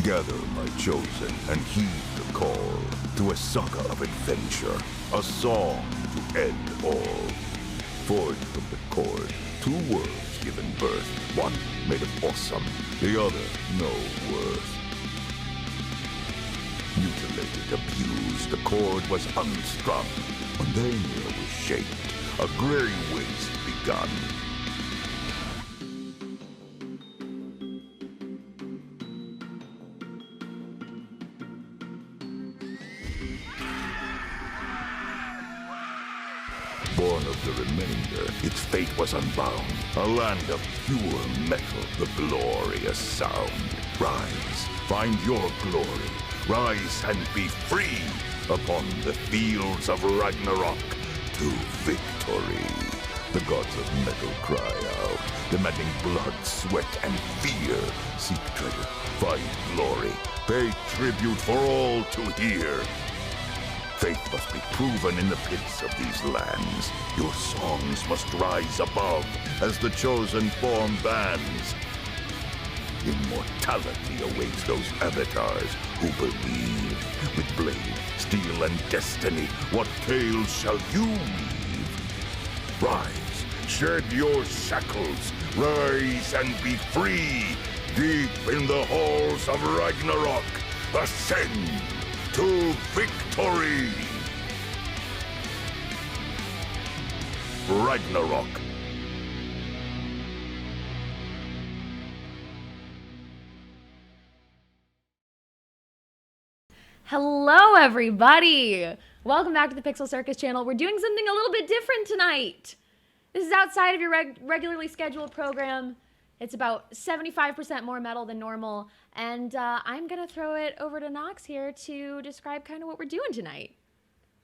Gather, my chosen, and heed the call to a saga of adventure, a song to end all. Forged from the cord, two worlds given birth, one made of awesome, the other no worth. Mutilated, abused, the cord was unstrung. When their mirror was shaped, a gray waste begun. Born of the remainder, its fate was unbound. A land of pure metal, the glorious sound. Rise, find your glory. Rise and be free upon the fields of Ragnarock to victory. The gods of metal cry out, demanding blood, sweat, and fear. Seek treasure, find glory, pay tribute for all to hear. Faith must be proven in the pits of these lands. Your songs must rise above as the chosen form bands. Immortality awaits those avatars who believe. With blade, steel, and destiny, what tales shall you weave? Rise, shed your shackles, rise and be free. Deep in the halls of Ragnarok, ascend to victory! Ragnarok. Hello, everybody! Welcome back to the PixelCircus channel. We're doing something a little bit different tonight. This is outside of your regularly scheduled program. It's about 75% more metal than normal, and I'm gonna throw it over to Nox here to describe kind of what we're doing tonight.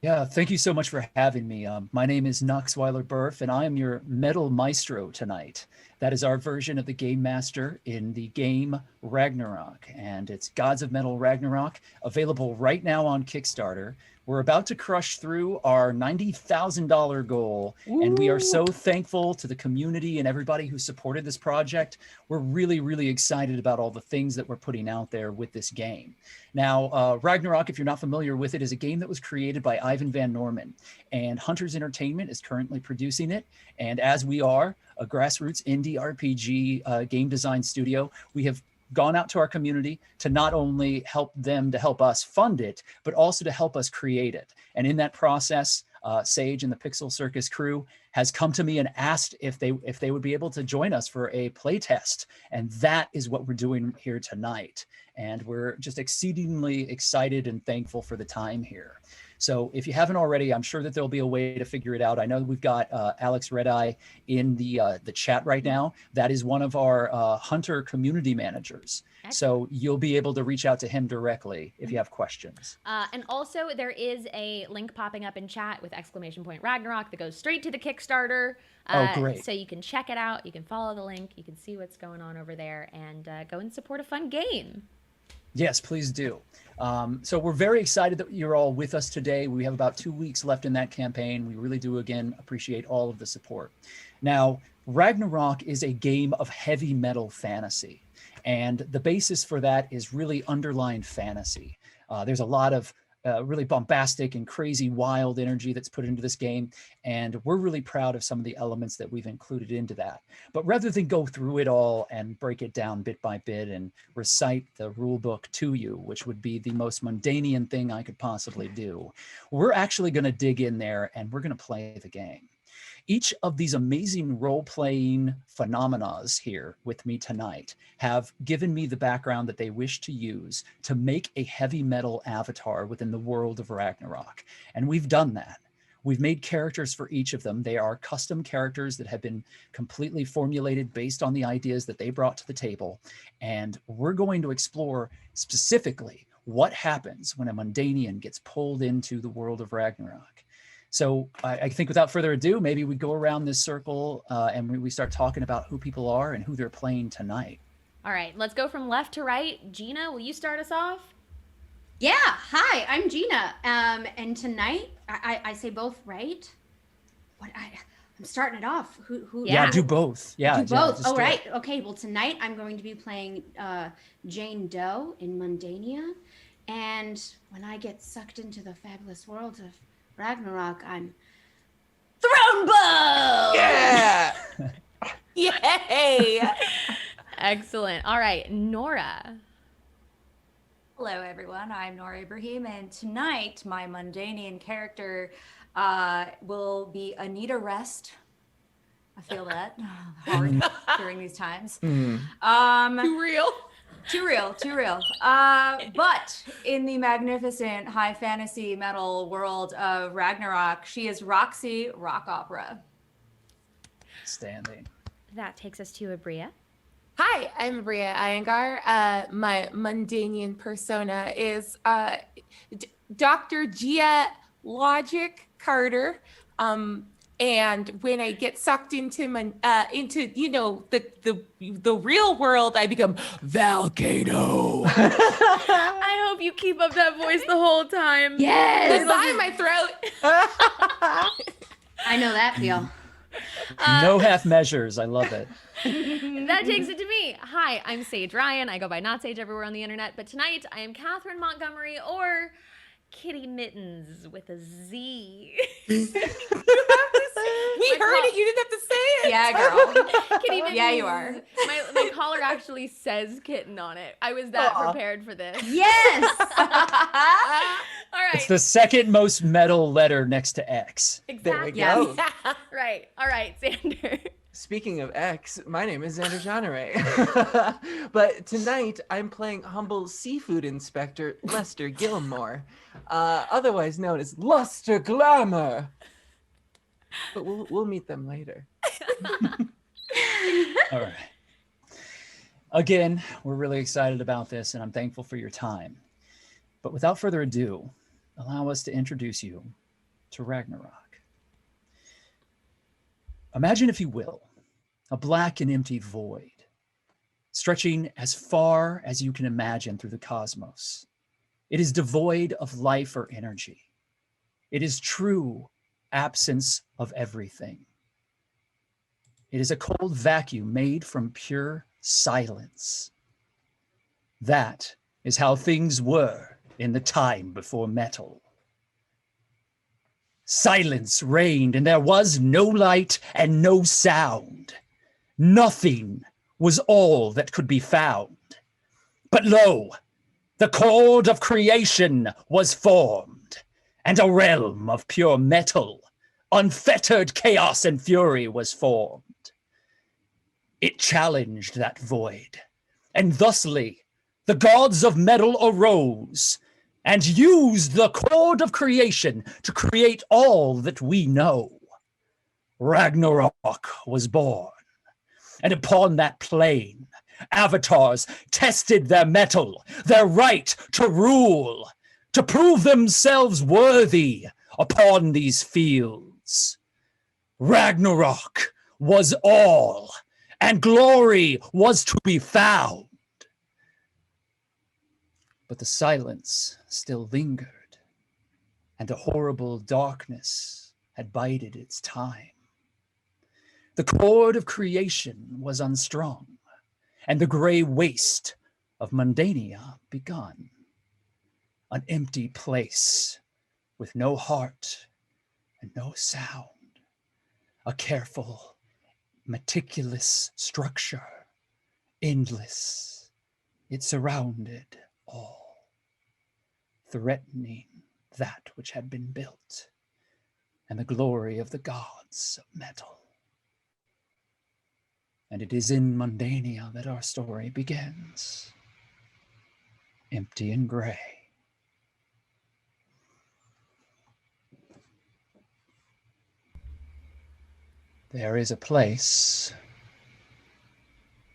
Yeah, thank you so much for having me. My name is Nox Weiler-Burf, and I am your Metal Maestro tonight. That is our version of the Game Master in the game Ragnarock, and it's Gods of Metal Ragnarok, available right now on Kickstarter. We're about to crush through our $90,000 goal, and we are so thankful to the community and everybody who supported this project. We're really, really excited about all the things that we're putting out there with this game. Now, Ragnarock, if you're not familiar with it, is a game that was created by Ivan Van Norman, and Hunters Entertainment is currently producing it. And as we are a grassroots indie RPG game design studio, we have gone out to our community to not only help them to help us fund it, but also to help us create it. And in that process, Sage and the PixelCircus crew has come to me and asked if they would be able to join us for a playtest. And that is what we're doing here tonight. And we're just exceedingly excited and thankful for the time here. So if you haven't already, I'm sure that there'll be a way to figure it out. I know we've got Alex Redeye in the chat right now. That is one of our Hunter community managers. Excellent. So you'll be able to reach out to him directly if you have questions. And also there is a link popping up in chat with !Ragnarok that goes straight to the Kickstarter. Oh, great. So you can check it out. You can follow the link. You can see what's going on over there and go and support a fun game. Yes, please do. So we're very excited that you're all with us today. We have about 2 weeks left in that campaign. We really do, again, appreciate all of the support. Now, Ragnarok is a game of heavy metal fantasy, and the basis for that is really underlined fantasy. There's a lot of really bombastic and crazy wild energy that's put into this game, and we're really proud of some of the elements that we've included into that. But rather than go through it all and break it down bit by bit and recite the rule book to you, which would be the most mundanian thing I could possibly do, we're actually going to dig in there and we're going to play the game. Each of these amazing role-playing phenomenas here with me tonight have given me the background that they wish to use to make a heavy metal avatar within the world of Ragnarok. And we've done that. We've made characters for each of them. They are custom characters that have been completely formulated based on the ideas that they brought to the table. And we're going to explore specifically what happens when a Mundanian gets pulled into the world of Ragnarok. So I think without further ado, maybe we go around this circle and we start talking about who people are and who they're playing tonight. All right, let's go from left to right. Gina, will you start us off? Yeah, hi, I'm Gina. And tonight, I say both, right? I'm starting it off. Who? Yeah, do both. Yeah, do both. just Oh, do it. right. Okay. Well, tonight I'm going to be playing Jane Doe in Mundania, and when I get sucked into the fabulous world of Ragnarok, I'm Throwbow. Yeah. Yay. Excellent. All right, Nora. Hello, everyone. I'm Nora Ibrahim, and tonight my Mundanian character will be Anita Rest. I feel that hard during these times. Mm. Too real. Too real. But in the magnificent high fantasy metal world of Ragnarok, she is Roxy Rock Opera. Standing. That takes us to Abria. Hi, I'm Bria Iyengar. My Mundanian persona is Dr. Gia Logic Carter. And when I get sucked into the real world, I become Volcano. I hope you keep up that voice the whole time. Yes. It's not in my throat. I know that feel. No half measures. I love it. That takes it to me. Hi, I'm Sage Ryan. I go by Not Sage everywhere on the internet, but tonight I am Catherine Montgomery, or Kitty Mittens with a Z. We heard it. You didn't have to say it. Yeah, girl. Kitty Mittens. Yeah, you are. My collar actually says kitten on it. I was that prepared for this. Yes. All right. It's the second most metal letter next to X. Exactly. There we go. Right. All right, Xander. Speaking of X, my name is Xander Genre. But tonight I'm playing humble seafood inspector Lester Gilmore, otherwise known as Luster Glamour. But we'll meet them later. All right. Again, we're really excited about this, and I'm thankful for your time. But without further ado, allow us to introduce you to Ragnarok. Imagine, if you will, a black and empty void, stretching as far as you can imagine through the cosmos. It is devoid of life or energy. It is true absence of everything. It is a cold vacuum made from pure silence. That is how things were in the time before metal. Silence reigned, and there was no light and no sound. Nothing was all that could be found. But lo, the chord of creation was formed, and a realm of pure metal, unfettered chaos and fury was formed. It challenged that void, and thusly the gods of metal arose and used the chord of creation to create all that we know. Ragnarok was born, and upon that plane, avatars tested their mettle, their right to rule, to prove themselves worthy upon these fields. Ragnarok was all, and glory was to be found. But the silence still lingered, and a horrible darkness had bided its time. The chord of creation was unstrung, and the gray waste of Mundania begun. An empty place with no heart and no sound. A careful, meticulous structure, endless. It surrounded all, threatening that which had been built, and the glory of the gods of metal. And it is in Mundania that our story begins, empty and gray. There is a place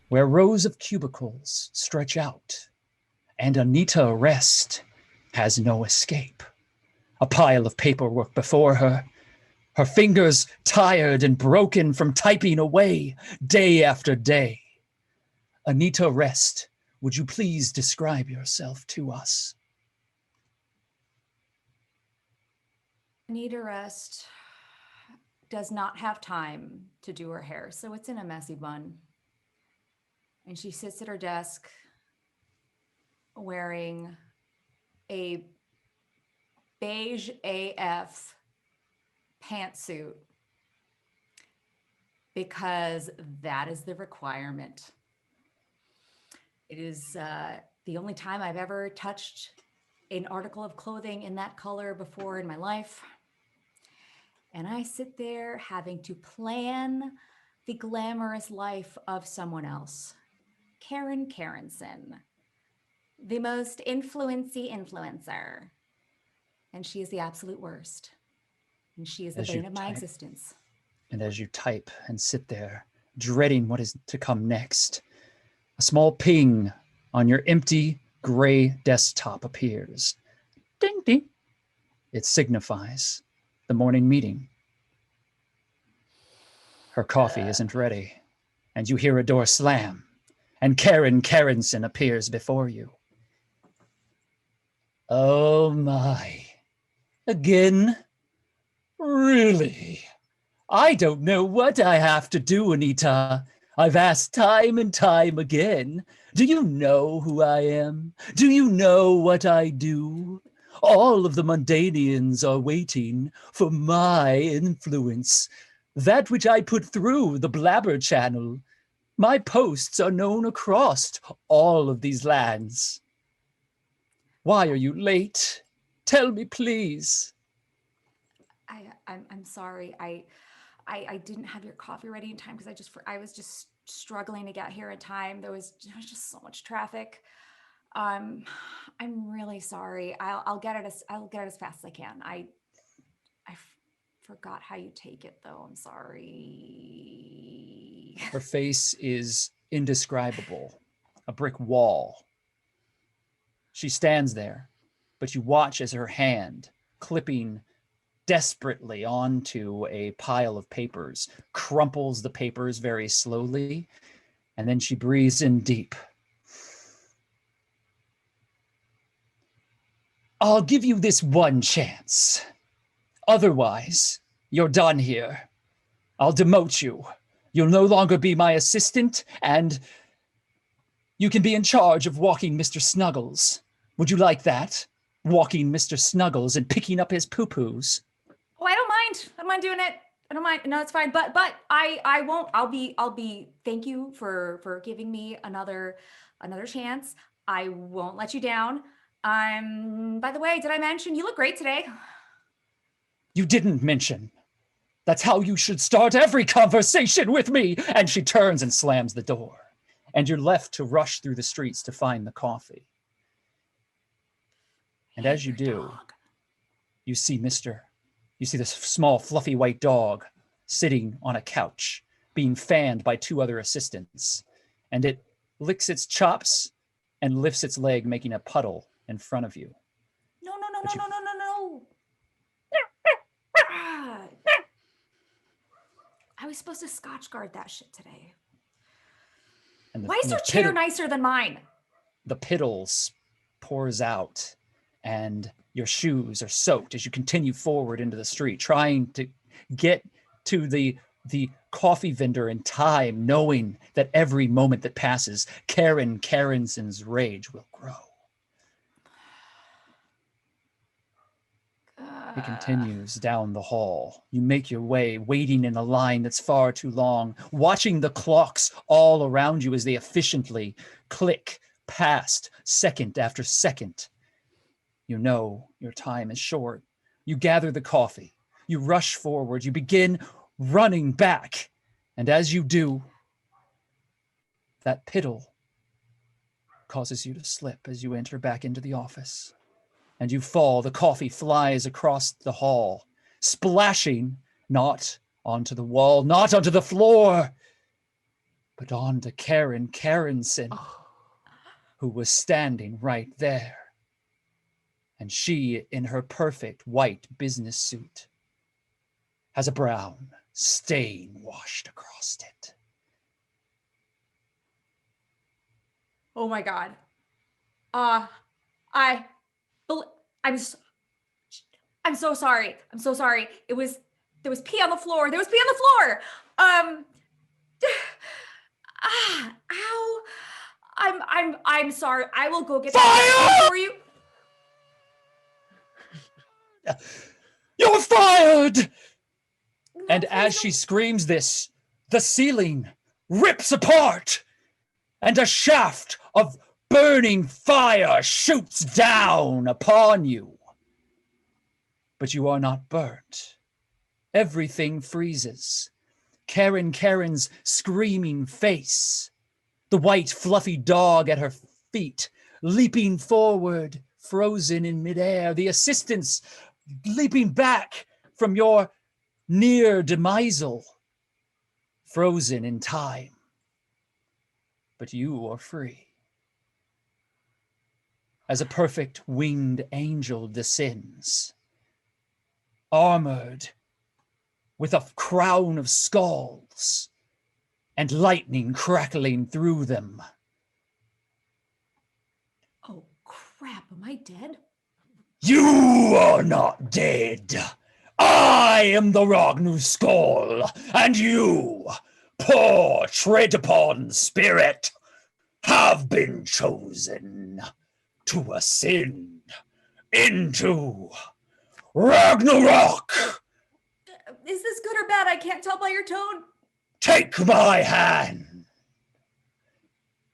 where rows of cubicles stretch out, and Anita Rest has no escape. A pile of paperwork before her, her fingers tired and broken from typing away day after day. Anita Rest, would you please describe yourself to us? Anita Rest does not have time to do her hair, so it's in a messy bun. And she sits at her desk wearing a beige AF pantsuit because that is the requirement. It is the only time I've ever touched an article of clothing in that color before in my life. And I sit there having to plan the glamorous life of someone else. Karen Karenson, the most influency influencer. And she is the absolute worst. And she is the bane of my existence. And as you type and sit there, dreading what is to come next, a small ping on your empty gray desktop appears. Ding, ding. It signifies the morning meeting. Her coffee isn't ready, and you hear a door slam, and Karen Karenson appears before you. Oh my. Again? Really? I don't know what I have to do, Anita. I've asked time and time again. Do you know who I am? Do you know what I do? All of the Mundanians are waiting for my influence, that which I put through the Blabber channel. My posts are known across all of these lands. Why are you late? Tell me, please. I'm sorry. I didn't have your coffee ready in time because I was just struggling to get here in time. There was just so much traffic. I'm really sorry. I'll get it as fast as I can. I forgot how you take it though. I'm sorry. Her face is indescribable, a brick wall. She stands there, but you watch as her hand, clipping desperately onto a pile of papers, crumples the papers very slowly, and then she breathes in deep. I'll give you this one chance. Otherwise, you're done here. I'll demote you. You'll no longer be my assistant, and you can be in charge of walking Mr. Snuggles. Would you like that? Walking Mr. Snuggles and picking up his poo-poos? Oh, I don't mind. I don't mind doing it. I don't mind. No, it's fine. But I won't. I'll be. Thank you for giving me another chance. I won't let you down. By the way, did I mention you look great today? You didn't mention. That's how you should start every conversation with me. And she turns and slams the door. And you're left to rush through the streets to find the coffee. And as you do, you see this small fluffy white dog sitting on a couch, being fanned by two other assistants. And it licks its chops and lifts its leg, making a puddle in front of you. No. I was supposed to Scotch guard that shit today. Why is your chair nicer than mine? The piddles pours out, and your shoes are soaked as you continue forward into the street, trying to get to the coffee vendor in time, knowing that every moment that passes, Karen Karenson's rage will grow. It continues down the hall. You make your way, waiting in a line that's far too long, watching the clocks all around you as they efficiently click past second after second. You know your time is short. You gather the coffee. You rush forward. You begin running back. And as you do, that piddle causes you to slip as you enter back into the office. And you fall. The coffee flies across the hall, splashing not onto the wall, not onto the floor, but onto Karen Karenson, who was standing right there. And she, in her perfect white business suit, has a brown stain washed across it. Oh my God. I'm so sorry. I'm so sorry. It was There was pee on the floor. There was pee on the floor. Ow. I'm sorry. I will go get that for you. You're fired! No, And please as don't. she screams this, the ceiling rips apart, and a shaft of burning fire shoots down upon you. But you are not burnt. Everything freezes. Karen's screaming face, the white fluffy dog at her feet, leaping forward, frozen in midair, the assistants leaping back from your near demisal, frozen in time. But you are free. As a perfect winged angel descends, armored with a crown of skulls and lightning crackling through them. Oh, crap. Am I dead? You are not dead. I am the Ragnarock, and you, poor tread-upon spirit, have been chosen to ascend into Ragnarock. Is this good or bad? I can't tell by your tone. Take my hand.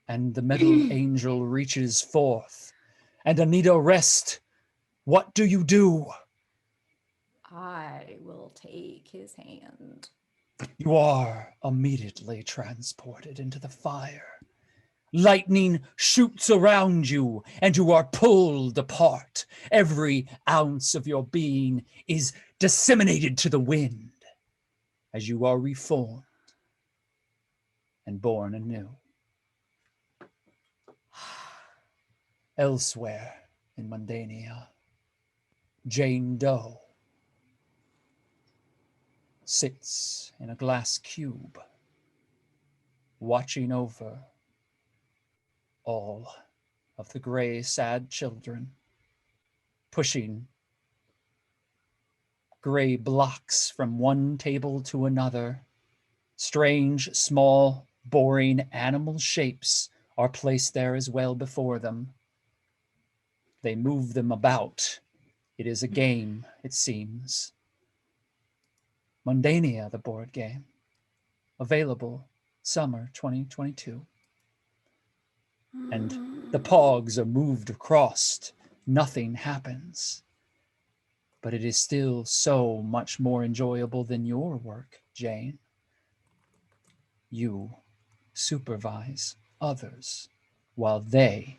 And the metal angel reaches forth. And Anita, rest. What do you do? I will take his hand. You are immediately transported into the fire. Lightning shoots around you, and you are pulled apart. Every ounce of your being is disseminated to the wind as you are reformed and born anew. Elsewhere in Mundania, Jane Doe sits in a glass cube, watching over all of the gray, sad children, pushing gray blocks from one table to another. Strange, small, boring animal shapes are placed there as well before them. They move them about. It is a game, it seems. Mundania, the board game, available summer 2022. And the pogs are moved across. Nothing happens. But it is still so much more enjoyable than your work, Jane. You supervise others while they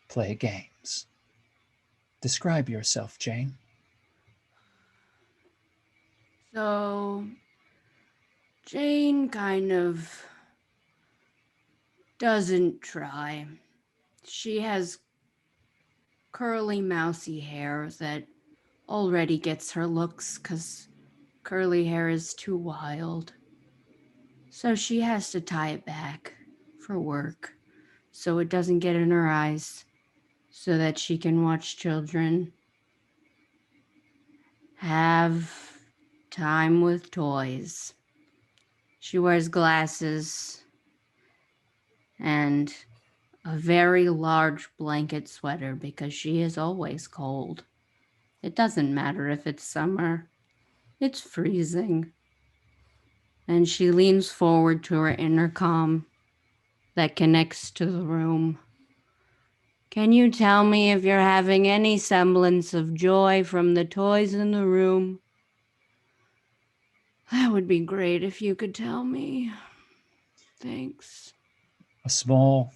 play games. Describe yourself, Jane. So, Jane kind of doesn't try. She has curly, mousy hair that already gets her looks because curly hair is too wild. So she has to tie it back for work so it doesn't get in her eyes, so that she can watch children have time with toys. She wears glasses and a very large blanket sweater because she is always cold. It doesn't matter if it's summer, it's freezing. And she leans forward to her intercom that connects to the room. Can you tell me if you're having any semblance of joy from the toys in the room? That would be great if you could tell me. Thanks. A small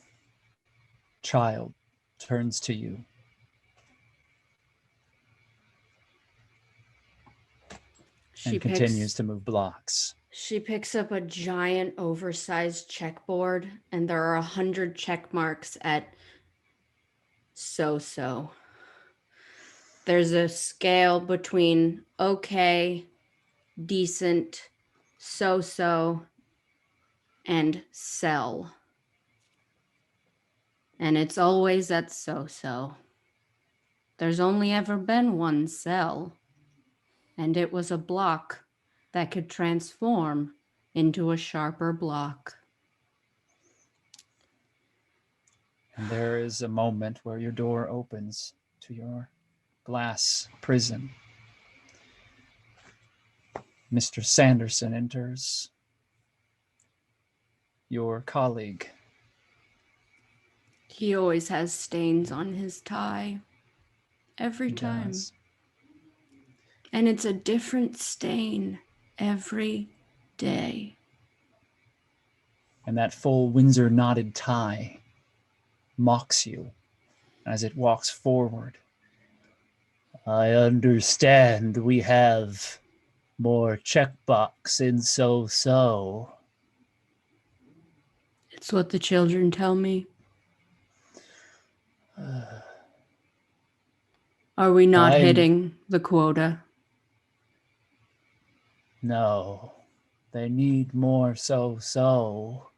child turns to you. And continues to move blocks. She picks up a giant oversized checkboard, and there are 100 check marks at so-so. There's a scale between okay, decent, so-so, and sell. And it's always at so-so. There's only ever been one sell. and it was a block that could transform into a sharper block. And there is a moment where your door opens to your glass prison. Mr. Sanderson enters. Your colleague. He always has stains on his tie. Every He time. does. And it's a different stain every day. And that full Windsor knotted tie mocks you as it walks forward. I understand we have more checkbox in so-so. It's what the children tell me. Are we not hitting the quota? No, they need more so-so.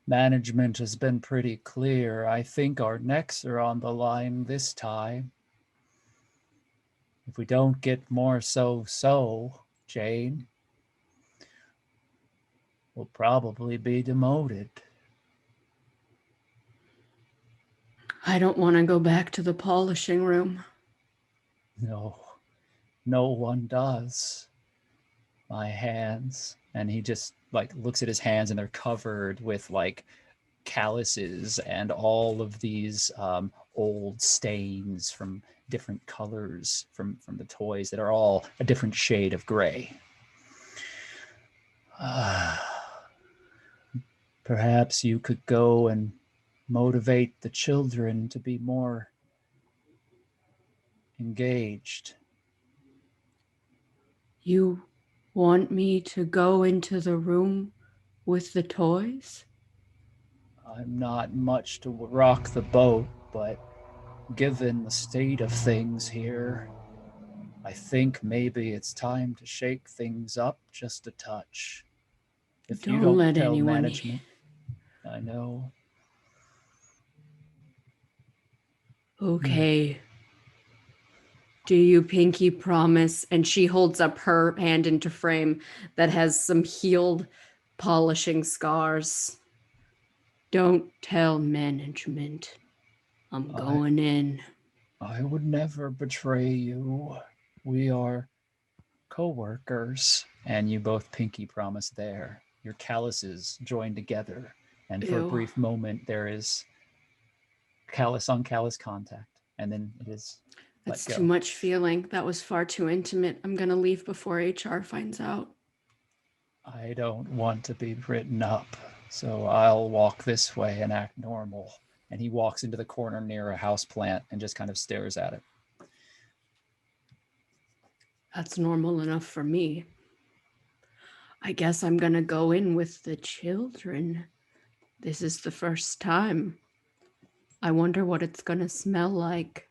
Management has been pretty clear. I think our necks are on the line this time. If we don't get more so-so, Jane, we'll probably be demoted. I don't want to go back to the polishing room. No, no one does. My hands. And he just like looks at his hands and they're covered with like calluses and all of these old stains from different colors from the toys that are all a different shade of gray. Perhaps you could go and motivate the children to be more engaged. You want me to go into the room with the toys? I'm not much to rock the boat, but given the state of things here, I think maybe it's time to shake things up just a touch. If you Don't don't let tell anyone management, I know. Okay. Do you pinky promise? And she holds up her hand into frame that has some healed polishing scars. Don't tell management. I'm going in. I would never betray you. We are co-workers. And you both pinky promise there. Your calluses join together. And for a Ew. brief moment, there is callus on callus contact. And then it is That's let too go. much feeling. That was far too intimate. I'm going to leave before HR finds out. I don't want to be written up, so I'll walk this way and act normal. And he walks into the corner near a house plant and just kind of stares at it. That's normal enough for me. I guess I'm going to go in with the children. This is the first time. I wonder what it's going to smell like.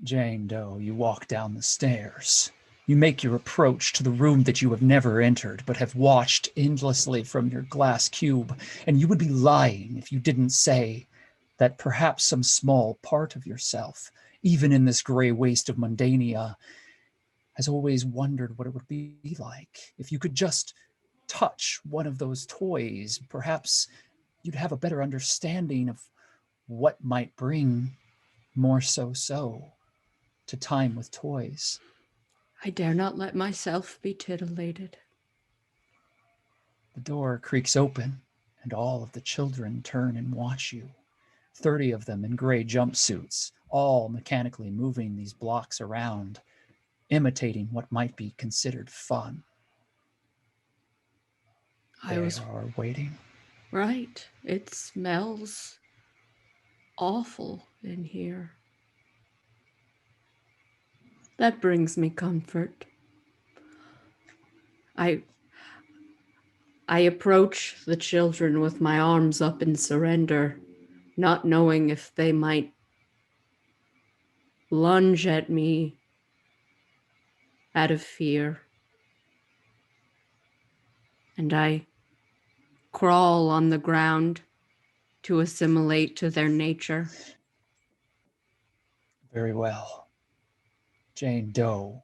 Jane Doe, you walk down the stairs. You make your approach to the room that you have never entered, but have watched endlessly from your glass cube, and you would be lying if you didn't say that perhaps some small part of yourself, even in this gray waste of mundania, has always wondered what it would be like. If you could just touch one of those toys, perhaps you'd have a better understanding of what might bring more so-so to time with toys. I dare not let myself be titillated. The door creaks open, and all of the children turn and watch you. 30 of them in gray jumpsuits, all mechanically moving these blocks around, imitating what might be considered fun. They are waiting. Right. It smells awful in here. That brings me comfort. I approach the children with my arms up in surrender, not knowing if they might lunge at me out of fear. And I crawl on the ground to assimilate to their nature. Very well. Jane Doe.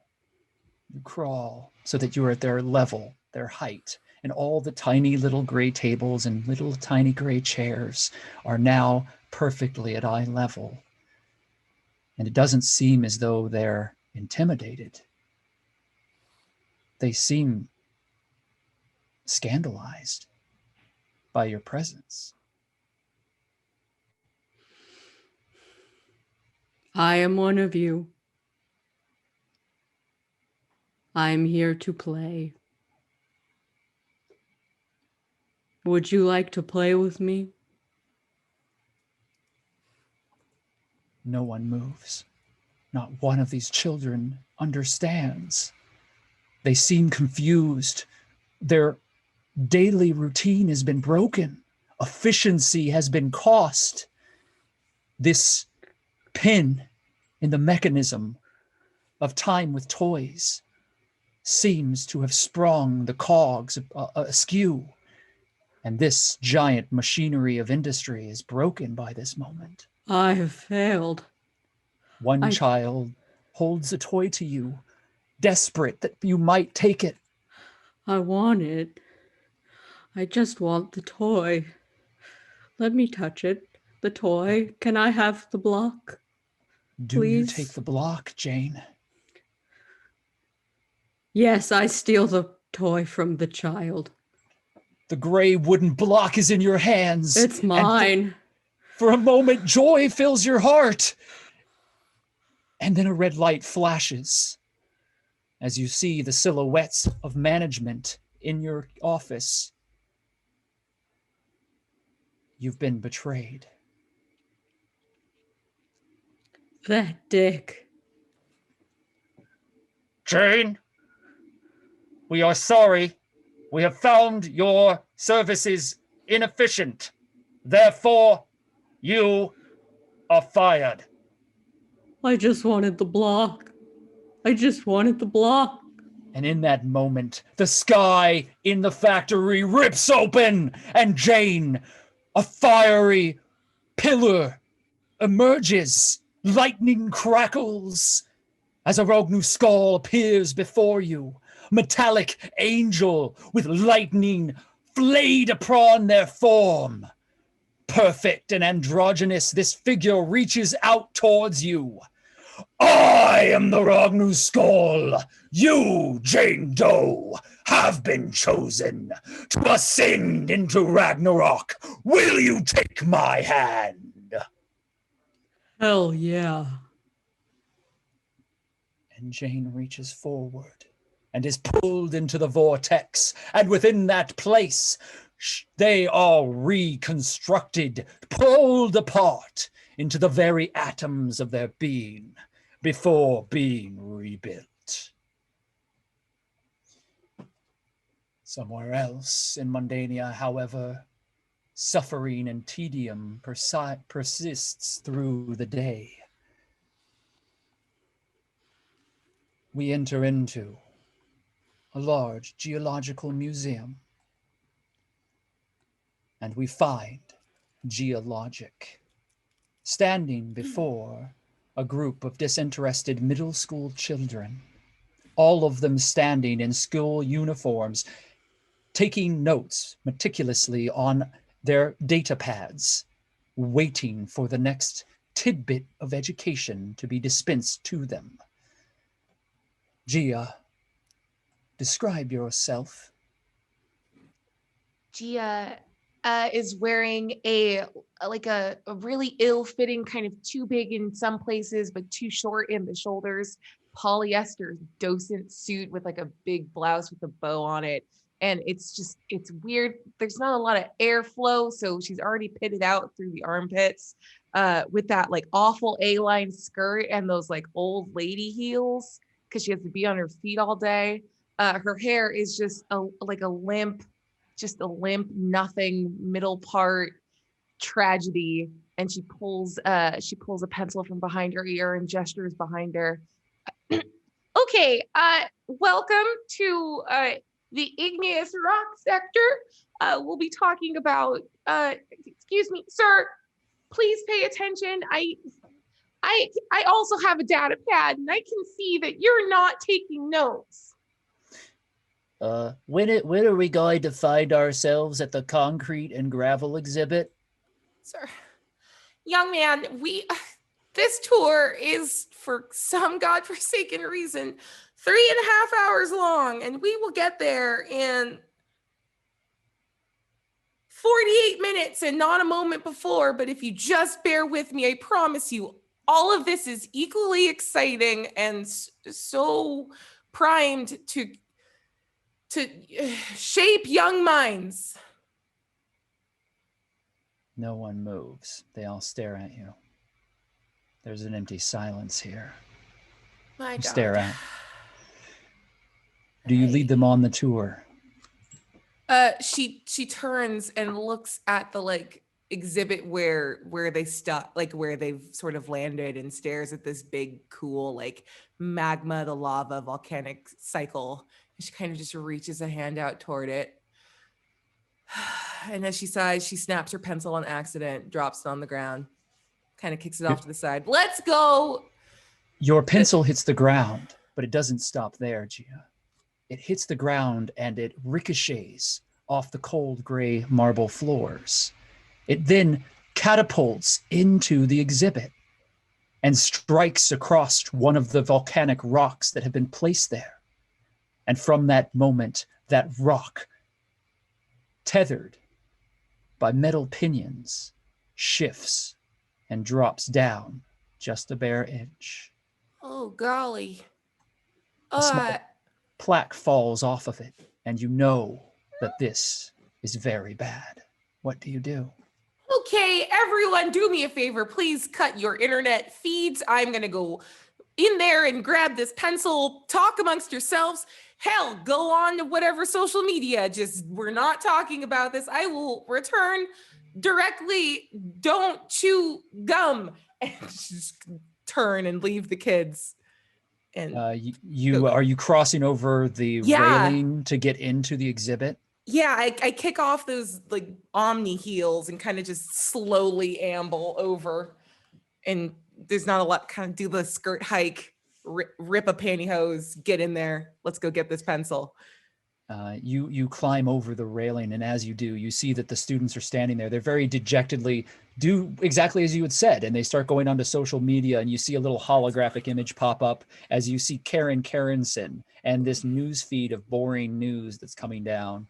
You crawl so that you are at their level, their height, and all the tiny little gray tables and little tiny gray chairs are now perfectly at eye level. And it doesn't seem as though they're intimidated. They seem scandalized by your presence. I am one of you. I'm here to play. Would you like to play with me? No one moves. Not one of these children understands. They seem confused. Their daily routine has been broken. Efficiency has been cost. This pin in the mechanism of time with toys seems to have sprung the cogs askew. And this giant machinery of industry is broken by this moment. I have failed. One child holds a toy to you, desperate that you might take it. I want it. I just want the toy. Let me touch it. The toy. Can I have the block? Do you Please? take the block, Jane? Yes, I steal the toy from the child. The gray wooden block is in your hands. It's mine. For a moment, joy fills your heart. And then a red light flashes as you see the silhouettes of management in your office. You've been betrayed. That dick. Jane, we are sorry. We have found your services inefficient. Therefore, you are fired. I just wanted the block. I just wanted the block. And in that moment, the sky in the factory rips open, and Jane, a fiery pillar, emerges. Lightning crackles as a Ragnarock appears before you. Metallic angel with lightning flayed upon their form. Perfect and androgynous, this figure reaches out towards you. I am the Ragnarock. You, Jane Doe, have been chosen to ascend into Ragnarok. Will you take my hand? Hell yeah. And Jane reaches forward and is pulled into the vortex. And within that place, they are reconstructed, pulled apart into the very atoms of their being before being rebuilt. Somewhere else in Mundania, however, suffering and tedium persists through the day. We enter into a large geological museum, and we find Geologic standing before a group of disinterested middle school children, all of them standing in school uniforms, taking notes meticulously on their data pads, waiting for the next tidbit of education to be dispensed to them. Gia, describe yourself. Gia is wearing a really ill-fitting, kind of too big in some places but too short in the shoulders, polyester docent suit with like a big blouse with a bow on it. And it's weird. There's not a lot of airflow, so she's already pitted out through the armpits with that like awful A-line skirt and those like old lady heels because she has to be on her feet all day. Her hair is just a limp, nothing middle part tragedy. And she pulls a pencil from behind her ear and gestures behind her. Okay, welcome to the igneous rock sector. We'll be talking about, excuse me, sir, please pay attention. I also have a data pad, and I can see that you're not taking notes. When are we going to find ourselves at the concrete and gravel exhibit? Sir, young man, this tour is, for some godforsaken reason, 3.5 hours long, and we will get there in 48 minutes and not a moment before. But if you just bear with me, I promise you, all of this is equally exciting and so primed to shape young minds. No one moves. They all stare at you. There's an empty silence here. My God. Stare out. Do you lead them on the tour? She turns and looks at the exhibit where they where they've sort of landed, and stares at this big cool magma, the lava volcanic cycle. She kind of just reaches a hand out toward it. And as she sighs, she snaps her pencil on accident, drops it on the ground, kind of kicks it off to the side. Let's go. Your pencil hits the ground, but it doesn't stop there, Gia. It hits the ground and it ricochets off the cold gray marble floors. It then catapults into the exhibit and strikes across one of the volcanic rocks that have been placed there. And from that moment, that rock, tethered by metal pinions, shifts and drops down just a bare inch. Oh, golly. A small plaque falls off of it, and you know that this is very bad. What do you do? Okay, everyone, do me a favor. Please cut your internet feeds. I'm going to go in there and grab this pencil, talk amongst yourselves. Hell, go on to whatever social media. Just, we're not talking about this. I will return directly. Don't chew gum. And just turn and leave the kids. And are you crossing over the railing to get into the exhibit? Yeah, I kick off those Omni heels and kind of just slowly amble over. And there's not a lot, kind of do the skirt hike, rip a pantyhose, get in there. Let's go get this pencil. You climb over the railing, and as you do, you see that the students are standing there. They're very dejectedly do exactly as you had said, and they start going onto social media, and you see a little holographic image pop up as you see Karen Karenson and this news feed of boring news that's coming down,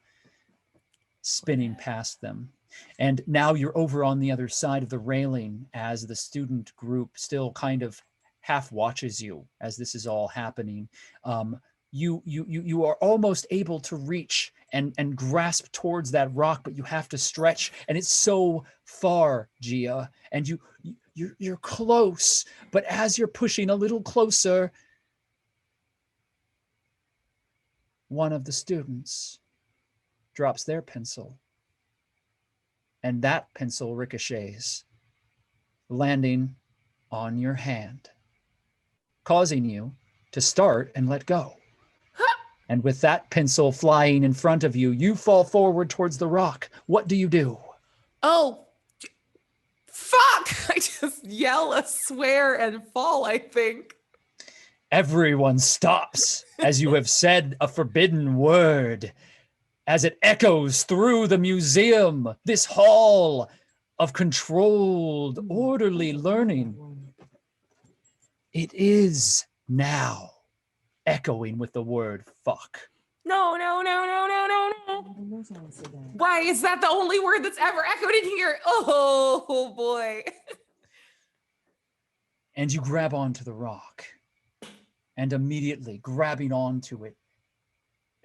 spinning past them. And now you're over on the other side of the railing as the student group still kind of half watches you as this is all happening. You are almost able to reach and grasp towards that rock, but you have to stretch, and it's so far, Gia, and you're close, but as you're pushing a little closer, one of the students drops their pencil, and that pencil ricochets, landing on your hand, causing you to start and let go. And with that pencil flying in front of you, you fall forward towards the rock. What do you do? Oh, fuck! I just yell a swear and fall, I think. Everyone stops as you have said a forbidden word, as it echoes through the museum, this hall of controlled, orderly learning. It is now echoing with the word fuck. No. Why is that the only word that's ever echoed in here? Oh boy. And you grab onto the rock, and immediately grabbing onto it,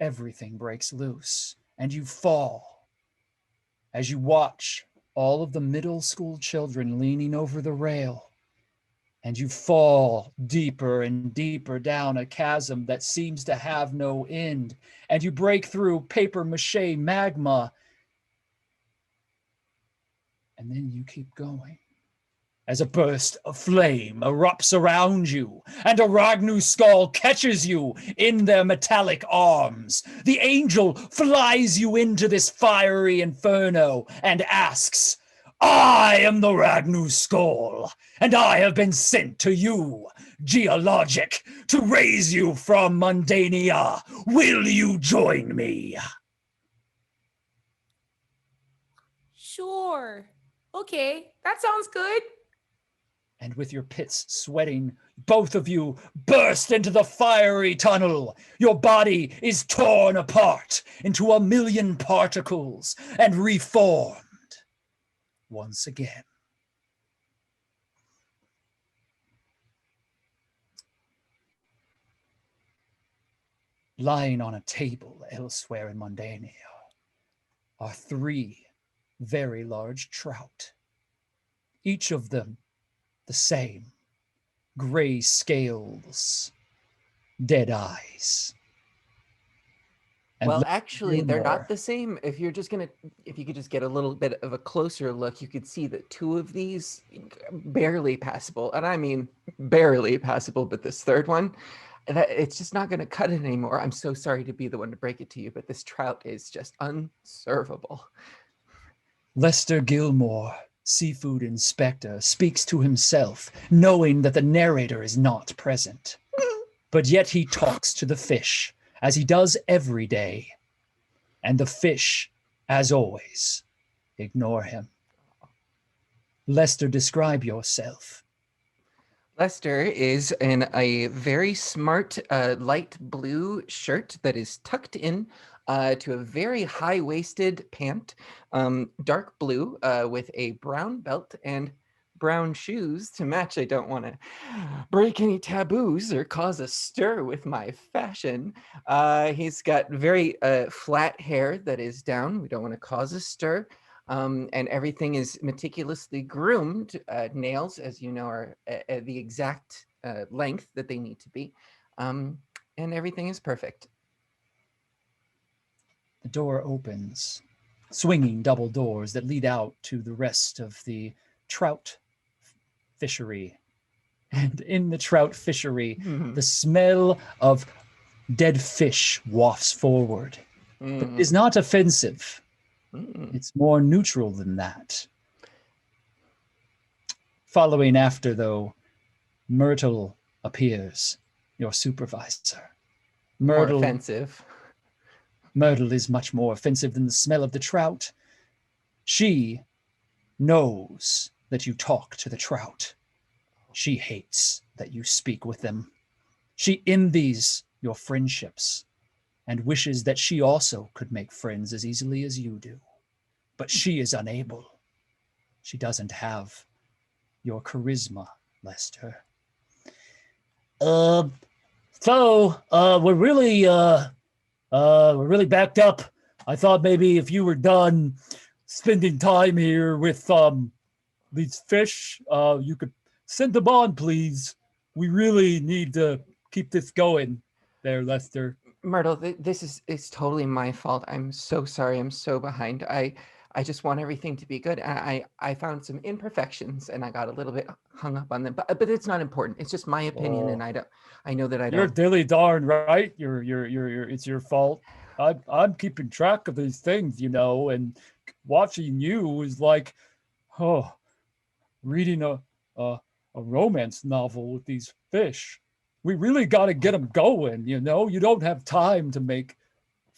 everything breaks loose, and you fall as you watch all of the middle school children leaning over the rail. And you fall deeper and deeper down a chasm that seems to have no end. And you break through paper mache magma. And then you keep going as a burst of flame erupts around you, and a Ragnu skull catches you in their metallic arms. The angel flies you into this fiery inferno and asks, I am the Ragnu Skull, and I have been sent to you, Geologic, to raise you from Mundania. Will you join me? Sure. Okay, that sounds good. And with your pits sweating, both of you burst into the fiery tunnel. Your body is torn apart into a million particles and reformed once again. Lying on a table elsewhere in Mundania are 3 very large trout, each of them the same, gray scales, dead eyes. And Well, let actually, they're Gilmore- not the same. If you could just get a little bit of a closer look, you could see that 2 of these barely passable, and I mean barely passable, but this third one, it's just not going to cut it anymore. I'm so sorry to be the one to break it to you, but this trout is just unservable. Lester Gilmore, seafood inspector, speaks to himself, knowing that the narrator is not present. But yet he talks to the fish, as he does every day. And the fish, as always, ignore him. Lester, describe yourself. Lester is in a very smart light blue shirt that is tucked in to a very high-waisted pant, dark blue with a brown belt and brown shoes to match. I don't want to break any taboos or cause a stir with my fashion. He's got very flat hair that is down. We don't want to cause a stir. And everything is meticulously groomed. Nails, as you know, are the exact length that they need to be. And everything is perfect. The door opens, swinging double doors that lead out to the rest of the trout fishery. And in the trout fishery, the smell of dead fish wafts forward. But it is not offensive. It's more neutral than that. Following after, though, Myrtle appears, your supervisor. More offensive. Myrtle is much more offensive than the smell of the trout. She knows that you talk to the trout. She hates that you speak with them. She envies your friendships and wishes that she also could make friends as easily as you do. But she is unable. She doesn't have your charisma, Lester. We're really backed up. I thought maybe if you were done spending time here with these fish, you could send them on, please. We really need to keep this going there, Lester. Myrtle, this is totally my fault. I'm so sorry. I'm so behind. I just want everything to be good. I found some imperfections and I got a little bit hung up on them, but it's not important. It's just my opinion, and I know that I You're don't. dilly darn right. It's your fault. I'm keeping track of these things, and watching you is like, reading a romance novel with these fish. We really got to get them going, You don't have time to make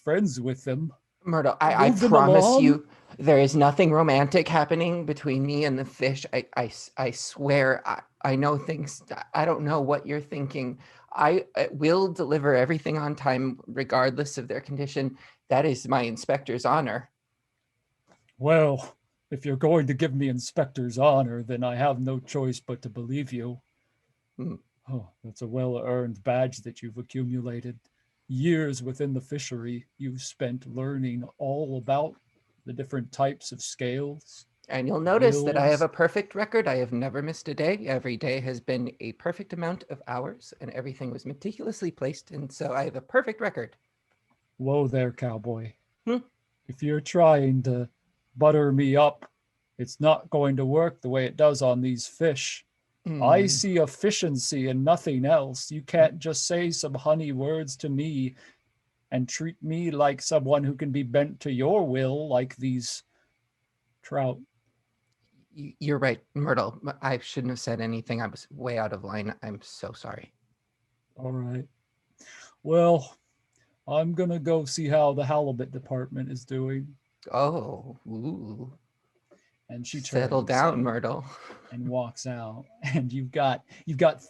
friends with them. Myrtle, I promise you, there is nothing romantic happening between me and the fish. I swear, I know things. I don't know what you're thinking. I will deliver everything on time, regardless of their condition. That is my inspector's honor. Well, if you're going to give me inspector's honor, then I have no choice but to believe you. Oh, that's a well-earned badge that you've accumulated. Years within the fishery, you've spent learning all about the different types of scales. And you'll notice that I have Wills. a perfect record. I have never missed a day. Every day has been a perfect amount of hours, and everything was meticulously placed. And so I have a perfect record. Whoa there, cowboy. If you're trying to butter me up, it's not going to work the way it does on these fish. I see efficiency and nothing else. You can't just say some honey words to me and treat me like someone who can be bent to your will like these trout. You're right, Myrtle. I shouldn't have said anything. I was way out of line. I'm so sorry. All right. Well, I'm gonna go see how the halibut department is doing. Oh, ooh. And she Settle turns down, Myrtle. and walks out. And you've got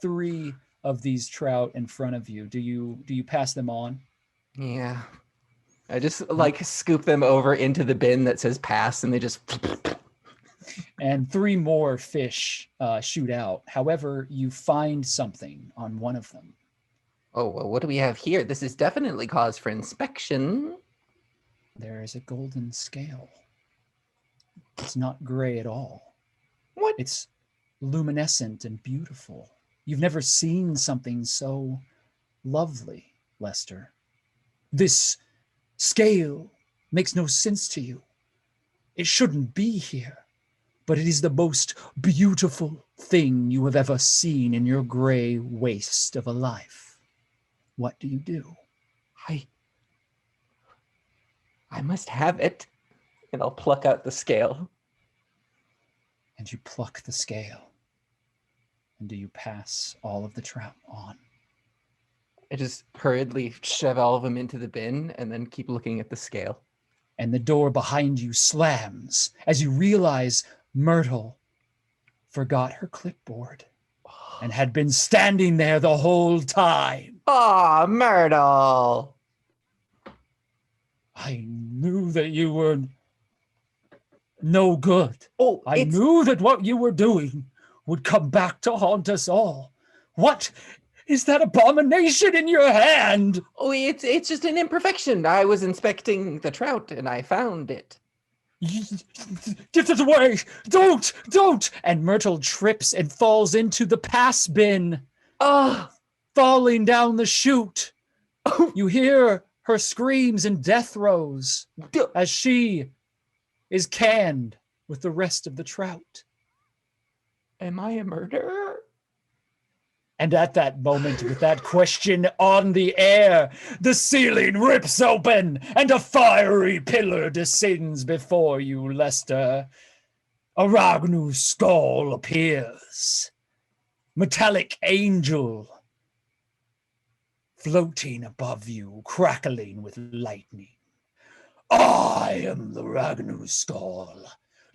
3 of these trout in front of you. Do you pass them on? Yeah. I just like scoop them over into the bin that says pass, and they just. And 3 more fish shoot out. However, you find something on one of them. Oh, well, what do we have here? This is definitely cause for inspection. There is a golden scale. It's not gray at all. What? It's luminescent and beautiful. You've never seen something so lovely, Lester. This scale makes no sense to you. It shouldn't be here, but it is the most beautiful thing you have ever seen in your gray waste of a life. What do you do? I must have it. And I'll pluck out the scale. And you pluck the scale. And do you pass all of the trout on? I just hurriedly shove all of them into the bin and then keep looking at the scale. And the door behind you slams as you realize Myrtle forgot her clipboard and had been standing there the whole time. Aw, Myrtle! I knew that you were no good. Oh, I knew that what you were doing would come back to haunt us all. What is that abomination in your hand? Oh, it's just an imperfection. I was inspecting the trout and I found it. Get it away! Don't! And Myrtle trips and falls into the pass bin. Falling down the chute. You hear her screams and death throes as she is canned with the rest of the trout. Am I a murderer? And at that moment, with that question on the air, the ceiling rips open and a fiery pillar descends before you, Lester. A Ragnarock skull appears. Metallic angel floating above you, crackling with lightning. I am the Ragnarock skull.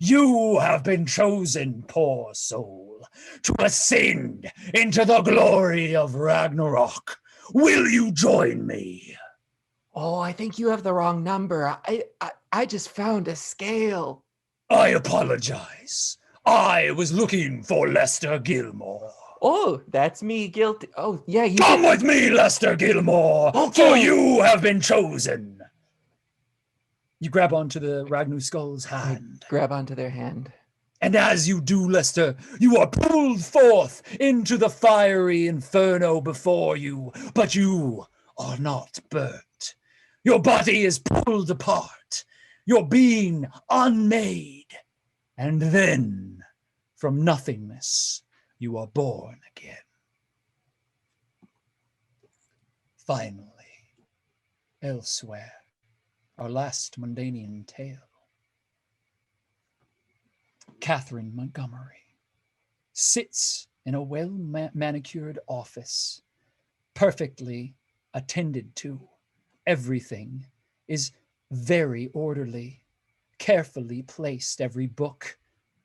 You have been chosen, poor soul, to ascend into the glory of Ragnarok. Will you join me? Oh, I think you have the wrong number. I just found a scale. I apologize. I was looking for Lester Gilmore. Oh, that's me, guilty. Oh, yeah, you Come with me, Lester Gilmore, for you have been chosen. You grab onto the Ragnarock skull's hand. Grab onto their hand. And as you do, Lester, you are pulled forth into the fiery inferno before you, but you are not burnt. Your body is pulled apart, your being unmade, and then, from nothingness, you are born again. Finally, elsewhere, our last Mundanian tale. Catherine Montgomery sits in a well-manicured office, perfectly attended to. Everything is very orderly, carefully placed, every book,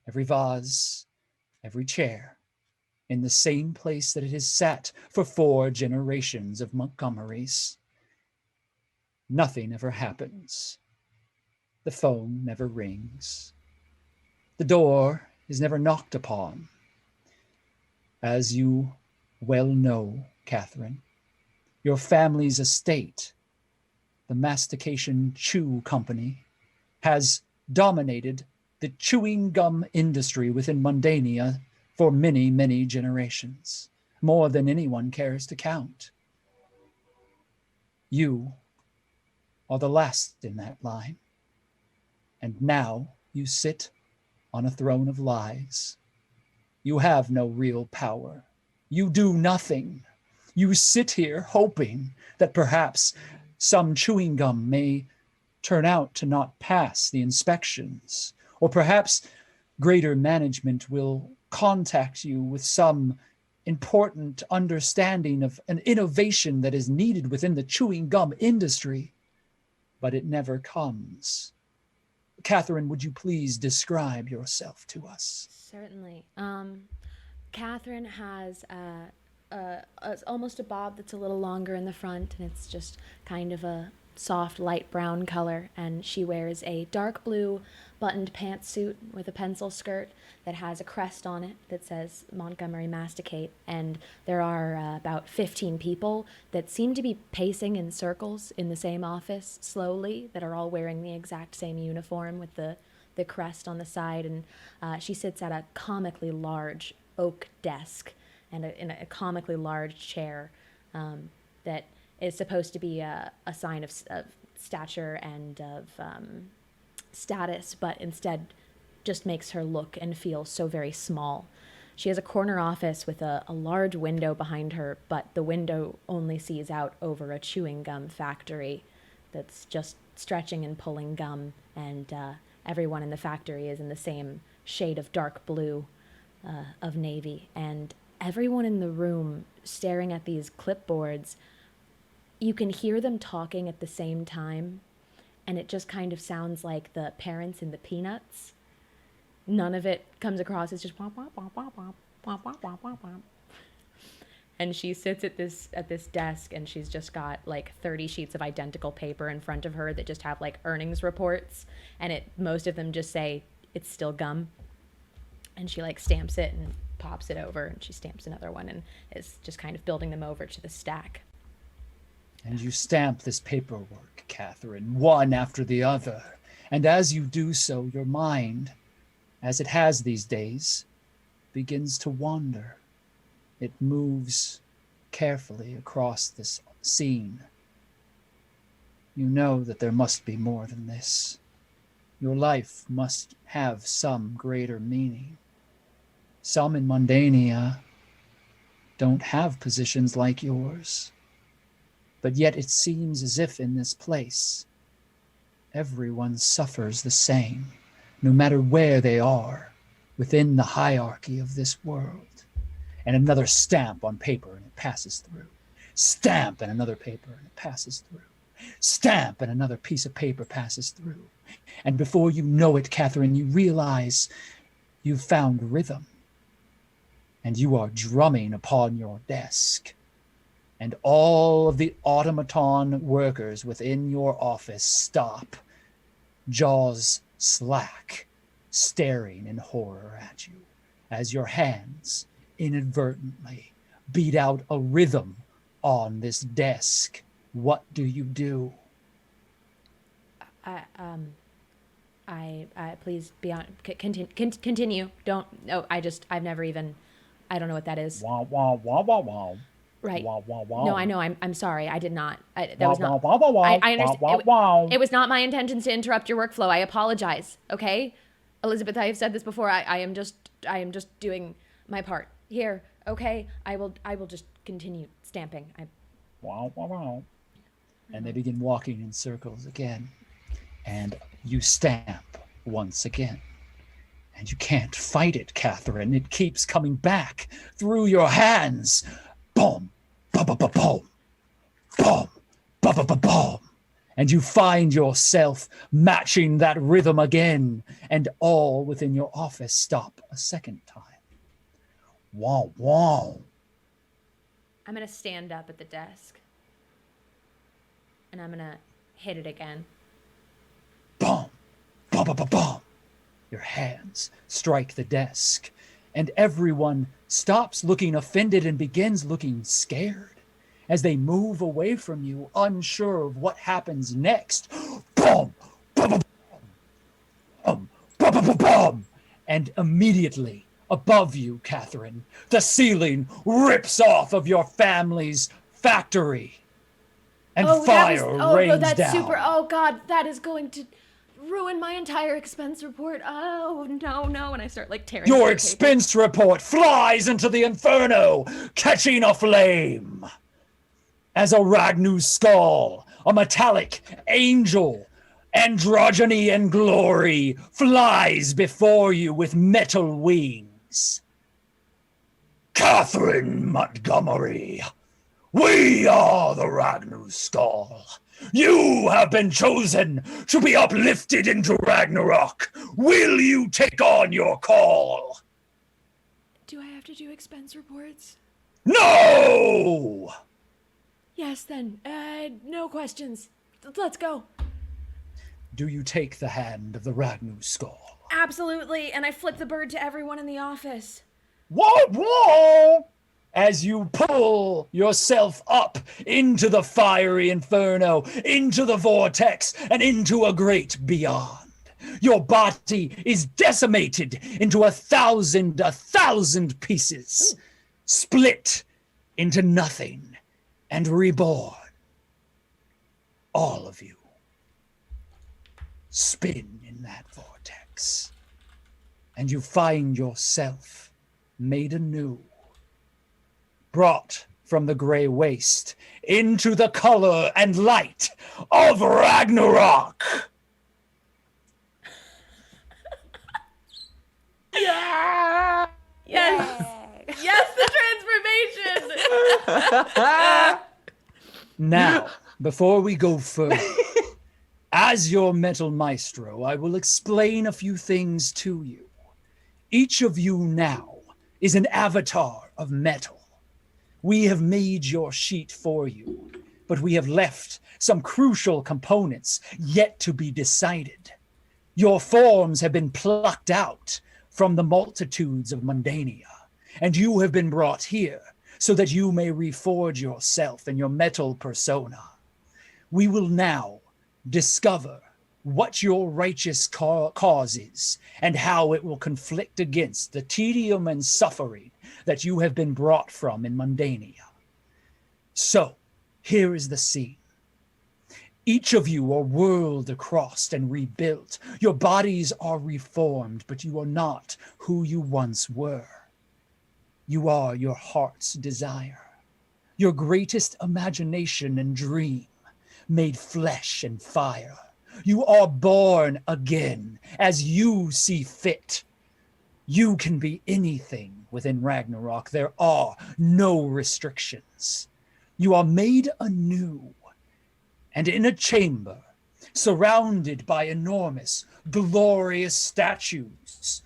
every vase, every chair, in the same place that it has sat for 4 generations of Montgomerys. Nothing ever happens. The phone never rings. The door is never knocked upon. As you well know, Catherine, your family's estate, the Mastication Chew Company, has dominated the chewing gum industry within Mundania for many, many generations, more than anyone cares to count. You are the last in that line, and now you sit on a throne of lies. You have no real power. You do nothing. You sit here hoping that perhaps some chewing gum may turn out to not pass the inspections, or perhaps greater management will contact you with some important understanding of an innovation that is needed within the chewing gum industry, but it never comes. Catherine, would you please describe yourself to us? Certainly. Catherine has almost a bob that's a little longer in the front, and it's just kind of a soft light brown color, and she wears a dark blue buttoned pantsuit with a pencil skirt that has a crest on it that says Montgomery Masticate, and there are about 15 people that seem to be pacing in circles in the same office slowly, that are all wearing the exact same uniform with the crest on the side, and she sits at a comically large oak desk and in a comically large chair that is supposed to be a sign of stature and of status, but instead just makes her look and feel so very small. She has a corner office with a large window behind her, but the window only sees out over a chewing gum factory that's just stretching and pulling gum, and everyone in the factory is in the same shade of dark blue of navy, and everyone in the room staring at these clipboards, you can hear them talking at the same time, and it just kind of sounds like the parents in the Peanuts. None of it comes across. It's just womp, womp, womp, womp, womp, womp, womp, womp, womp, womp. And she sits at this desk, and she's just got like 30 sheets of identical paper in front of her that just have like earnings reports, and most of them just say it's still gum. And she like stamps it and pops it over, and she stamps another one and is just kind of building them over to the stack. And you stamp this paperwork, Catherine, one after the other. And as you do so, your mind, as it has these days, begins to wander. It moves carefully across this scene. You know that there must be more than this. Your life must have some greater meaning. Some in Mundania don't have positions like yours. But yet it seems as if in this place, everyone suffers the same, no matter where they are within the hierarchy of this world. And another stamp on paper and it passes through. Stamp and another paper and it passes through. Stamp and another piece of paper passes through. And before you know it, Catherine, you realize you've found rhythm. And you are drumming upon your desk. And all of the automaton workers within your office stop, jaws slack, staring in horror at you as your hands inadvertently beat out a rhythm on this desk. What do you do? Please be on. Continue. Don't. No, I've never even. I don't know what that is. Wow, wow, wow, wow, wow. Right. Wow, wow, wow. No, I know. I'm sorry. I did not. That wow, was not. Wow, wow, wow, I understand. wow, wow. It was not my intentions to interrupt your workflow. I apologize. Okay, Elizabeth, I have said this before. I am just doing my part here. Okay, I will just continue stamping. Wow, wow, wow. And they begin walking in circles again. And you stamp once again. And you can't fight it, Catherine. It keeps coming back through your hands. Boom, ba ba ba boom, boom, ba ba ba boom. And you find yourself matching that rhythm again, and all within your office stop a second time. Wow, wow. I'm gonna stand up at the desk, and I'm gonna hit it again. Boom, ba ba ba boom. Your hands strike the desk, and everyone stops looking offended and begins looking scared as they move away from you, unsure of what happens next. Boom, ba ba boom, ba ba ba boom. And immediately above you, Catherine, the ceiling rips off of your family's factory, and fire rains that's down. super. Oh God, that is going to ruin my entire expense report. Oh no. And I start like tearing Your the expense report flies into the inferno, catching a flame. As a Ragnu skull, a metallic angel, Androgyny and glory flies before you with metal wings. Catherine Montgomery, we are the Ragnarock. You have been chosen to be uplifted into Ragnarok. Will you take on your call? Do I have to do expense reports? No! Yes, then. No questions. Let's go. Do you take the hand of the Ragnarock? Absolutely, and I flip the bird to everyone in the office. Whoa, whoa! As you pull yourself up into the fiery inferno, into the vortex, and into a great beyond. Your body is decimated into 1,000 pieces, split into nothing, and reborn. All of you spin in that vortex, and you find yourself made anew, brought from the gray waste into the color and light of Ragnarok. Yeah! Yes! Yes, the transformation! Now, before we go further, as your metal maestro, I will explain a few things to you. Each of you now is an avatar of metal. We have made your sheet for you, but we have left some crucial components yet to be decided. Your forms have been plucked out from the multitudes of Mundania, and you have been brought here so that you may reforge yourself in your metal persona. We will now discover what your righteous cause is and how it will conflict against the tedium and suffering that you have been brought from in Mundania. So, here is the scene. Each of you are whirled across and rebuilt. Your bodies are reformed, but you are not who you once were. You are your heart's desire, your greatest imagination and dream, made flesh and fire. You are born again as you see fit. You can be anything within Ragnarok. There are no restrictions. You are made anew, and in a chamber surrounded by enormous, glorious statues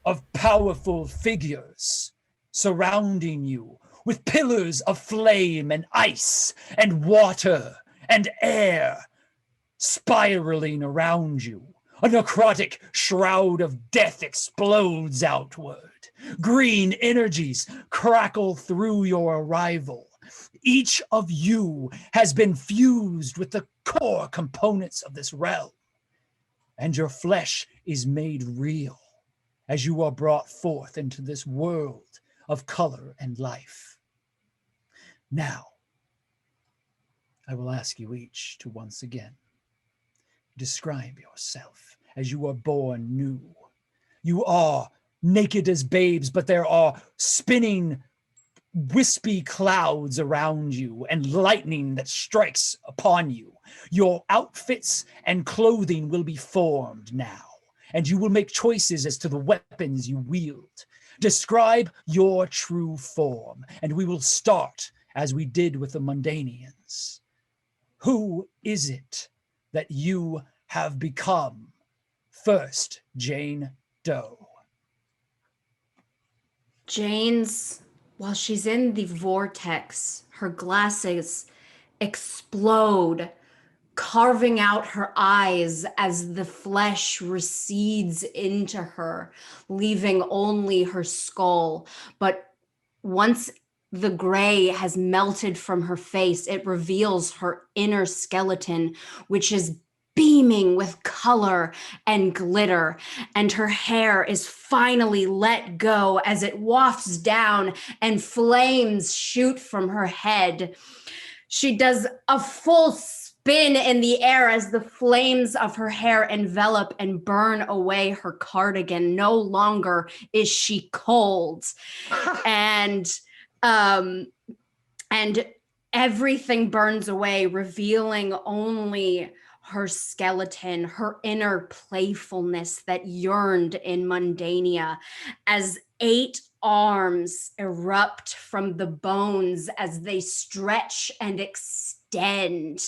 of powerful figures surrounding you with pillars of flame and ice and water and air spiraling around you. A necrotic shroud of death explodes outward. Green energies crackle through your arrival. Each of you has been fused with the core components of this realm, and your flesh is made real as you are brought forth into this world of color and life. Now, I will ask you each to once again describe yourself as you are born new. You are naked as babes, but there are spinning, wispy clouds around you and lightning that strikes upon you. Your outfits and clothing will be formed now, and you will make choices as to the weapons you wield. Describe your true form, and we will start as we did with the Mundanians. Who is it that you have become? First, Jane Doe. While she's in the vortex, her glasses explode, carving out her eyes as the flesh recedes into her, leaving only her skull. But once the gray has melted from her face, it reveals her inner skeleton, which is beaming with color and glitter, and her hair is finally let go as it wafts down and flames shoot from her head. She does a full spin in the air as the flames of her hair envelop and burn away her cardigan. No longer is she cold. And everything burns away, revealing only her skeleton, her inner playfulness that yearned in Mundania, as 8 arms erupt from the bones as they stretch and extend,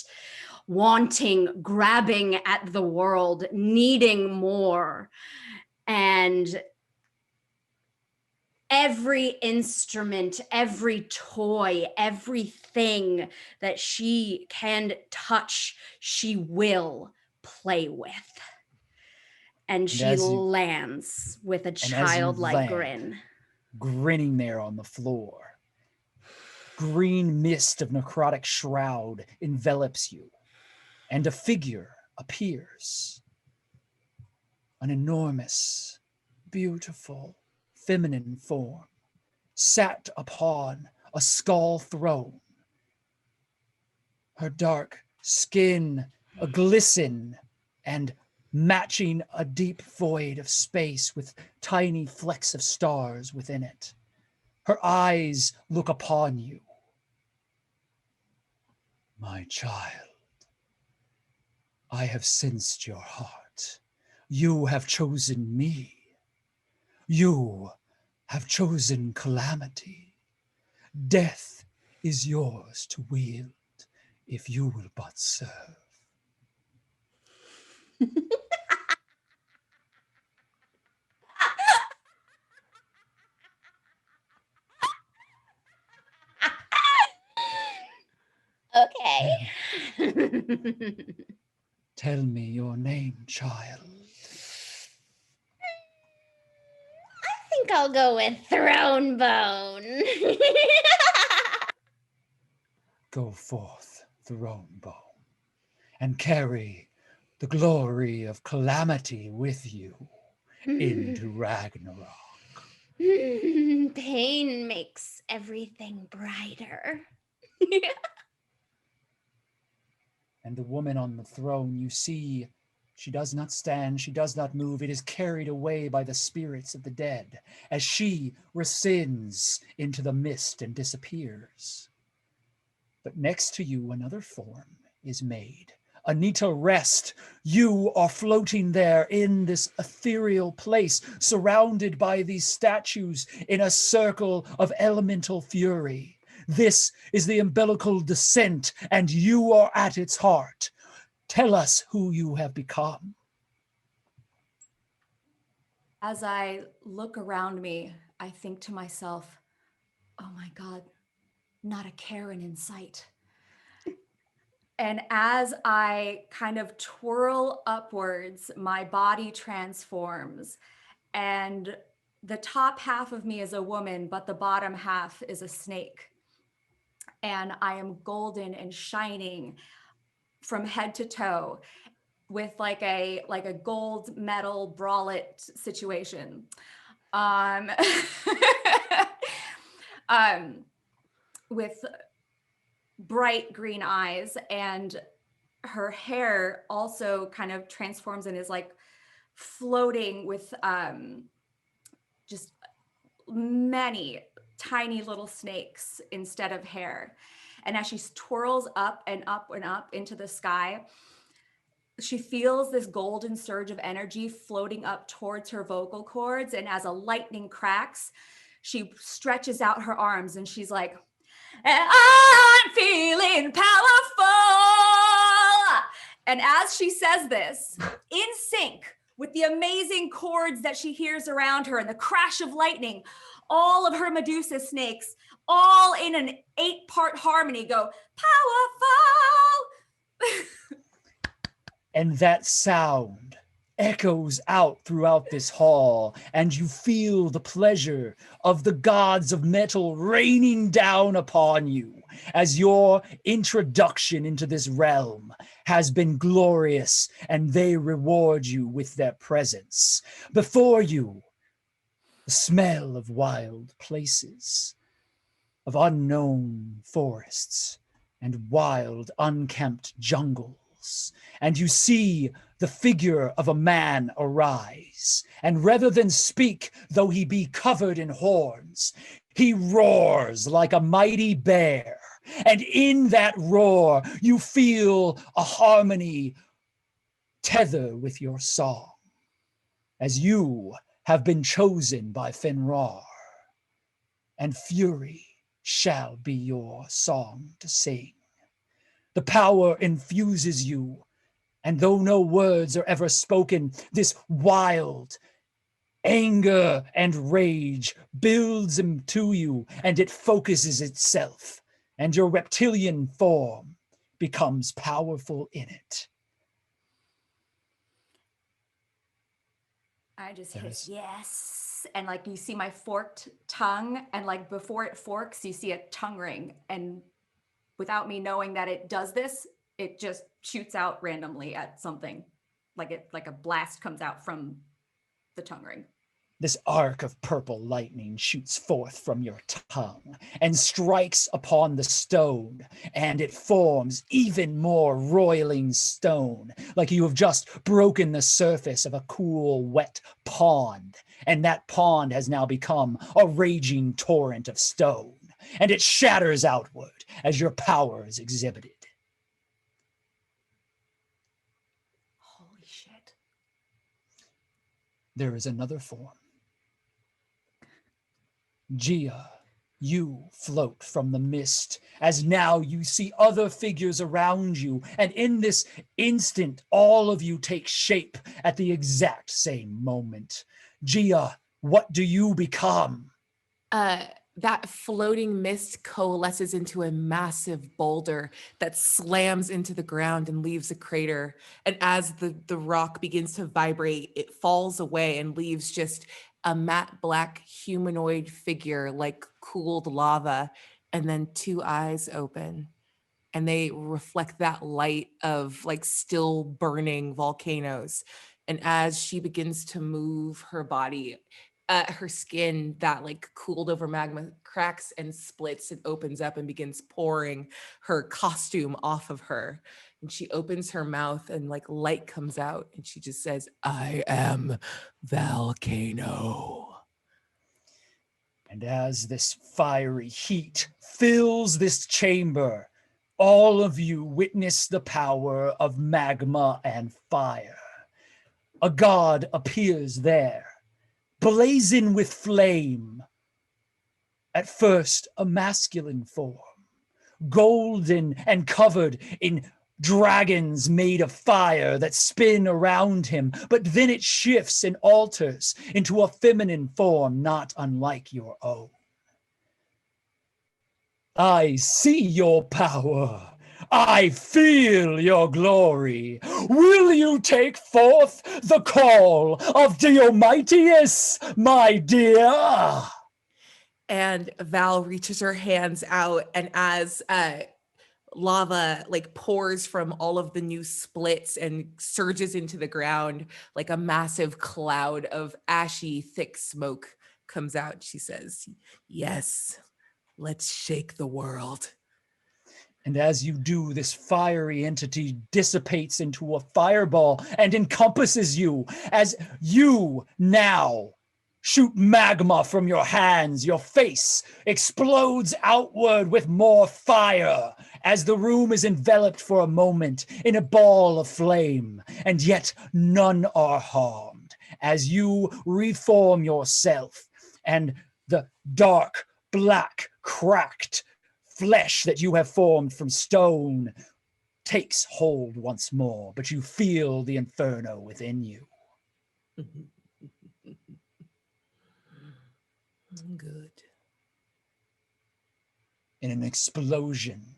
wanting, grabbing at the world, needing more. And every instrument, every toy, everything that she can touch, she will play with. And she lands with a childlike grin. Grinning there on the floor. Green mist of necrotic shroud envelops you, and a figure appears. An enormous, beautiful, feminine form, sat upon a skull throne. Her dark skin a glisten and matching a deep void of space with tiny flecks of stars within it. Her eyes look upon you. My child, I have sensed your heart. You have chosen me. You have chosen calamity. Death is yours to wield if you will but serve. Okay. Tell me your name, child. I think I'll go with Throne Bone. Go forth, Throne Bone, and carry the glory of calamity with you into Ragnarok. Pain makes everything brighter. And the woman on the throne, you see, she does not stand, she does not move. It is carried away by the spirits of the dead as she rescinds into the mist and disappears. But next to you, another form is made. Anita, rest. You are floating there in this ethereal place, surrounded by these statues in a circle of elemental fury. This is the umbilical descent, and you are at its heart. Tell us who you have become. As I look around me, I think to myself, oh my God, not a Karen in sight. And as I kind of twirl upwards, my body transforms, and the top half of me is a woman, but the bottom half is a snake. And I am golden and shining from head to toe with like a gold medal bralette situation. With bright green eyes, and her hair also kind of transforms and is like floating with just many tiny little snakes instead of hair. And as she twirls up and up and up into the sky, she feels this golden surge of energy floating up towards her vocal cords. And as a lightning cracks, she stretches out her arms and she's like, I'm feeling powerful. And as she says this, in sync with the amazing chords that she hears around her and the crash of lightning, all of her Medusa snakes, all in an 8-part harmony, go powerful. And that sound echoes out throughout this hall, and you feel the pleasure of the gods of metal raining down upon you as your introduction into this realm has been glorious, and they reward you with their presence. Before you, the smell of wild places, of unknown forests, and wild, unkempt jungles. And you see the figure of a man arise. And rather than speak, though he be covered in horns, he roars like a mighty bear. And in that roar, you feel a harmony tether with your song, as you have been chosen by Fenrir, and fury shall be your song to sing. The power infuses you, and though no words are ever spoken, this wild anger and rage builds into you, and it focuses itself, and your reptilian form becomes powerful in it. I just There hiss is- yes, and like you see my forked tongue, and like before it forks, you see a tongue ring, and without me knowing that it does this, it just shoots out randomly at something, like a blast comes out from the tongue ring. This arc of purple lightning shoots forth from your tongue and strikes upon the stone, and it forms even more roiling stone, like you have just broken the surface of a cool, wet pond, and that pond has now become a raging torrent of stone, and it shatters outward as your power is exhibited. Holy shit. There is another form. Gia, you float from the mist, as now you see other figures around you, and in this instant, all of you take shape at the exact same moment. Gia, what do you become? That floating mist coalesces into a massive boulder that slams into the ground and leaves a crater. And as the rock begins to vibrate, it falls away and leaves just a matte black humanoid figure like cooled lava, and then two eyes open. And they reflect that light of like still burning volcanoes. And as she begins to move her body, her skin that like cooled over magma cracks and splits and opens up and begins pouring her costume off of her. And she opens her mouth and like light comes out and she just says, "I am Volcano." And as this fiery heat fills this chamber, all of you witness the power of magma and fire. A god appears there, blazing with flame. At first, a masculine form, golden and covered in dragons made of fire that spin around him, but then it shifts and alters into a feminine form not unlike your own. I see your power. I feel your glory. Will you take forth the call of Diomedes, my dear? And Val reaches her hands out, and as lava like pours from all of the new splits and surges into the ground, like a massive cloud of ashy, thick smoke comes out. She says, "Yes, let's shake the world." And as you do, this fiery entity dissipates into a fireball and encompasses you as you now shoot magma from your hands. Your face explodes outward with more fire as the room is enveloped for a moment in a ball of flame, and yet none are harmed as you reform yourself, and the dark, black, cracked flesh that you have formed from stone takes hold once more, but you feel the inferno within you. Good. In an explosion,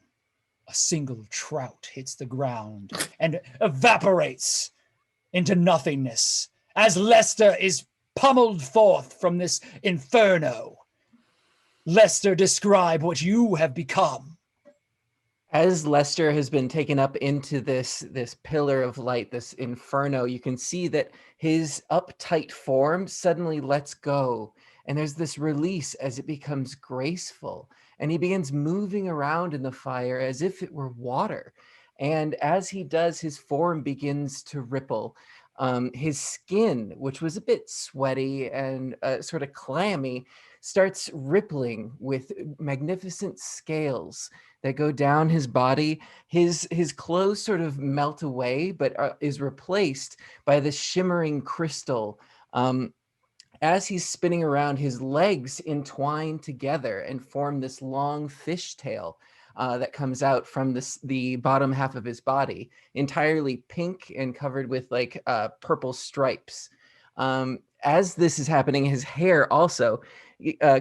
a single trout hits the ground and evaporates into nothingness as Lester is pummeled forth from this inferno. Lester, describe what you have become. As Lester has been taken up into this pillar of light, this inferno, you can see that his uptight form suddenly lets go. And there's this release as it becomes graceful. And he begins moving around in the fire as if it were water. And as he does, his form begins to ripple. His skin, which was a bit sweaty and sort of clammy, starts rippling with magnificent scales that go down his body. His clothes sort of melt away, but is replaced by this shimmering crystal. As he's spinning around, his legs entwine together and form this long fishtail that comes out from the bottom half of his body, entirely pink and covered with like purple stripes. As this is happening, his hair also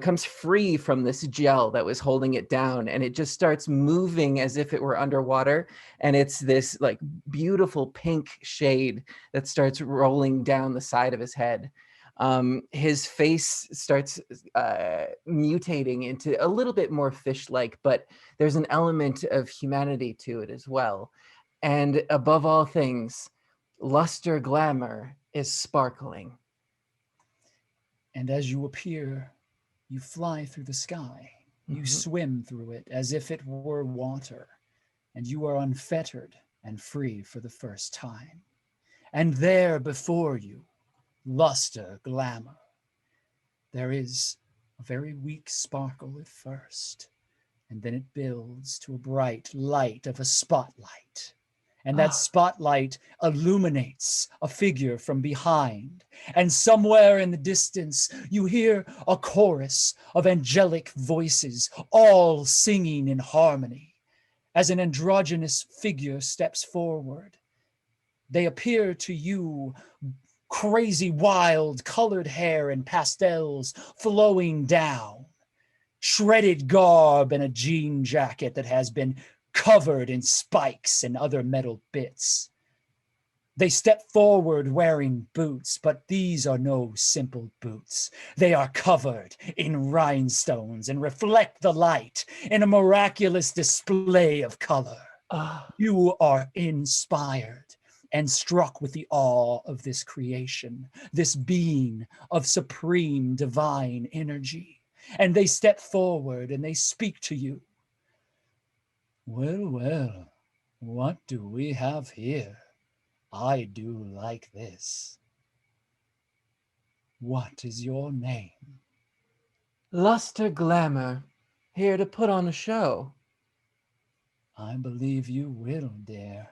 comes free from this gel that was holding it down, and it just starts moving as if it were underwater. And it's this like beautiful pink shade that starts rolling down the side of his head. His face starts mutating into a little bit more fish-like, but there's an element of humanity to it as well. And above all things, luster glamour is sparkling. And as you appear, you fly through the sky. You swim through it as if it were water, and you are unfettered and free for the first time. And there before you, luster, glamour. There is a very weak sparkle at first, and then it builds to a bright light of a spotlight. And that spotlight illuminates a figure from behind. And somewhere in the distance, you hear a chorus of angelic voices, all singing in harmony. As an androgynous figure steps forward, they appear to you crazy, wild, colored hair and pastels flowing down, shredded garb and a jean jacket that has been covered in spikes and other metal bits. They step forward wearing boots, but these are no simple boots. They are covered in rhinestones and reflect the light in a miraculous display of color. You are inspired and struck with the awe of this creation, this being of supreme divine energy. And they step forward and they speak to you. Well, well, what do we have here? I do like this. What is your name? Luster Glamour, here to put on a show. I believe you will, dear.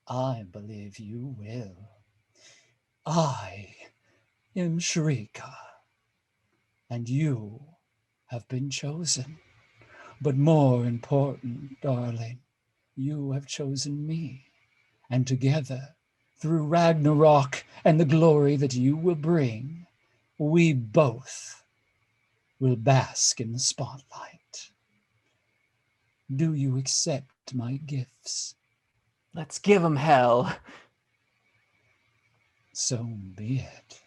I believe you will. I am Shrika, and you have been chosen. But more important, darling, you have chosen me. And together, through Ragnarock and the glory that you will bring, we both will bask in the spotlight. Do you accept my gifts? Let's give 'em hell. So be it.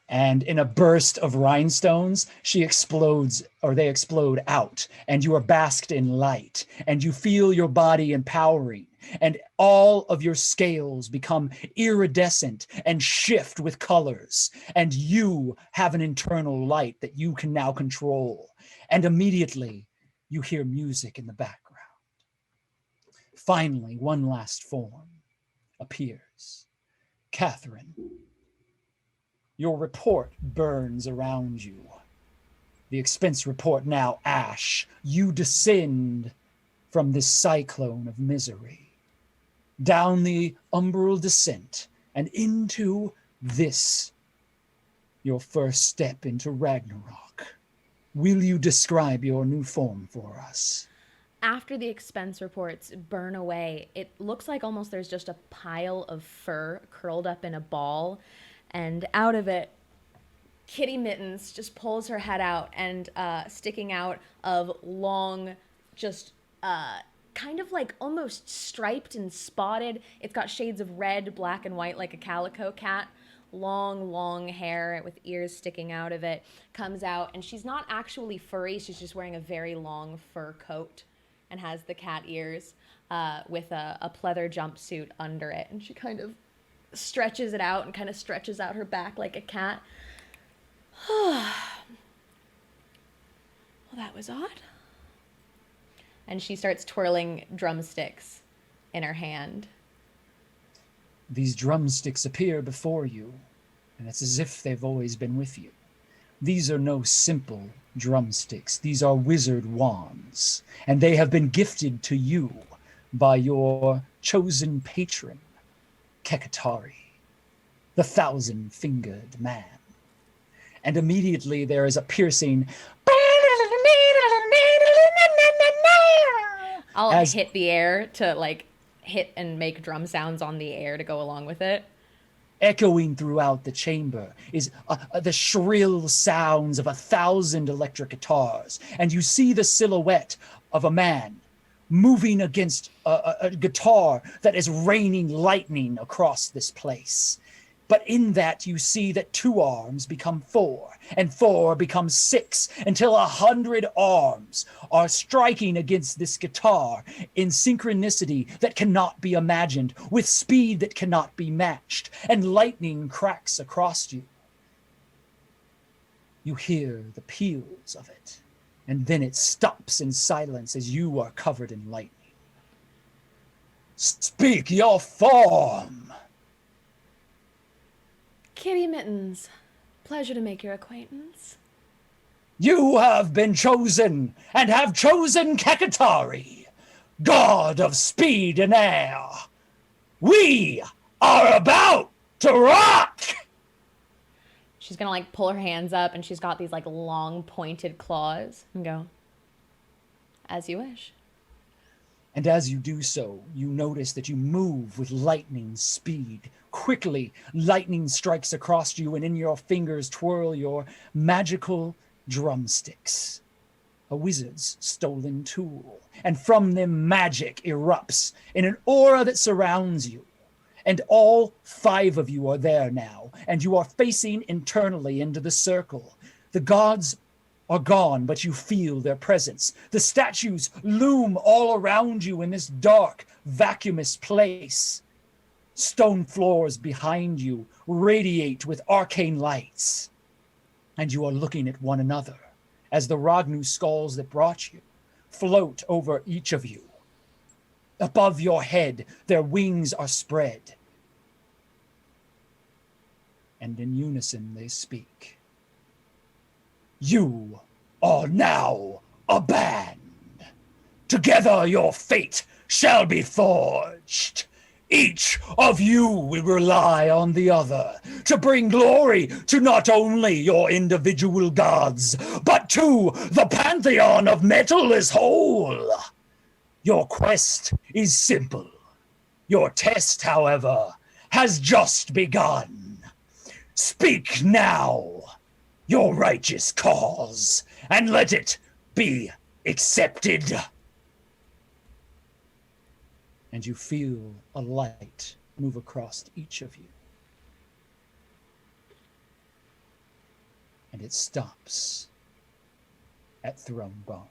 And in a burst of rhinestones, she explodes, or they explode out, and you are basked in light, and you feel your body empowering, and all of your scales become iridescent and shift with colors, and you have an internal light that you can now control. And immediately, you hear music in the background. Finally, one last form appears. Catherine. Your report burns around you. The expense report now ash. You descend from this cyclone of misery, down the umbral descent, and into this, your first step into Ragnarok. Will you describe your new form for us? After the expense reports burn away, it looks like almost there's just a pile of fur curled up in a ball. And out of it, Kitty Mittens just pulls her head out, and sticking out of long, just kind of like almost striped and spotted. It's got shades of red, black, and white like a calico cat. Long hair with ears sticking out of it comes out, and she's not actually furry. She's just wearing a very long fur coat and has the cat ears with a pleather jumpsuit under it. And she kind of stretches it out and kind of stretches out her back like a cat. Well, that was odd. And she starts twirling drumsticks in her hand. These drumsticks appear before you, and it's as if they've always been with you. These are no simple drumsticks. These are wizard wands, and they have been gifted to you by your chosen patron, Kekatari, the thousand-fingered man. And immediately there is a piercing... I'll hit the air to like hit and make drum sounds on the air to go along with it. Echoing throughout the chamber is the shrill sounds of 1,000 electric guitars, and you see the silhouette of a man moving against a guitar that is raining lightning across this place. But in that, you see that 2 arms become 4, and 4 becomes 6, until 100 arms are striking against this guitar in synchronicity that cannot be imagined, with speed that cannot be matched, and lightning cracks across you. You hear the peals of it, and then it stops in silence as you are covered in lightning. Speak your form! Kitty Mittens, pleasure to make your acquaintance. You have been chosen, and have chosen Kekatari, god of speed and air. We are about to rock! She's gonna like pull her hands up, and she's got these like long pointed claws, and go, as you wish. And as you do so, you notice that you move with lightning speed. Quickly, lightning strikes across you, and in your fingers twirl your magical drumsticks, a wizard's stolen tool. And from them magic erupts in an aura that surrounds you. And all 5 of you are there now, and you are facing internally into the circle. The gods are gone, but you feel their presence. The statues loom all around you in this dark, vacuumous place. Stone floors behind you radiate with arcane lights. And you are looking at one another as the Ragnu skulls that brought you float over each of you. Above your head, their wings are spread. And in unison they speak. You are now a band. Together your fate shall be forged. Each of you will rely on the other to bring glory to not only your individual gods, but to the pantheon of metal as whole. Your quest is simple. Your test, however, has just begun. Speak now your righteous cause, and let it be accepted. And you feel a light move across each of you. And it stops at Throne Bone.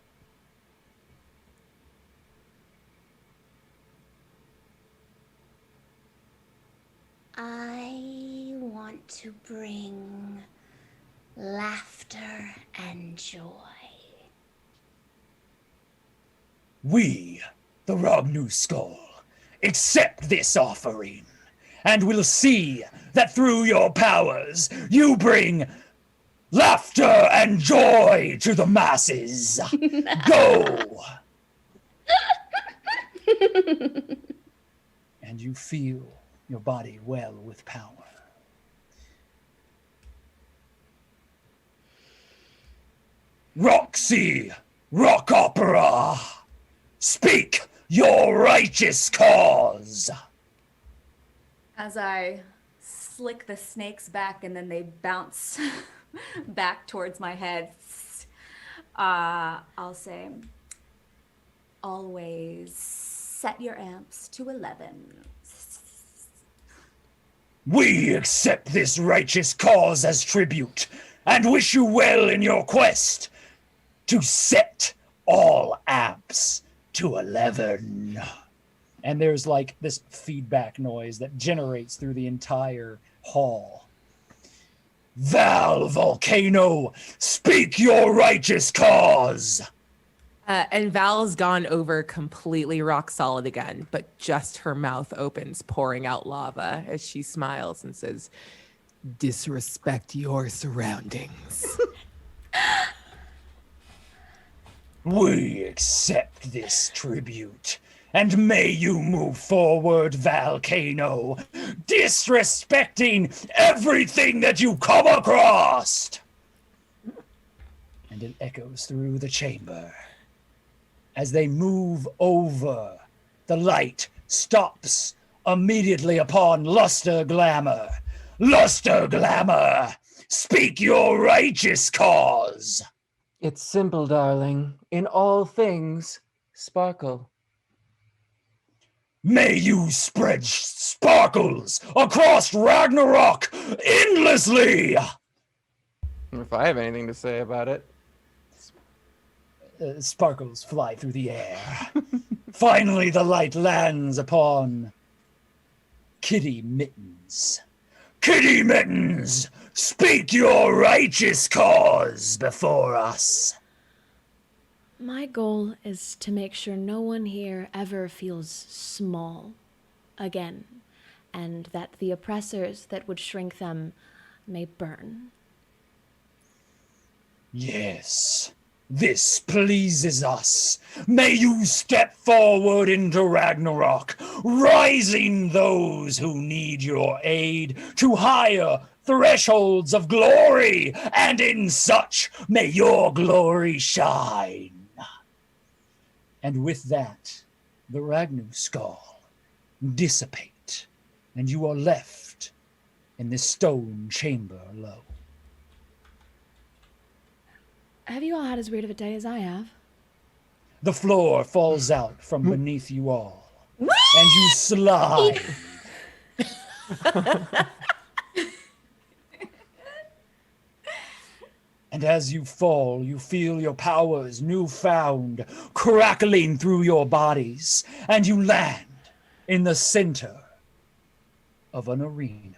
I want to bring laughter and joy. We, the Ragnu Skull, accept this offering, and will see that through your powers you bring laughter and joy to the masses. Go! And you feel your body well with power. Roxy, rock opera, speak your righteous cause. As I slick the snakes back and then they bounce back towards my head, I'll say, always set your amps to 11. We accept this righteous cause as tribute, and wish you well in your quest to set all amps to 11. And there's like this feedback noise that generates through the entire hall. Val Volcano, speak your righteous cause. And Val's gone over completely rock solid again, but just her mouth opens, pouring out lava as she smiles and says, "Disrespect your surroundings." We accept this tribute, and may you move forward, Volcano, disrespecting everything that you come across. And it echoes through the chamber. As they move over, the light stops immediately upon Luster Glamour. Luster Glamour, speak your righteous cause. It's simple, darling. In all things, sparkle. May you spread sparkles across Ragnarok endlessly. If I have anything to say about it. Sparkles fly through the air. Finally, the light lands upon Kitty Mittens. Kitty Mittens, speak your righteous cause before us. My goal is to make sure no one here ever feels small again, and that the oppressors that would shrink them may burn. Yes, this pleases us. May you step forward into Ragnarok, rising those who need your aid to higher thresholds of glory, and in such may your glory shine. And with that, the Ragnu skull dissipate, and you are left in this stone chamber alone. Have you all had as weird of a day as I have? The floor falls out from beneath you all, and you slide. And as you fall, you feel your powers newfound crackling through your bodies, and you land in the center of an arena,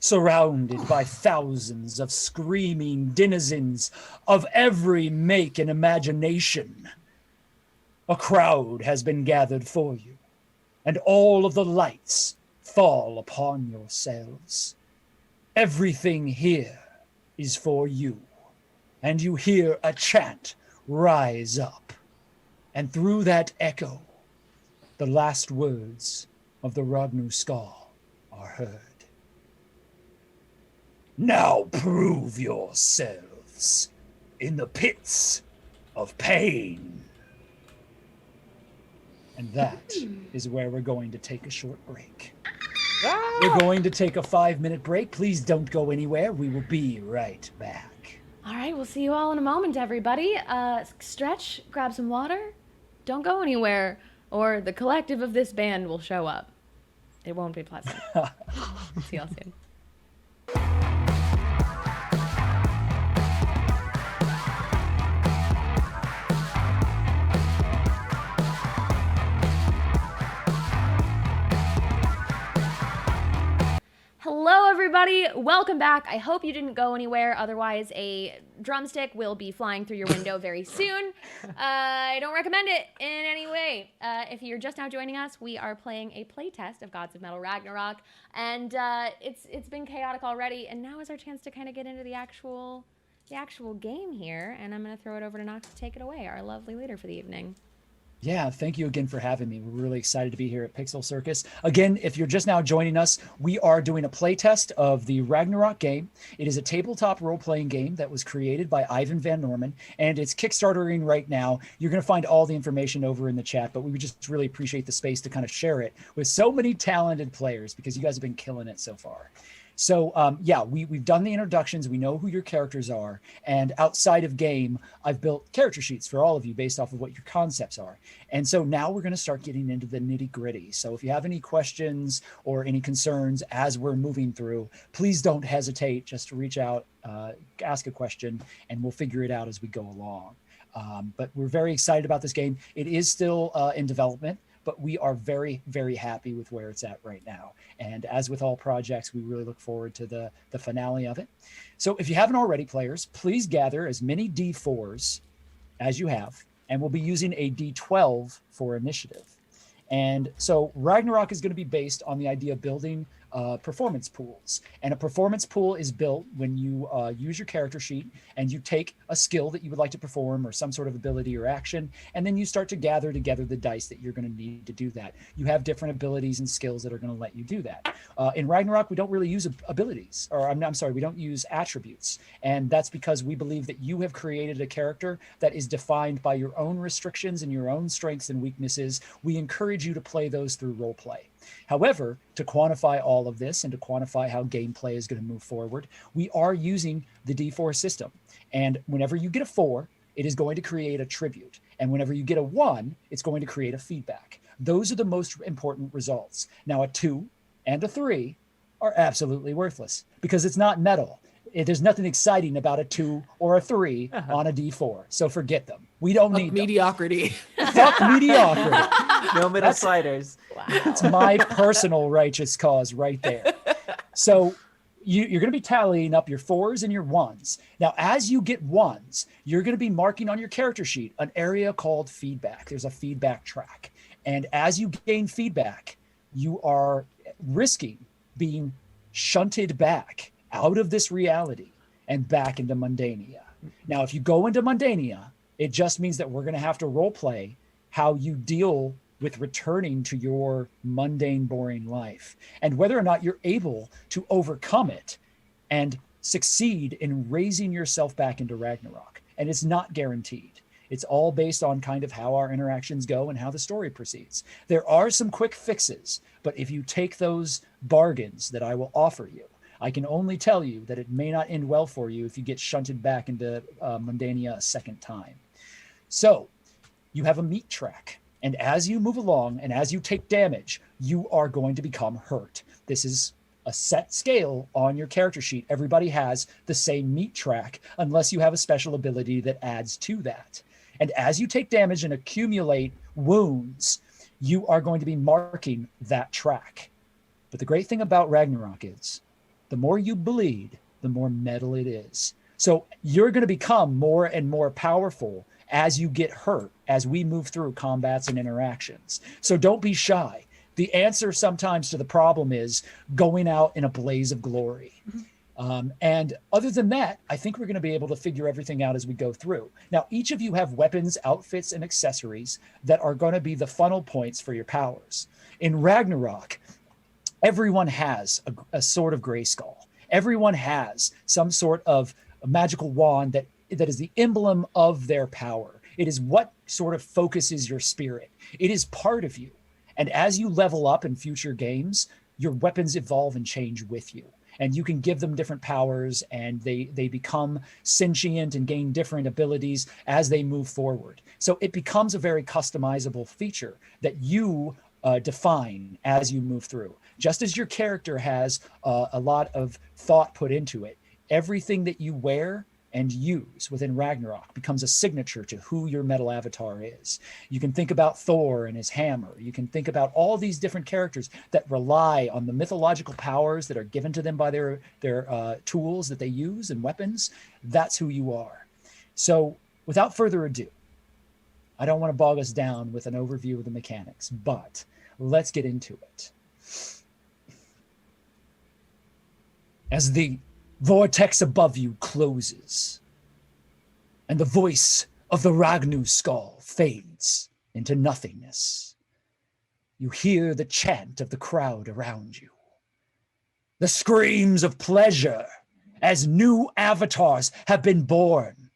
surrounded by thousands of screaming denizens of every make and imagination. A crowd has been gathered for you, and all of the lights fall upon yourselves. Everything here is for you, and you hear a chant rise up, and through that echo, the last words of the Ragnu skull are heard. Now prove yourselves in the pits of pain. And that is where we're going to take a short break. We're going to take a 5-minute break. Please don't go anywhere. We will be right back. All right, we'll see you all in a moment, everybody. Stretch, grab some water. Don't go anywhere, or the collective of this band will show up. It won't be pleasant. See y'all soon. Hello, everybody. Welcome back. I hope you didn't go anywhere. Otherwise, a drumstick will be flying through your window very soon. I don't recommend it in any way. If you're just now joining us, we are playing a playtest of Gods of Metal Ragnarok, and it's been chaotic already. And now is our chance to kind of get into the actual game here. And I'm going to throw it over to Nox to take it away, our lovely leader for the evening. Yeah, thank you again for having me. We're really excited to be here at PixelCircus. Again, if you're just now joining us, we are doing a playtest of the Ragnarock game. It is a tabletop role-playing game that was created by Ivan Van Norman, and it's Kickstartering right now. You're going to find all the information over in the chat, but we would just really appreciate the space to kind of share it with so many talented players because you guys have been killing it so far. So yeah, we've done the introductions. We know who your characters are. And outside of game, I've built character sheets for all of you based off of what your concepts are. And so now we're going to start getting into the nitty gritty. So if you have any questions or any concerns as we're moving through, please don't hesitate just to reach out, ask a question, and we'll figure it out as we go along. But we're very excited about this game. It is still in development, but we are very, very happy with where it's at right now. And as with all projects, we really look forward to the finale of it. So if you haven't already, players, please gather as many D4s as you have. and we'll be using a D12 for initiative. And so Ragnarock is going to be based on the idea of building performance pools. And a performance pool is built when you use your character sheet and you take a skill that you would like to perform or some sort of ability or action, and then you start to gather together the dice that you're going to need to do that. You have different abilities and skills that are going to let you do that. In Ragnarok, we don't really use abilities, or I'm sorry, we don't use attributes. And that's because we believe that you have created a character that is defined by your own restrictions and your own strengths and weaknesses. We encourage you to play those through role play. However, to quantify all of this and to quantify how gameplay is going to move forward, we are using the D4 system. And whenever you get a 4, it is going to create a tribute. And whenever you get a 1, it's going to create a feedback. Those are the most important results. Now, a 2 and a 3 are absolutely worthless because it's not metal. There's nothing exciting about a 2 or a 3 on a D4. So forget them. We don't need mediocrity. Fuck mediocrity. No middle sliders. It's my personal righteous cause right there. So you're going to be tallying up your 4s and your 1s. Now, as you get 1s, you're going to be marking on your character sheet an area called feedback. There's a feedback track. And as you gain feedback, you are risking being shunted back out of this reality and back into Mundania. Now, if you go into Mundania, it just means that we're going to have to role play how you deal with returning to your mundane, boring life and whether or not you're able to overcome it and succeed in raising yourself back into Ragnarok. And it's not guaranteed. It's all based on kind of how our interactions go and how the story proceeds. There are some quick fixes, but if you take those bargains that I will offer you, I can only tell you that it may not end well for you if you get shunted back into Mundania a second time. So you have a meat track. And as you move along and as you take damage, you are going to become hurt. This is a set scale on your character sheet. Everybody has the same meat track unless you have a special ability that adds to that. And as you take damage and accumulate wounds, you are going to be marking that track. But the great thing about Ragnarok is the more you bleed, the more metal it is. So you're going to become more and more powerful as you get hurt, as we move through combats and interactions. So don't be shy. The answer sometimes to the problem is going out in a blaze of glory. And other than that, I think we're going to be able to figure everything out as we go through. Now, each of you have weapons, outfits, and accessories that are going to be the funnel points for your powers. In Ragnarok, everyone has a sword of Grayskull. Everyone has some sort of magical wand that is the emblem of their power. It is what sort of focuses your spirit. It is part of you. And as you level up in future games, your weapons evolve and change with you. And you can give them different powers and they become sentient and gain different abilities as they move forward. So it becomes a very customizable feature that you define as you move through. Just as your character has a lot of thought put into it, everything that you wear and use within Ragnarok becomes a signature to who your metal avatar is. You can think about Thor and his hammer. You can think about all these different characters that rely on the mythological powers that are given to them by their tools that they use and weapons. That's who you are. So without further ado, I don't want to bog us down with an overview of the mechanics, but let's get into it. As the vortex above you closes, and the voice of the Ragnarock fades into nothingness, you hear the chant of the crowd around you, the screams of pleasure as new avatars have been born.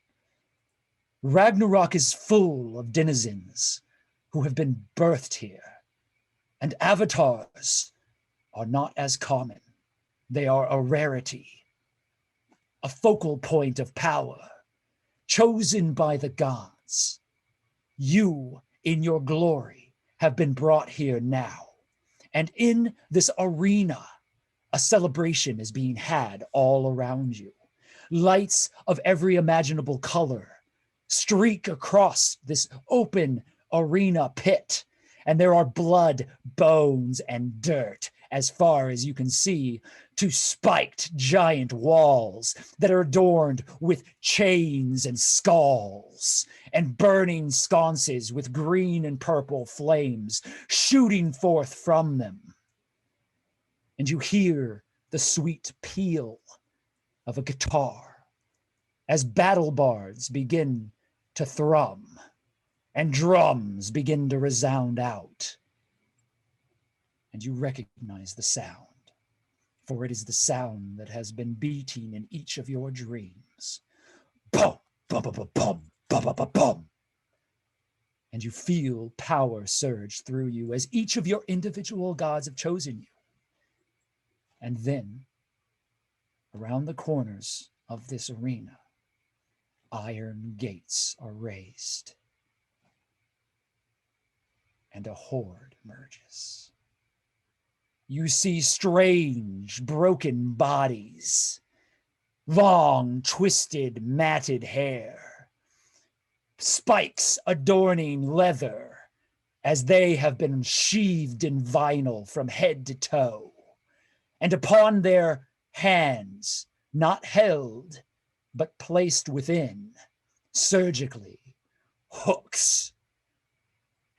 Ragnarok is full of denizens who have been birthed here, and avatars are not as common. They are a rarity, a focal point of power, chosen by the gods. You, in your glory, have been brought here now. And in this arena, a celebration is being had all around you. Lights of every imaginable color streak across this open arena pit, and there are blood, bones, and dirt as far as you can see, to spiked giant walls that are adorned with chains and skulls, and burning sconces with green and purple flames shooting forth from them. And you hear the sweet peal of a guitar as battle bards begin to thrum and drums begin to resound out. And you recognize the sound, for it is the sound that has been beating in each of your dreams. Boom, bum, bum, bum, bum, bum, bum, bum, bum. And you feel power surge through you as each of your individual gods have chosen you. And then, around the corners of this arena, iron gates are raised, and a horde emerges. You see strange, broken bodies, long, twisted, matted hair, spikes adorning leather as they have been sheathed in vinyl from head to toe. And upon their hands, not held, but placed within, surgically, hooks.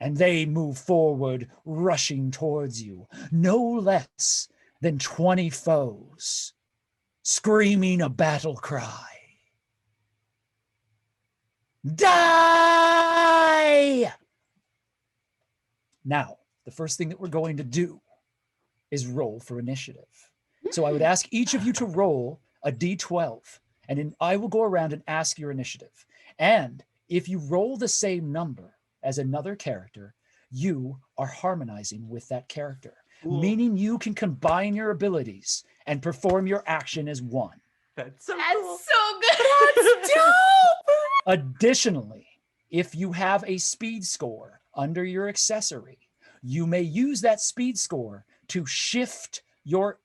And they move forward, rushing towards you, no less than 20 foes, screaming a battle cry. Die! Now, the first thing that we're going to do is roll for initiative. So I would ask each of you to roll a d12, and then I will go around and ask your initiative. And if you roll the same number as another character, you are harmonizing with that character, meaning you can combine your abilities and perform your action as one. That's so That's cool. so good. That's dope. Additionally, if you have a speed score under your accessory, you may use that speed score to shift your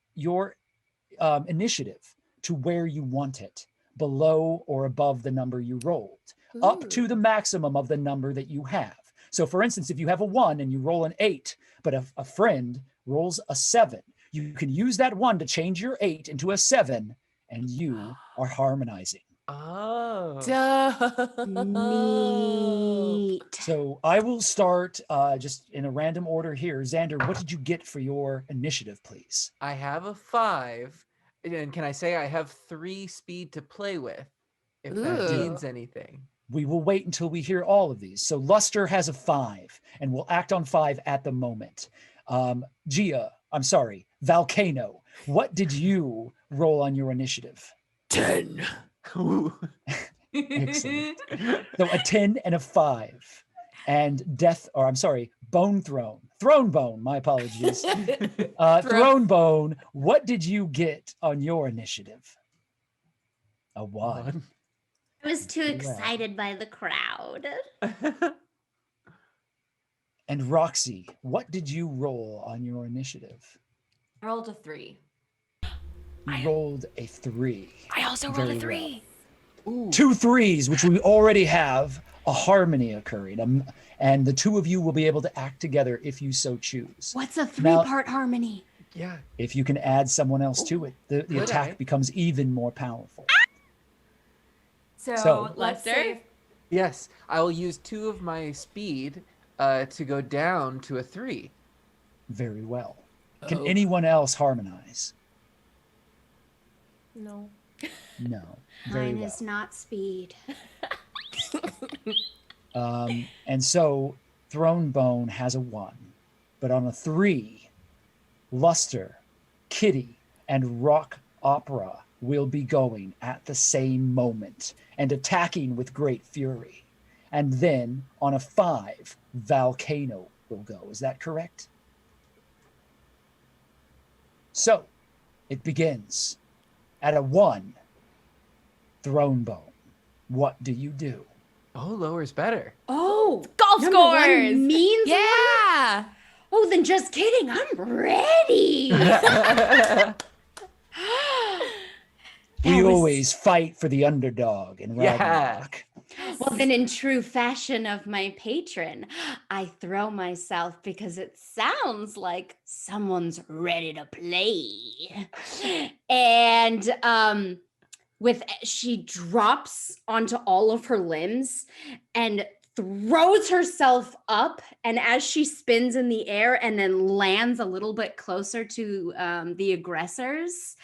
initiative to where you want it, below or above the number you rolled, up to the maximum of the number that you have. So for instance, if you have a 1 and you roll an 8, but a friend rolls a 7, you can use that 1 to change your 8 into a 7, and you are harmonizing. Oh. Neat. So I will start just in a random order here. Xander, what did you get for your initiative, please? I have a 5. And can I say I have 3 speed to play with? If that Ooh. means anything. We will wait until we hear all of these. So Luster has a 5, and we'll act on 5 at the moment. Volcano, what did you roll on your initiative? 10. Ooh. Excellent. So a 10 and a 5. And Bone Throne Bone, my apologies. Throne Bone, what did you get on your initiative? A 1. I was too excited by the crowd. And Roxy, what did you roll on your initiative? I rolled a 3. You rolled a 3. I also rolled a 3. Ooh. 2 3s, which we already have a harmony occurring. And the two of you will be able to act together if you so choose. What's a Now- 3-part harmony? Yeah. If you can add someone else to it, the Good attack eye. becomes even more powerful. So, So- let's say Yes. I will use 2 of my speed to go down to a 3. Very well. Can Oh. anyone else harmonize? No. No. Very Mine well. is not speed. And so Throne Bone has a 1, but on a 3, Luster, Kitty, and Rock Opera will be going at the same moment and attacking with great fury. And then on a 5, Volcano will go. Is that correct? So it begins. At a 1, Throne Bone, what do you do? Oh, lower's better. Oh, Golf number 1 scores! means Yeah. Oh, then just kidding. I'm ready. We That was- always fight for the underdog in Yeah. Ragnarok. Well, then, in true fashion of my patron, I throw myself because it sounds like someone's ready to play. And she drops onto all of her limbs and throws herself up, and as she spins in the air and then lands a little bit closer to the aggressors,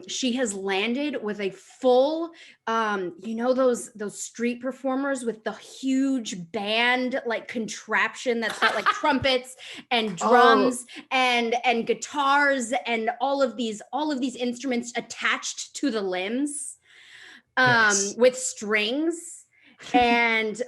she has landed with a full those street performers with the huge band like contraption that's got like trumpets and drums and guitars and all of these instruments attached to the limbs Yes. with strings. And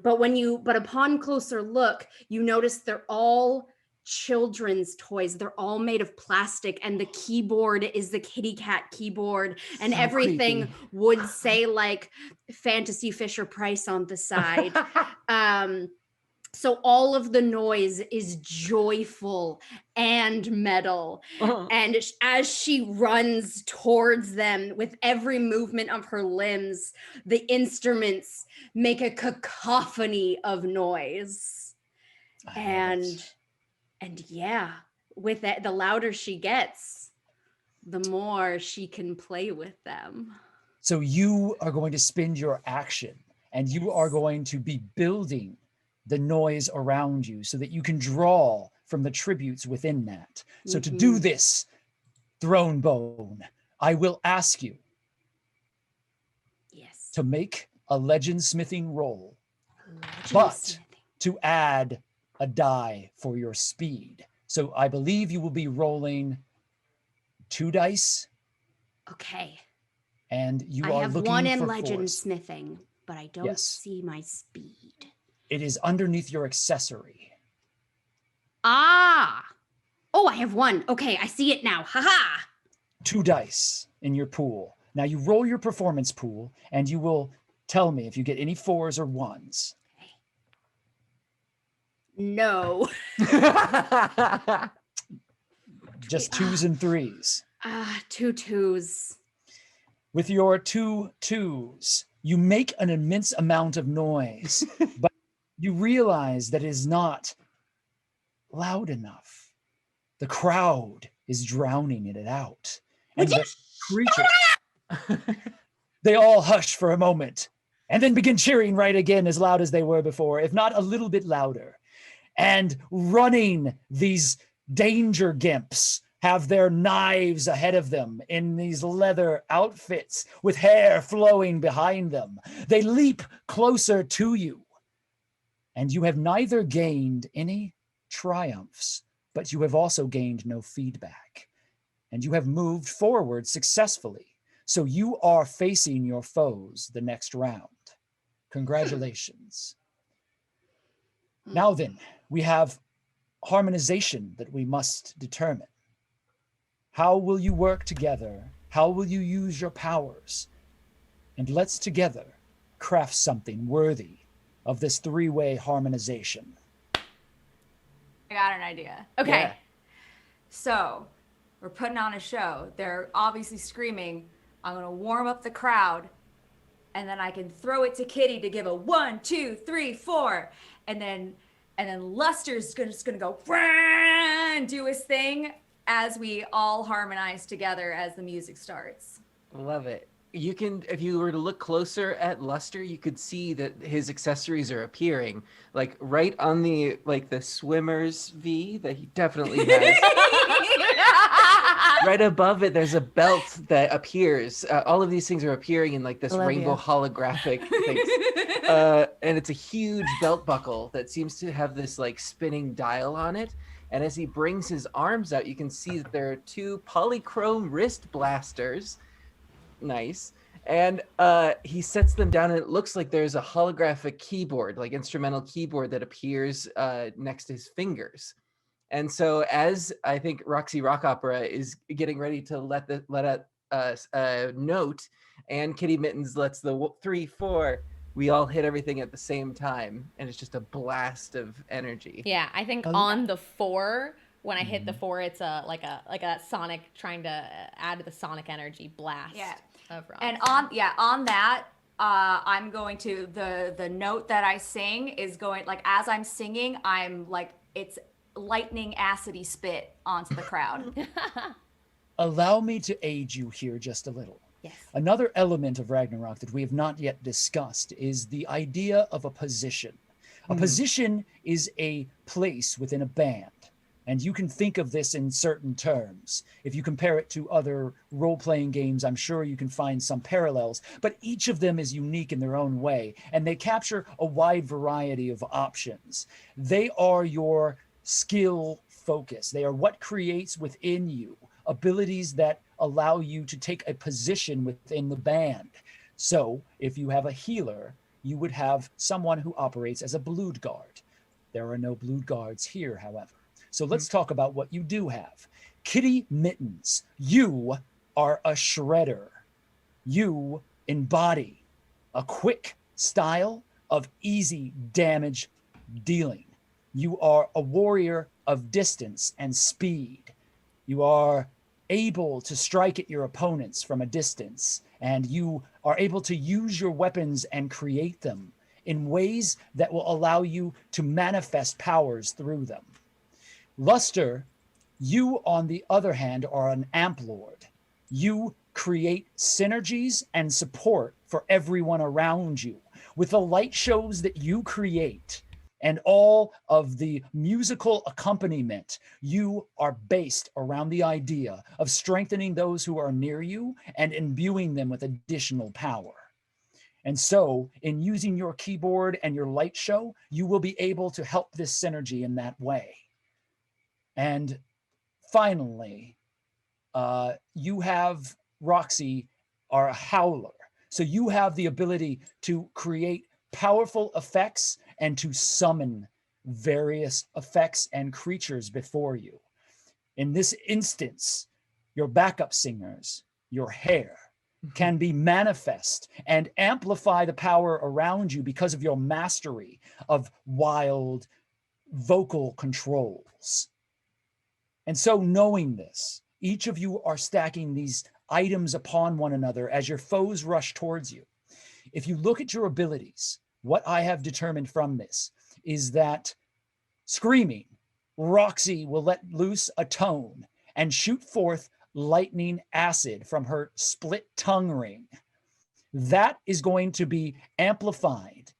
but upon closer look, you notice they're all children's toys. They're all made of plastic, and the keyboard is the kitty cat keyboard, and So everything creepy. would say like Fantasy Fisher Price on the side. So all of the noise is joyful and metal. And as she runs towards them with every movement of her limbs, the instruments make a cacophony of noise. And yeah, with that, the louder she gets, the more she can play with them. So you are going to spend your action, and you are going to be building the noise around you so that you can draw from the tributes within that. So to do this, Throne Bone, I will ask you to make a legend smithing roll, but to add a die for your speed. So I believe you will be rolling 2 dice. Okay. And you I are have looking one in for legend fours. smithing, but I don't see my speed. It is underneath your accessory. Ah! Oh, I have one. Okay, I see it now. Haha! 2 dice in your pool. Now you roll your performance pool, and you will tell me if you get any 4s or 1s. No. Just 2s and 3s. 2 2s. With your 2 2s, you make an immense amount of noise, but you realize that it is not loud enough. The crowd is drowning it out. And the creatures, they all hush for a moment and then begin cheering right again as loud as they were before, if not a little bit louder. And running, these danger gimps have their knives ahead of them in these leather outfits with hair flowing behind them. They leap closer to you. And you have neither gained any triumphs, but you have also gained no feedback. And you have moved forward successfully. So you are facing your foes the next round. Congratulations. Now then, we have harmonization that we must determine. How will you work together? How will you use your powers? And let's together craft something worthy of this 3-way harmonization. I got an idea. Okay. Yeah. So we're putting on a show. They're obviously screaming. I'm going to warm up the crowd. And then I can throw it to Kitty to give a 1, 2, 3, 4. And then Luster's just going to go and do his thing as we all harmonize together as the music starts. Love it. You can, if you were to look closer at Luster, you could see that his accessories are appearing, like right on the swimmer's V that he definitely has. Right above it, there's a belt that appears. All of these things are appearing in like this rainbow holographic thing. And it's a huge belt buckle that seems to have this like spinning dial on it. And as he brings his arms out, you can see that there are 2 polychrome wrist blasters. Nice. And he sets them down, and it looks like there's a holographic keyboard, like instrumental keyboard that appears next to his fingers. And so as I think Roxy Rock Opera is getting ready to let out a note, and Kitty Mittens lets the 3, 4, we all hit everything at the same time, and it's just a blast of energy. Yeah, I think on the 4, when I hit the 4, it's like a Sonic trying to add to the Sonic energy blast. Yeah. Of rocks. And on that, I'm going to the note that I sing is going like as I'm singing, I'm like it's lightning acidy spit onto the crowd. Allow me to aid you here just a little. Yes. Another element of Ragnarok that we have not yet discussed is the idea of a position. A position is a place within a band. And you can think of this in certain terms. If you compare it to other role-playing games, I'm sure you can find some parallels, but each of them is unique in their own way, and they capture a wide variety of options. They are your skill focus. They are what creates within you abilities that allow you to take a position within the band. So if you have a healer, you would have someone who operates as a blood guard. There are no blood guards here, however. So let's talk about what you do have. Kitty Mittens, you are a shredder. You embody a quick style of easy damage dealing. You are a warrior of distance and speed. You are able to strike at your opponents from a distance, and you are able to use your weapons and create them in ways that will allow you to manifest powers through them. Luster, you, on the other hand, are an amp lord. You create synergies and support for everyone around you. With the light shows that you create and all of the musical accompaniment, you are based around the idea of strengthening those who are near you and imbuing them with additional power. And so, in using your keyboard and your light show, you will be able to help this synergy in that way. And finally, you have Roxy, are a howler. So you have the ability to create powerful effects and to summon various effects and creatures before you. In this instance, your backup singers, your hair, can be manifest and amplify the power around you because of your mastery of wild vocal controls. And so knowing this, each of you are stacking these items upon one another as your foes rush towards you. If you look at your abilities, what I have determined from this is that screaming, Roxy will let loose a tone and shoot forth lightning acid from her split tongue ring. That is going to be amplified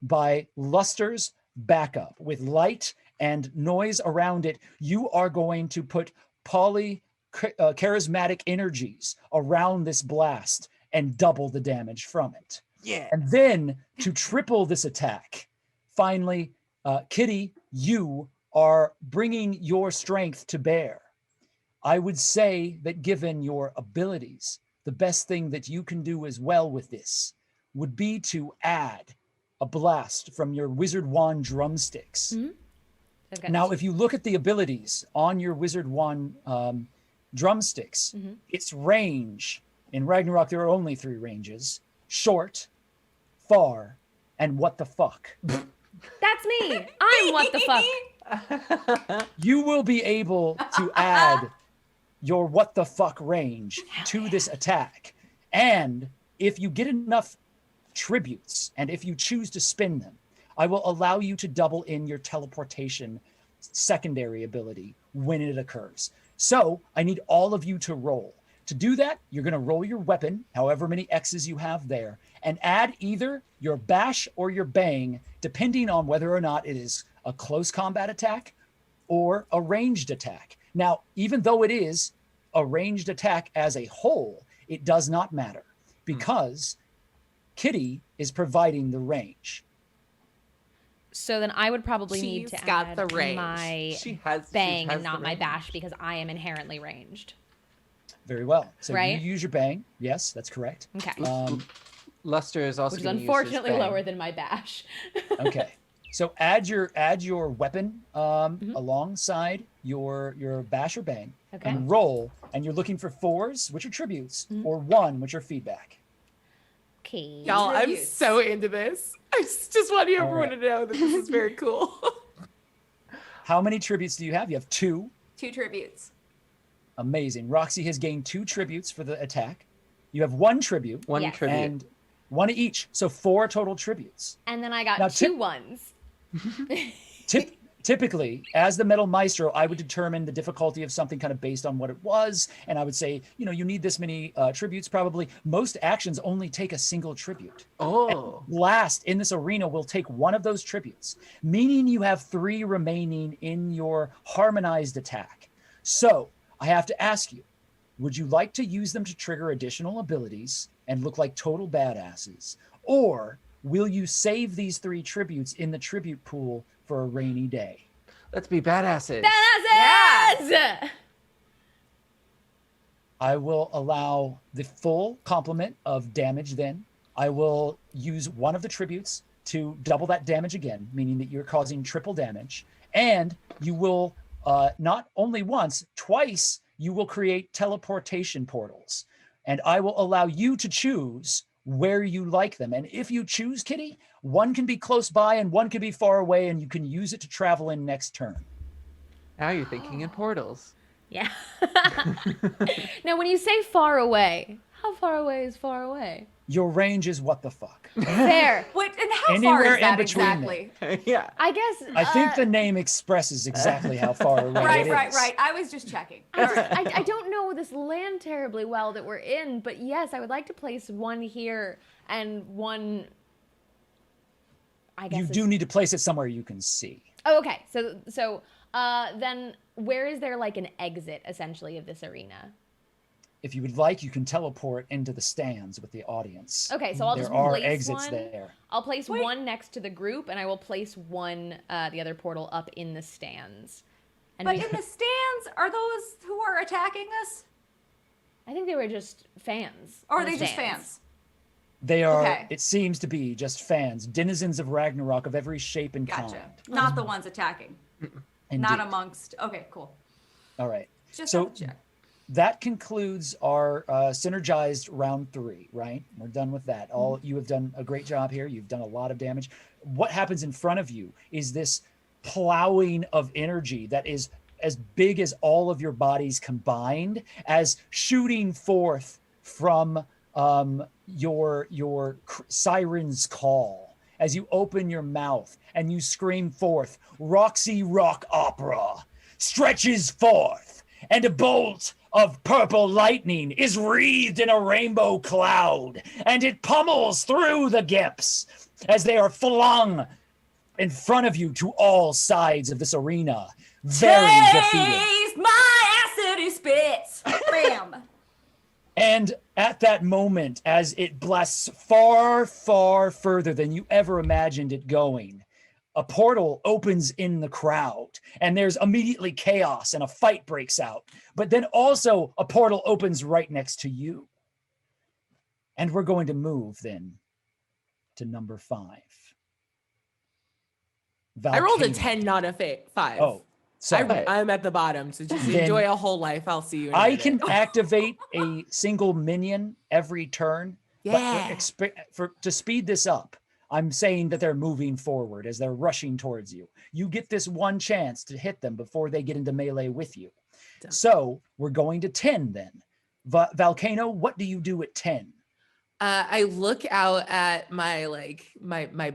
by Luster's backup with light and noise around it. You are going to put charismatic energies around this blast and double the damage from it. Yeah. And then to triple this attack, finally, Kitty, you are bringing your strength to bear. I would say that given your abilities, the best thing that you can do as well with this would be to add a blast from your wizard wand drumsticks. Mm-hmm. Now, if you look at the abilities on your wizard wand drumsticks, its range, in Ragnarok there are only 3 ranges: short, far, and what the fuck. That's me. I'm what the fuck. You will be able to add your what the fuck range to this attack. And if you get enough tributes, and if you choose to spin them, I will allow you to double in your teleportation secondary ability when it occurs. So I need all of you to roll. To do that, you're going to roll your weapon, however many X's you have there, and add either your bash or your bang, depending on whether or not it is a close combat attack or a ranged attack. Now, even though it is a ranged attack as a whole, it does not matter because Kitty is providing the range. So then I would probably need She's to got add the range. my She has bang the and not my range. bash because I am inherently ranged. Very well. So Right? you use your bang. Yes, that's correct. Okay. Luster is also Which is gonna use his unfortunately bang. lower than my bash. Okay. So add your weapon alongside your bash or bang Okay. and roll, and you're looking for 4s, which are tributes, or 1, which are feedback. Okay. Y'all, I'm Tributes. so into this. I just want everyone to know that this is very cool. How many tributes do you have? You have 2. 2 tributes. Amazing. Roxy has gained 2 tributes for the attack. You have 1 tribute. One Yes. tribute. And 1 each. So 4 total tributes. And then I got Now, 2 ones. Typically, as the Metal Maestro, I would determine the difficulty of something kind of based on what it was. And I would say, you know, you need this many tributes probably. Most actions only take a single tribute. Oh. Blast in this arena will take 1 of those tributes, meaning you have 3 remaining in your harmonized attack. So I have to ask you, would you like to use them to trigger additional abilities and look like total badasses? Or will you save these 3 tributes in the tribute pool for a rainy day? Let's be badasses. Badasses! I will allow the full complement of damage then. I will use 1 of the tributes to double that damage again, meaning that you're causing triple damage. And you will, not only once, twice, you will create teleportation portals. And I will allow you to choose where you like them. And if you choose, Kitty, 1 can be close by and 1 can be far away, and you can use it to travel in next turn. Now you're thinking in portals. Yeah. Now, when you say far away, how far away is far away? Your range is what the fuck. Fair. What and how Anywhere far is in that between exactly? Yeah. I guess. I think the name expresses exactly how far away it is. Right. I was just checking. I don't know this land terribly well that we're in, but yes, I would like to place 1 here and 1. I guess You do need to place it somewhere you can see. Oh, okay. So then where is there like an exit essentially of this arena? If you would like, you can teleport into the stands with the audience. Okay, so I'll there just are place exits 1. there. I'll place 1 next to the group, and I will place 1, the other portal, up in the stands. And But in the stands, are those who are attacking us? I think they were just fans. Or are in the they just stands. fans? They are, Okay. it seems to be just fans, denizens of Ragnarok of every shape and Gotcha. kind. Not the ones attacking. Indeed. Not amongst. Okay, cool. All right. Just So have to check. that concludes our synergized round 3, right? We're done with that. All you have done a great job here. You've done a lot of damage. What happens in front of you is this plowing of energy that is as big as all of your bodies combined, as shooting forth from your siren's call, as you open your mouth and you scream forth, Roxy Rock Opera stretches forth, and a bolt of purple lightning is wreathed in a rainbow cloud, and it pummels through the Gips as they are flung in front of you to all sides of this arena. Very defeated. Taste my acidy spits. Bam. And at that moment, as it blasts far, far further than you ever imagined it going, a portal opens in the crowd, and there's immediately chaos and a fight breaks out. But then also a portal opens right next to you. And we're going to move then to number 5. I rolled a Valcano. 10, not a 5. Oh, sorry. I'm at the bottom, so just Then enjoy a whole life. I'll see you in a I minute. can activate a single minion every turn. Yeah. But to speed this up, I'm saying that they're moving forward as they're rushing towards you. You get this 1 chance to hit them before they get into melee with you. Done. So we're going to 10 then. Volcano, what do you do at 10? I look out at my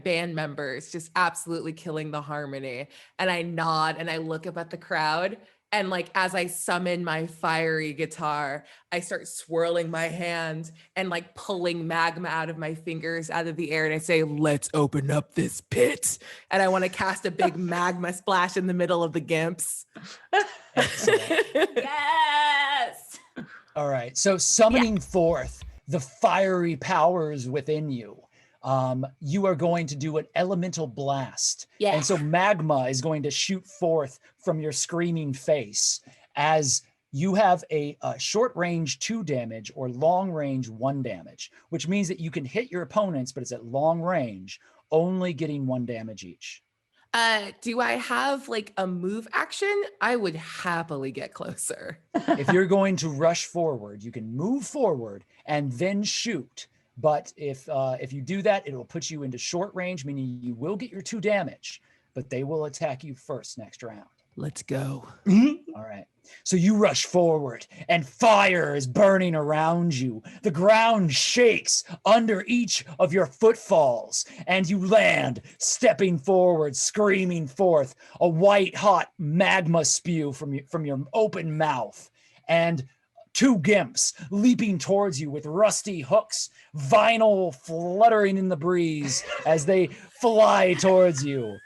band members just absolutely killing the harmony, and I nod and I look up at the crowd, and like as I summon my fiery guitar, I start swirling my hand and like pulling magma out of my fingers out of the air, and I say, "Let's open up this pit." And I want to cast a big magma splash in the middle of the Gimps. Yes. All right. So summoning forth the fiery powers within you, you are going to do an elemental blast. Yeah. And so magma is going to shoot forth from your screaming face as you have a short range 2 damage or long range 1 damage, which means that you can hit your opponents, but it's at long range, only getting 1 damage each. Do I have like a move action? I would happily get closer. If you're going to rush forward, you can move forward and then shoot. But if you do that, it'll put you into short range, meaning you will get your 2 damage, but they will attack you first next round. Let's go. All right. So you rush forward and fire is burning around you. The ground shakes under each of your footfalls and you land, stepping forward, screaming forth a white hot magma spew from your open mouth. And 2 gimps leaping towards you with rusty hooks, vinyl fluttering in the breeze as they fly towards you,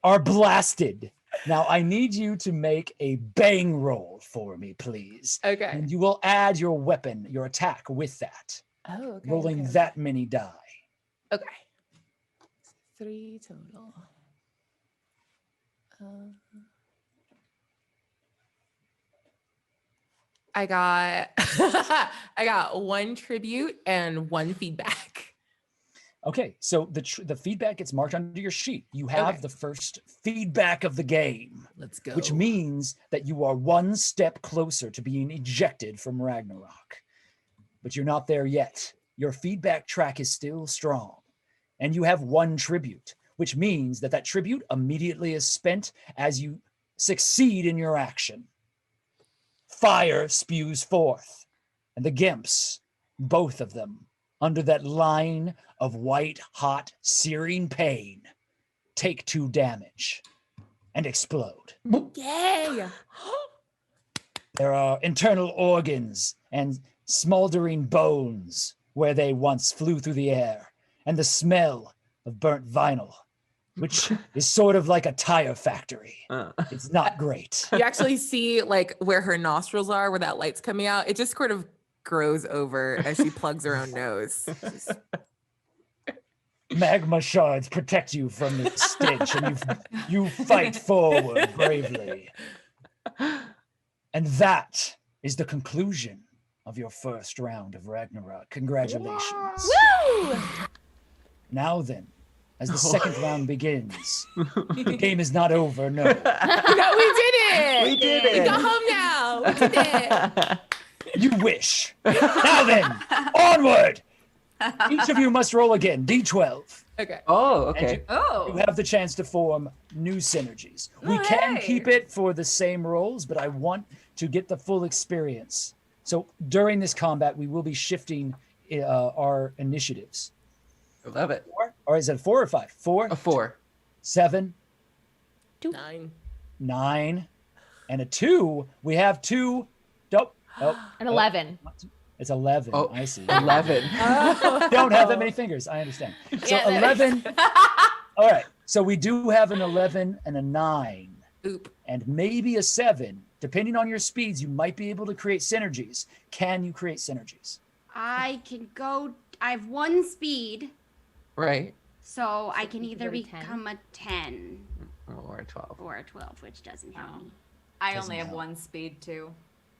are blasted. Now, I need you to make a bang roll for me, please. Okay. And you will add your weapon, your attack with that. Oh, okay. Rolling okay. that many die. Okay. 3 total. I got I got 1 tribute and 1 feedback. Okay, so the feedback gets marked under your sheet. You have Okay. the first feedback of the game, Let's go. which means that you are 1 step closer to being ejected from Ragnarok. But you're not there yet. Your feedback track is still strong. And you have 1 tribute, which means that tribute immediately is spent as you succeed in your action. Fire spews forth, and the gimps, both of them, under that line of white, hot, searing pain, take 2 damage and explode. Yay! There are internal organs and smoldering bones where they once flew through the air, and the smell of burnt vinyl, which is sort of like a tire factory. It's not great. You actually see like where her nostrils are, where that light's coming out. It just sort of grows over as she plugs her own nose. Magma shards protect you from the stench, and you fight forward bravely. And that is the conclusion of your first round of Ragnarok. Congratulations. Woo! Now then, as the second round begins, the game is not over, no. No, we did it. We did We it. got home now. We did it. You wish. Now then, onward! Each of you must roll again, D12. Okay. Oh, And okay. you Oh. have the chance to form new synergies. We Oh, can hey. keep it for the same rolls, but I want to get the full experience. So during this combat, we will be shifting our initiatives. I love it. 4, or is it 4 or 5? 4, A 4. 7, 9. 9, and a 2. We have 2. An 11. It's 11. Oh, I see. 11. Don't have that many fingers. I understand. So Yeah, that 11. All right. So we do have an 11 and a 9 Oop. and maybe a 7. Depending on your speeds, you might be able to create synergies. Can you create synergies? I can go. I have 1 speed, Right. so I can you either could go to 10? become a 10 Or a 12. or a 12, which doesn't help me. I Doesn't only have help. 1 speed too.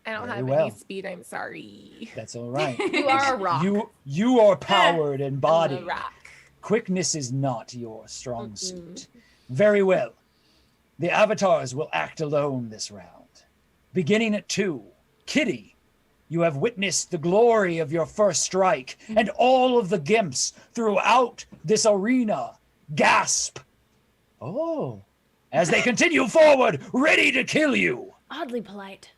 I don't Very have well. any speed. I'm sorry. That's all right. You are a rock. You are powered and I'm a bodied. rock. Quickness is not your strong suit. Very well. The avatars will act alone this round. Beginning at 2, Kitty, you have witnessed the glory of your first strike, and all of the gimps throughout this arena gasp. Oh, as they continue forward, ready to kill you. Oddly polite.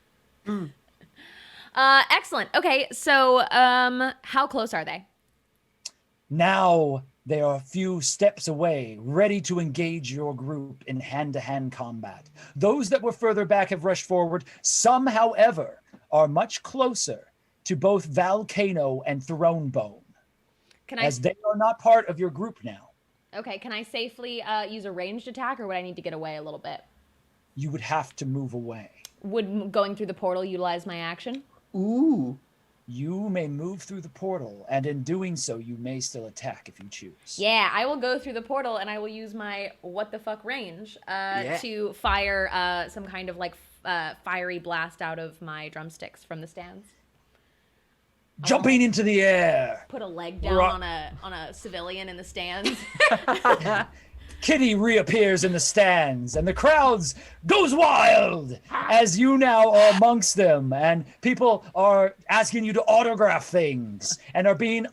Excellent. Okay, so how close are they? Now they are a few steps away, ready to engage your group in hand-to-hand combat. Those that were further back have rushed forward. Some, however, are much closer to both Volcano and Thronebone, Can I? as they are not part of your group now. Okay, can I safely use a ranged attack, or would I need to get away a little bit? You would have to move away. Would going through the portal utilize my action? Ooh. You may move through the portal, and in doing so, you may still attack if you choose. Yeah, I will go through the portal, and I will use my what the fuck range to fire some kind of like fiery blast out of my drumsticks from the stands. Jumping into the air, Put a leg down Ro- on a civilian in the stands. Kitty reappears in the stands, and the crowds goes wild as you now are amongst them, and people are asking you to autograph things and are being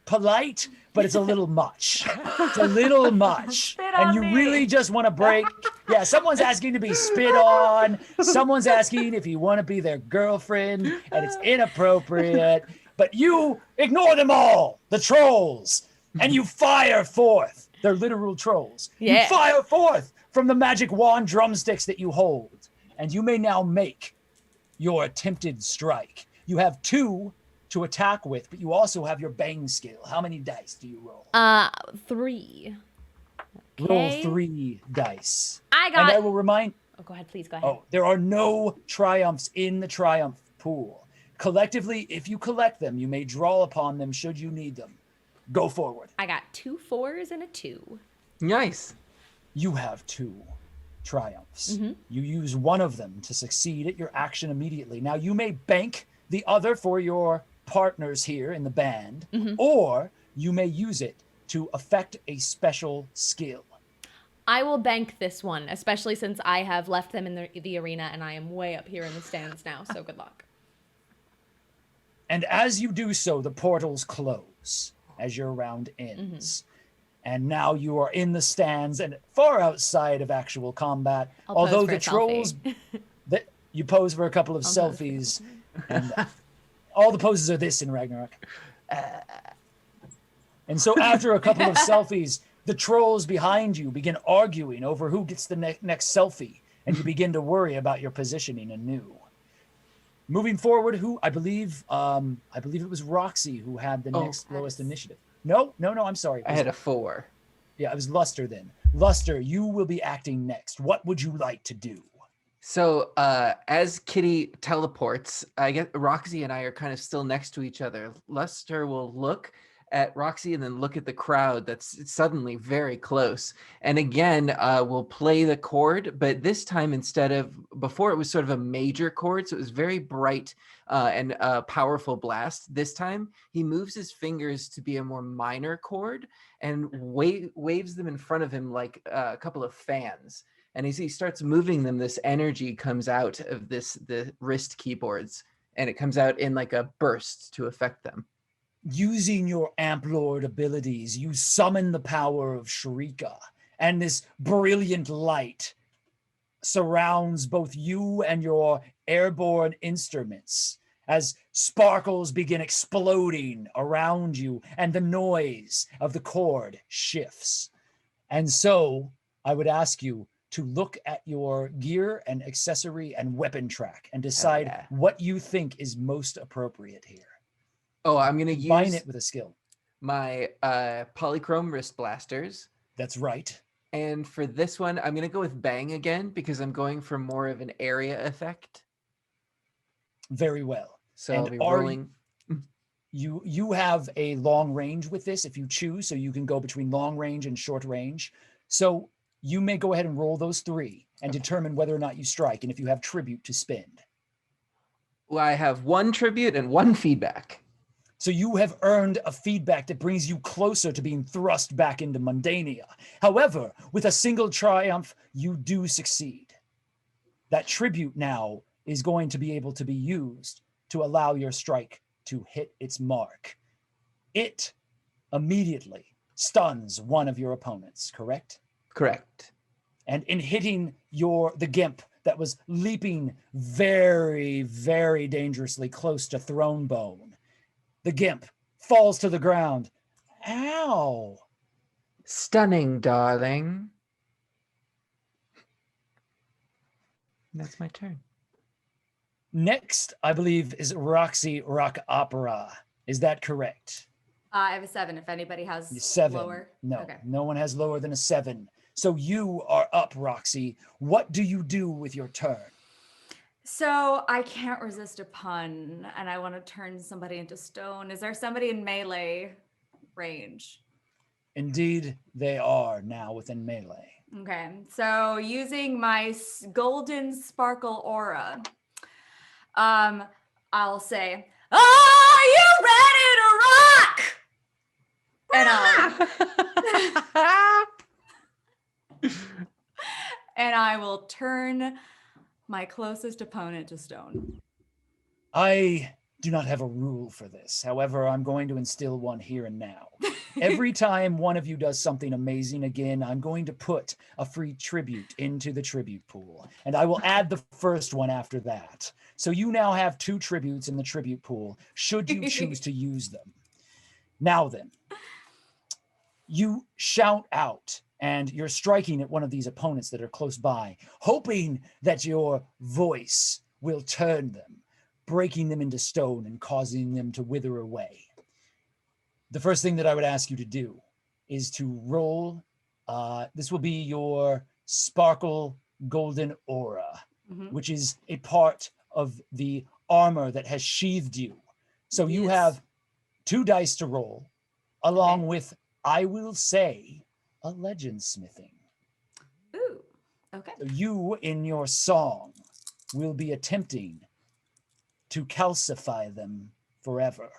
polite, but it's a little much. It's a little much, Spit and on you me. really just want to break Yeah, someone's asking to be spit on. Someone's asking if you want to be their girlfriend, and it's inappropriate. But you ignore them all, the trolls, and you fire forth. They're literal trolls. Yeah. You fire forth from the magic wand drumsticks that you hold, and you may now make your attempted strike. You have 2 to attack with, but you also have your bang skill. How many dice do you roll? 3. Roll Okay. 3 dice. I got. And I will remind. Oh, go ahead, please. Go ahead. Oh, there are no triumphs in the triumph pool. Collectively, if you collect them, you may draw upon them should you need them. Go forward. I got 2 4s and a 2. Nice. You have 2 triumphs. Mm-hmm. You use one of them to succeed at your action immediately. Now, you may bank the other for your partners here in the band, or you may use it to affect a special skill. I will bank this one, especially since I have left them in the arena and I am way up here in the stands now. So good luck. And as you do so, the portals close as your round ends. And now you are in the stands and far outside of actual combat. I'll pose Although for the a trolls, selfie. that you pose for a couple of selfies. And all the poses are this in Ragnarok. And so after a couple of selfies, the trolls behind you begin arguing over who gets the next selfie. And you begin to worry about your positioning anew. Moving forward, who I believe it was Roxy who had the next lowest initiative. No, I'm sorry. I had a 4. Yeah, it was Luster then. Luster, you will be acting next. What would you like to do? So as Kitty teleports, I get Roxy and I are kind of still next to each other. Luster will look at Roxy and then look at the crowd that's suddenly very close. And again, we'll play the chord, but this time before it was sort of a major chord, so it was very bright and powerful blast. This time he moves his fingers to be a more minor chord and waves them in front of him like a couple of fans. And as he starts moving them, this energy comes out of the wrist keyboards, and it comes out in like a burst to affect them. Using your Amp Lord abilities, you summon the power of Shrika, and this brilliant light surrounds both you and your airborne instruments as sparkles begin exploding around you and the noise of the chord shifts. And so I would ask you to look at your gear and accessory and weapon track and decide what you think is most appropriate here. Oh, I'm going to Combine use it with a skill. my polychrome wrist blasters. That's right. And for this one, I'm going to go with bang again because I'm going for more of an area effect. Very well. So And I'll be rolling. You have a long range with this if you choose, so you can go between long range and short range. So you may go ahead and roll those 3 and determine whether or not you strike and if you have tribute to spend. Well, I have 1 tribute and 1 feedback. So you have earned a feedback that brings you closer to being thrust back into Mundania. However, with a single triumph, you do succeed. That tribute now is going to be able to be used to allow your strike to hit its mark. It immediately stuns one of your opponents, correct? Correct. And in hitting the Gimp that was leaping very, very dangerously close to Thronebone, the Gimp falls to the ground. Ow! Stunning, darling. That's my turn. Next, I believe, is Roxy Rock Opera. Is that correct? I have a 7. If anybody has 7. lower. No, Okay. no one has lower than a 7. So you are up, Roxy. What do you do with your turn? So I can't resist a pun, and I want to turn somebody into stone. Is there somebody in melee range? Indeed, they are now within melee. Okay, so using my golden sparkle aura, I'll say, "Are you ready to rock?" And I will turn my closest opponent to stone. I do not have a rule for this. However, I'm going to instill one here and now. Every time one of you does something amazing again, I'm going to put a free tribute into the tribute pool. And I will add the first one after that. So you now have 2 tributes in the tribute pool, should you choose to use them. Now then, you shout out and you're striking at one of these opponents that are close by, hoping that your voice will turn them, breaking them into stone and causing them to wither away. The first thing that I would ask you to do is to roll. This will be your sparkle golden aura, which is a part of the armor that has sheathed you. So you have 2 dice to roll, along with, I will say, a legend smithing. Ooh, okay. So you, in your song, will be attempting to calcify them forever.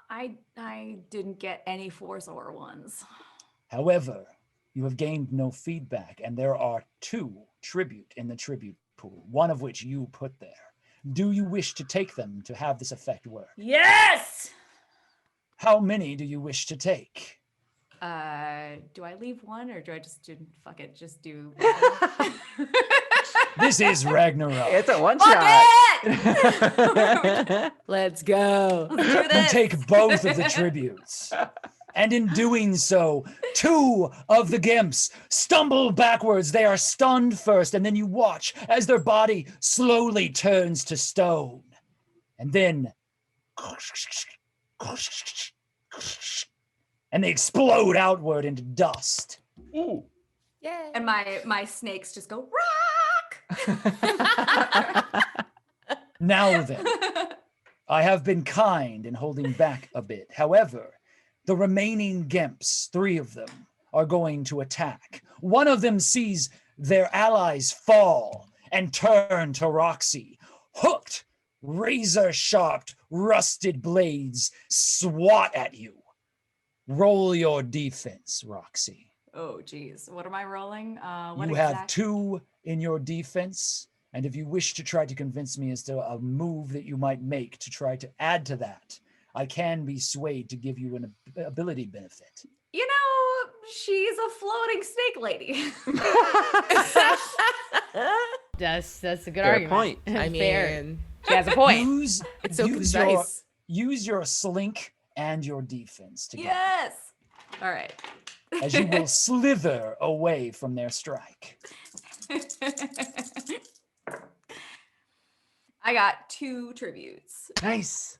I didn't get any 4-star ones. However, you have gained no feedback, and there are 2 tribute in the tribute pool, one of which you put there. Do you wish to take them to have this effect work? Yes! How many do you wish to take? Do I leave one or do I just fuck it, just do This is Ragnarok. It's a one Fuck shot. it! Let's go. Let's do You this. take both of the tributes. And in doing so, 2 of the gimps stumble backwards. They are stunned first, and then you watch as their body slowly turns to stone. And then, and they explode outward into dust. Yeah. And my snakes just go rock. Now then, I have been kind in holding back a bit. However, the remaining gimps, 3 of them, are going to attack. One of them sees their allies fall and turn to Roxy. Hooked, razor-sharp, rusted blades swat at you. Roll your defense, Roxy. Oh geez, what am I rolling? You have 2 in your defense, and if you wish to try to convince me as to a move that you might make to try to add to that, I can be swayed to give you an ability benefit. You know, she's a floating snake lady. That's a good Fair argument. point. I Fair. mean, She has a point. it's so use concise. use your slink and your defense together, Yes. All right. as you will slither away from their strike. I got 2 tributes. Nice.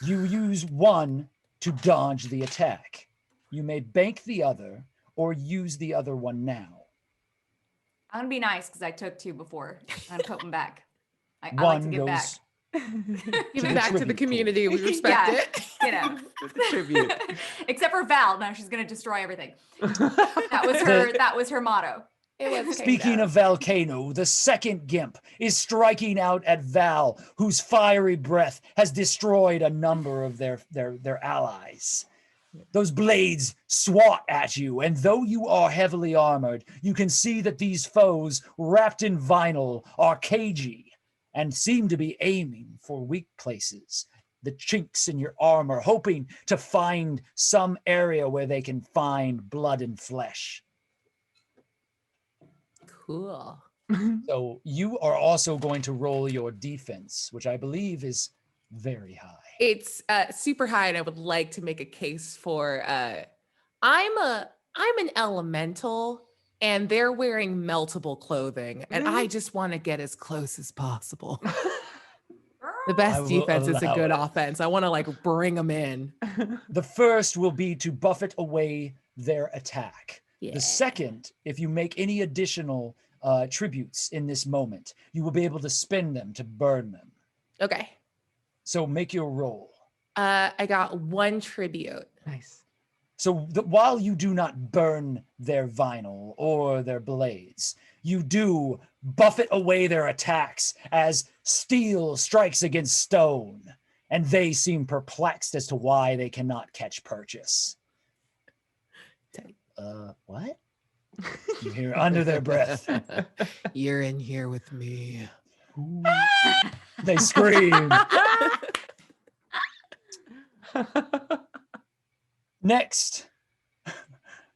You use 1 to dodge the attack. You may bank the other or use the other one now. I'm gonna be nice because I took 2 before. I'm gonna put them back. I like to One give back. goes Give to it the back to the tribute pool. community. We respect Yeah. it. You know. Tribute. Except for Val. No, she's gonna destroy everything. That was her motto. It was Speaking of Volcano, the second gimp is striking out at Val, whose fiery breath has destroyed a number of their allies. Those blades swat at you, and though you are heavily armored, you can see that these foes, wrapped in vinyl, are cagey and seem to be aiming for weak places, the chinks in your armor, hoping to find some area where they can find blood and flesh. cool. So you are also going to roll your defense, which I believe is very high. It's super high, and I would like to make a case for I'm an elemental, and they're wearing meltable clothing, and I just want to get as close as possible. The I best will defense is a allow good it. offense. I want to like bring them in. The first will be to buffet away their attack. Yeah. The second, if you make any additional tributes in this moment, you will be able to spend them to burn them. Okay. So make your roll. I got 1 tribute. Nice. So while you do not burn their vinyl or their blades, you do buffet away their attacks as steel strikes against stone, and they seem perplexed as to why they cannot catch purchase. What? You hear under their breath. You're in here with me. They scream. Next,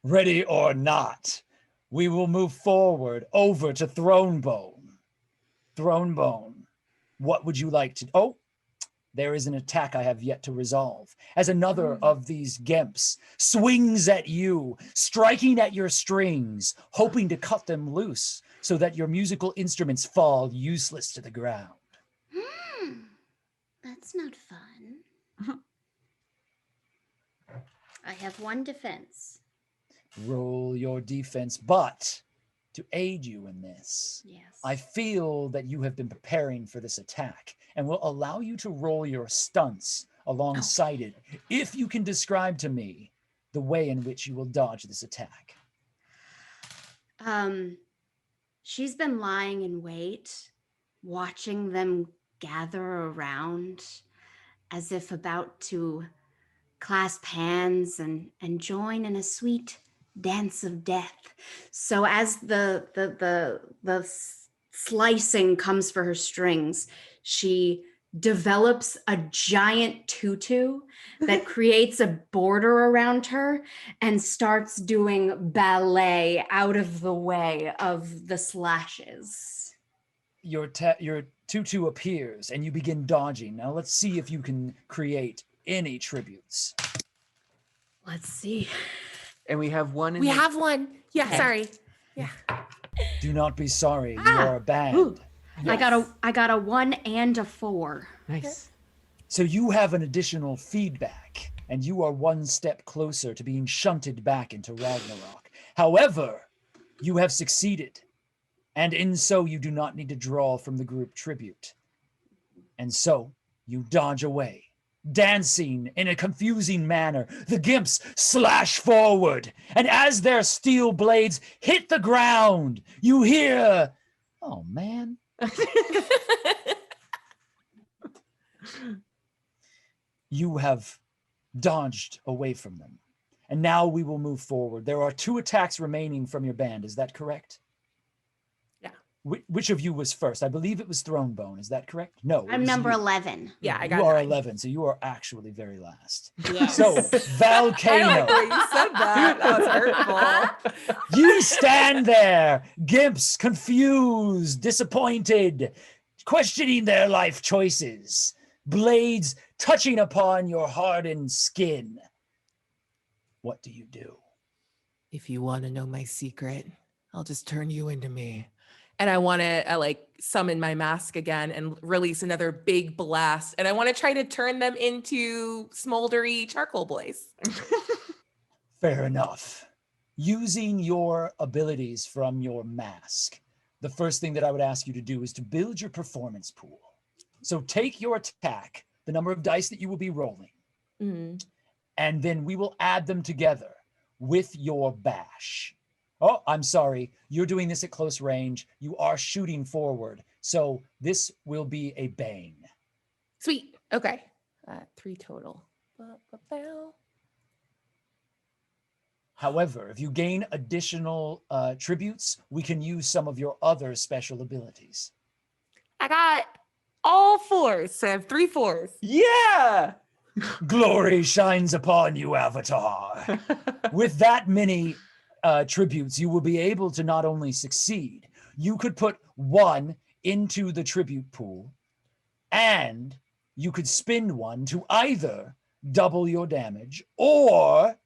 ready or not, we will move forward over to Thronebone. Thronebone, what would you like to... Oh, there is an attack I have yet to resolve. As another of these Gemps swings at you, striking at your strings, hoping to cut them loose so that your musical instruments fall useless to the ground. That's not fun. I have 1 defense. Roll your defense, but to aid you in this, Yes. I feel that you have been preparing for this attack and will allow you to roll your stunts alongside it if you can describe to me the way in which you will dodge this attack. She's been lying in wait, watching them gather around as if about to clasp hands and join in a sweet dance of death. So as the slicing comes for her strings, she develops a giant tutu that creates a border around her and starts doing ballet out of the way of the slashes. Your tutu appears and you begin dodging. Now let's see if you can create any tributes. Let's see. And we have one. We have one. Yeah, Okay. sorry. Yeah. Do not be sorry. You are a band. Ooh. I got a 1 and a 4. Nice. So you have an additional feedback, and you are 1 step closer to being shunted back into Ragnarok. However, you have succeeded, and in so you do not need to draw from the group tribute. And so you dodge away, dancing in a confusing manner. The Gimps slash forward, and as their steel blades hit the ground, you hear, "Oh man." You have dodged away from them. And now we will move forward. There are 2 attacks remaining from your band. Is that correct? Yeah. Which of you was first? I believe it was Thronebone. Is that correct? No. it I'm was number you. 11. Yeah, I got You are 9. 11, so you are actually very last. Yes. So, I don't like Valcano, the way you said that. That was hurtful. you stand there, Gimps, confused, disappointed, questioning their life choices, blades touching upon your hardened skin. What do you do? If you want to know my secret, I'll just turn you into me. And I want to like summon my mask again and release another big blast. And I want to try to turn them into smoldery charcoal blaze. Fair enough. Using your abilities from your mask, the first thing that I would ask you to do is to build your performance pool. So take your attack, the number of dice that you will be rolling, and then we will add them together with your bash. Oh, I'm sorry. You're doing this at close range. You are shooting forward. So this will be a bang. Sweet. Okay. 3 total. However, if you gain additional tributes, we can use some of your other special abilities. I got all 4s. So I have 3 4s. Yeah. Glory shines upon you, Avatar. With that many tributes, you will be able to not only succeed, you could put 1 into the tribute pool, and you could spend 1 to either double your damage or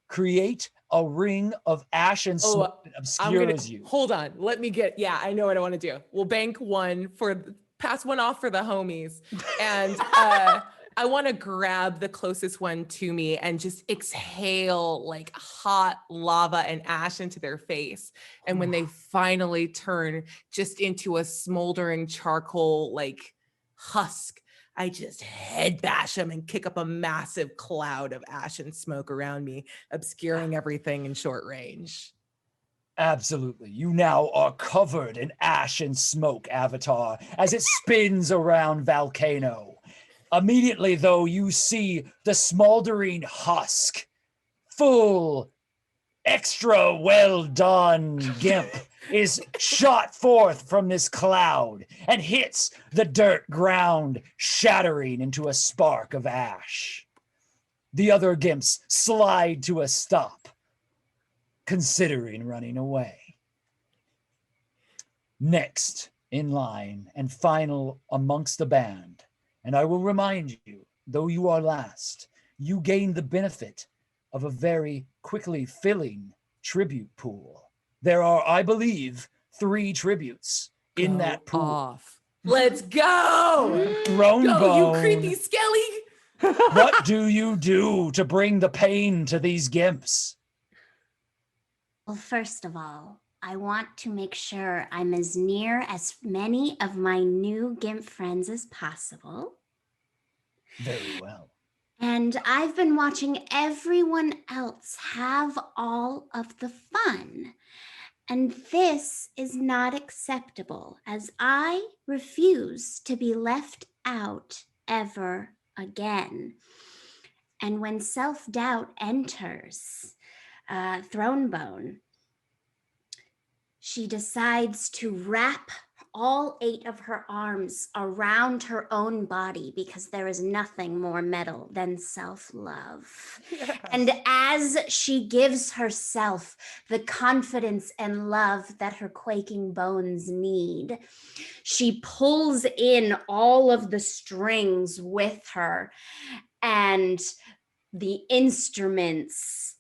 create a ring of ash and smoke that obscures you. Hold on. Let me get, yeah, I know what I want to do. We'll bank 1 pass 1 off for the homies. And I want to grab the closest one to me and just exhale like hot lava and ash into their face. And when they finally turn just into a smoldering charcoal like husk, I just head bash them and kick up a massive cloud of ash and smoke around me, obscuring everything in short range. Absolutely. You now are covered in ash and smoke, Avatar, as it spins around Volcano. Immediately, though, you see the smoldering husk, full, extra well done Gimp, is shot forth from this cloud and hits the dirt ground, shattering into a spark of ash. The other gimps slide to a stop, considering running away. Next in line and final amongst the band, and I will remind you, though you are last, you gain the benefit of a very quickly filling tribute pool. There are, I believe, 3 tributes in that pool. Off. Let's go! Throne Go, Bone, you creepy skelly! what do you do to bring the pain to these gimps? Well, first of all, I want to make sure I'm as near as many of my new GIMP friends as possible. Very well. And I've been watching everyone else have all of the fun. And this is not acceptable, as I refuse to be left out ever again. And when self-doubt enters Thronebone, she decides to wrap all 8 of her arms around her own body, because there is nothing more metal than self-love. Yes. And as she gives herself the confidence and love that her quaking bones need, she pulls in all of the strings with her, and the instruments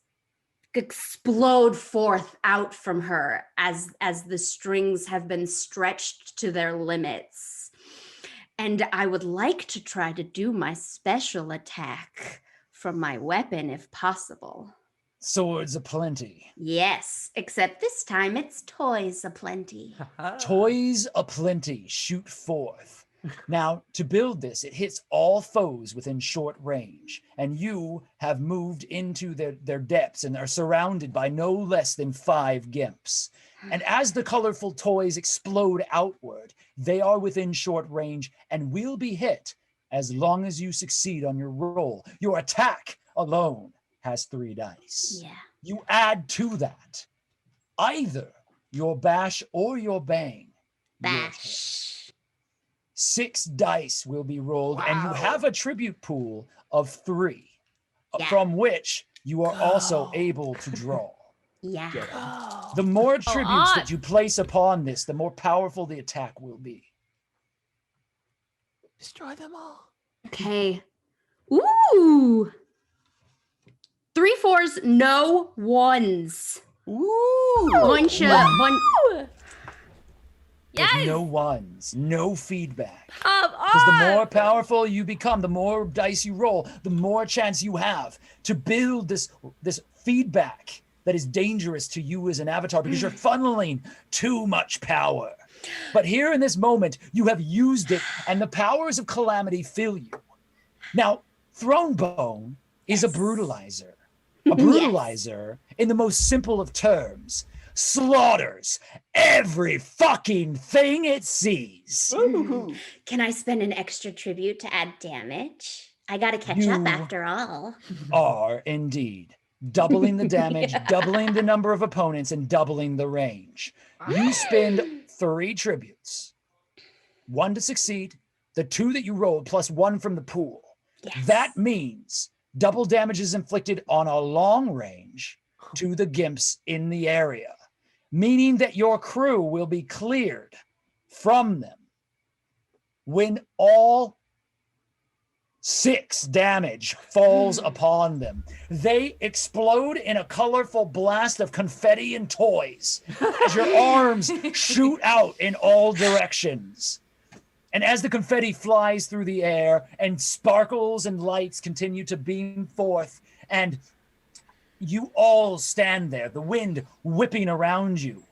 explode forth out from her as the strings have been stretched to their limits. And I would like to try to do my special attack from my weapon if possible. Swords aplenty. Yes, except this time it's toys aplenty. Toys aplenty shoot forth. Now, to build this, it hits all foes within short range, and you have moved into their depths and are surrounded by no less than 5 gimps. And as the colorful toys explode outward, they are within short range and will be hit as long as you succeed on your roll. Your attack alone has 3 dice. Yeah. You add to that either your bash or your bang. Bash. 6 dice will be rolled, Wow. and you have a tribute pool of 3, Yeah. from which you are also able to draw. Yeah. The more tributes on. that you place upon this, the more powerful the attack will be. Destroy them all. Okay. Ooh. 3 4s, no 1s. Ooh! Bunch. There's Yes. no ones, no feedback. Come Because the on. more powerful you become, the more dice you roll, the more chance you have to build this feedback that is dangerous to you as an avatar, because you're funneling too much power. But here in this moment, you have used it, and the powers of calamity fill you. Now, Thronebone is a brutalizer. A brutalizer, in the most simple of terms, slaughters every fucking thing it sees. Ooh. Can I spend an extra tribute to add damage? I gotta catch up after all. Are indeed doubling the damage, doubling the number of opponents, and doubling the range. You spend 3 tributes. 1 to succeed, the 2 that you rolled, plus 1 from the pool. Yes. That means double damage is inflicted on a long range to the gimps in the area, meaning that your crew will be cleared from them when all 6 damage falls upon them. They explode in a colorful blast of confetti and toys as your arms shoot out in all directions. And as the confetti flies through the air and sparkles and lights continue to beam forth, and you all stand there, the wind whipping around you,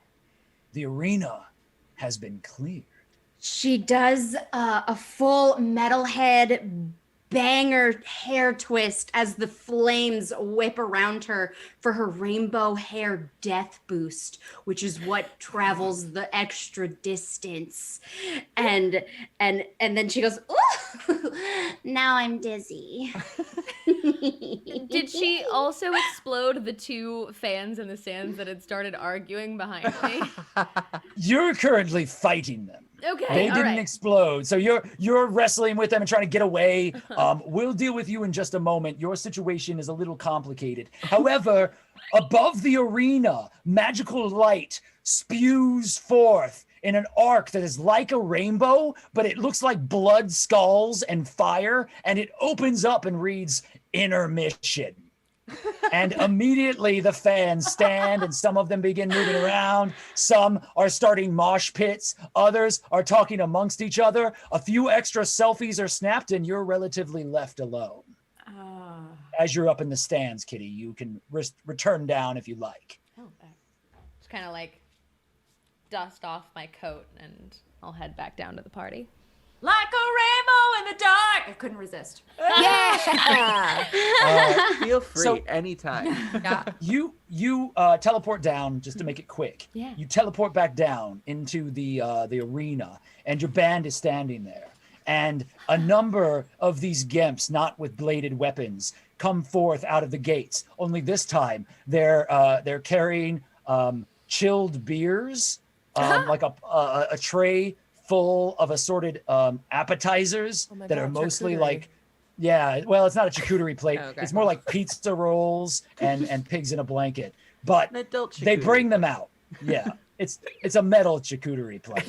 the arena has been cleared. She does a full metalhead banger hair twist as the flames whip around her for her rainbow hair death boost, which is what travels the extra distance. And then she goes, "Ooh!" Now I'm dizzy. Did she also explode the two fans in the stands that had started arguing behind me? You're currently fighting them. Okay, They all didn't right. explode, so you're wrestling with them and trying to get away. We'll deal with you in just a moment. Your situation is a little complicated. However, above the arena, magical light spews forth in an arc that is like a rainbow, but it looks like blood, skulls, and fire, and it opens up and reads intermission. And immediately the fans stand and some of them begin moving around. Some are starting mosh pits. Others are talking amongst each other. A few extra selfies are snapped and you're relatively left alone. As you're up in the stands, Kitty, you can return down if you like. Just kind of like dust off my coat and I'll head back down to the party. Like a rainbow in the dark. I couldn't resist. Feel free So- anytime. Yeah. You teleport down just to make it quick. Yeah. You teleport back down into the arena, and your band is standing there. And a number of these gimps, not with bladed weapons, come forth out of the gates. Only this time, they're carrying chilled beers, like a tray full of assorted appetizers Oh my that are God, mostly charcuterie. like. Yeah, well, it's not a charcuterie plate. Okay. It's more like pizza rolls and pigs in a blanket. But An adult they charcuterie. bring them out. Yeah, it's a metal charcuterie plate.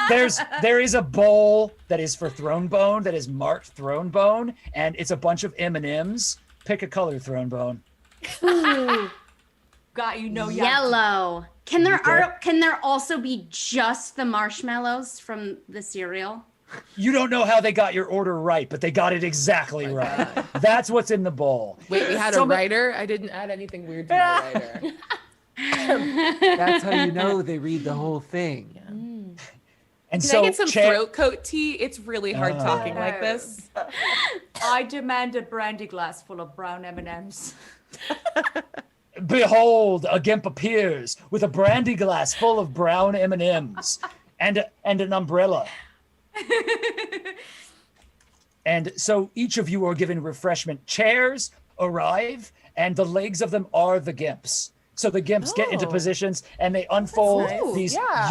There is a bowl that is for throne bone that is marked throne bone, and it's a bunch of M&Ms. Pick a color, throne bone. Got you. No Yellow. Can there Okay. can there also be just the marshmallows from the cereal? You don't know how they got your order right, but they got it exactly right. That's what's in the bowl. Wait, we had a writer? I didn't add anything weird to my writer. That's how you know they read the whole thing. And Can so I get some Chair- throat coat tea? It's really hard talking like this. I demand a brandy glass full of brown M&Ms. Behold, a gimp appears with a brandy glass full of brown M&Ms and an umbrella. And so each of you are given refreshment. Chairs arrive, and the legs of them are the gimps. So the gimps get into Oh. positions, and they unfold nice. these Yeah.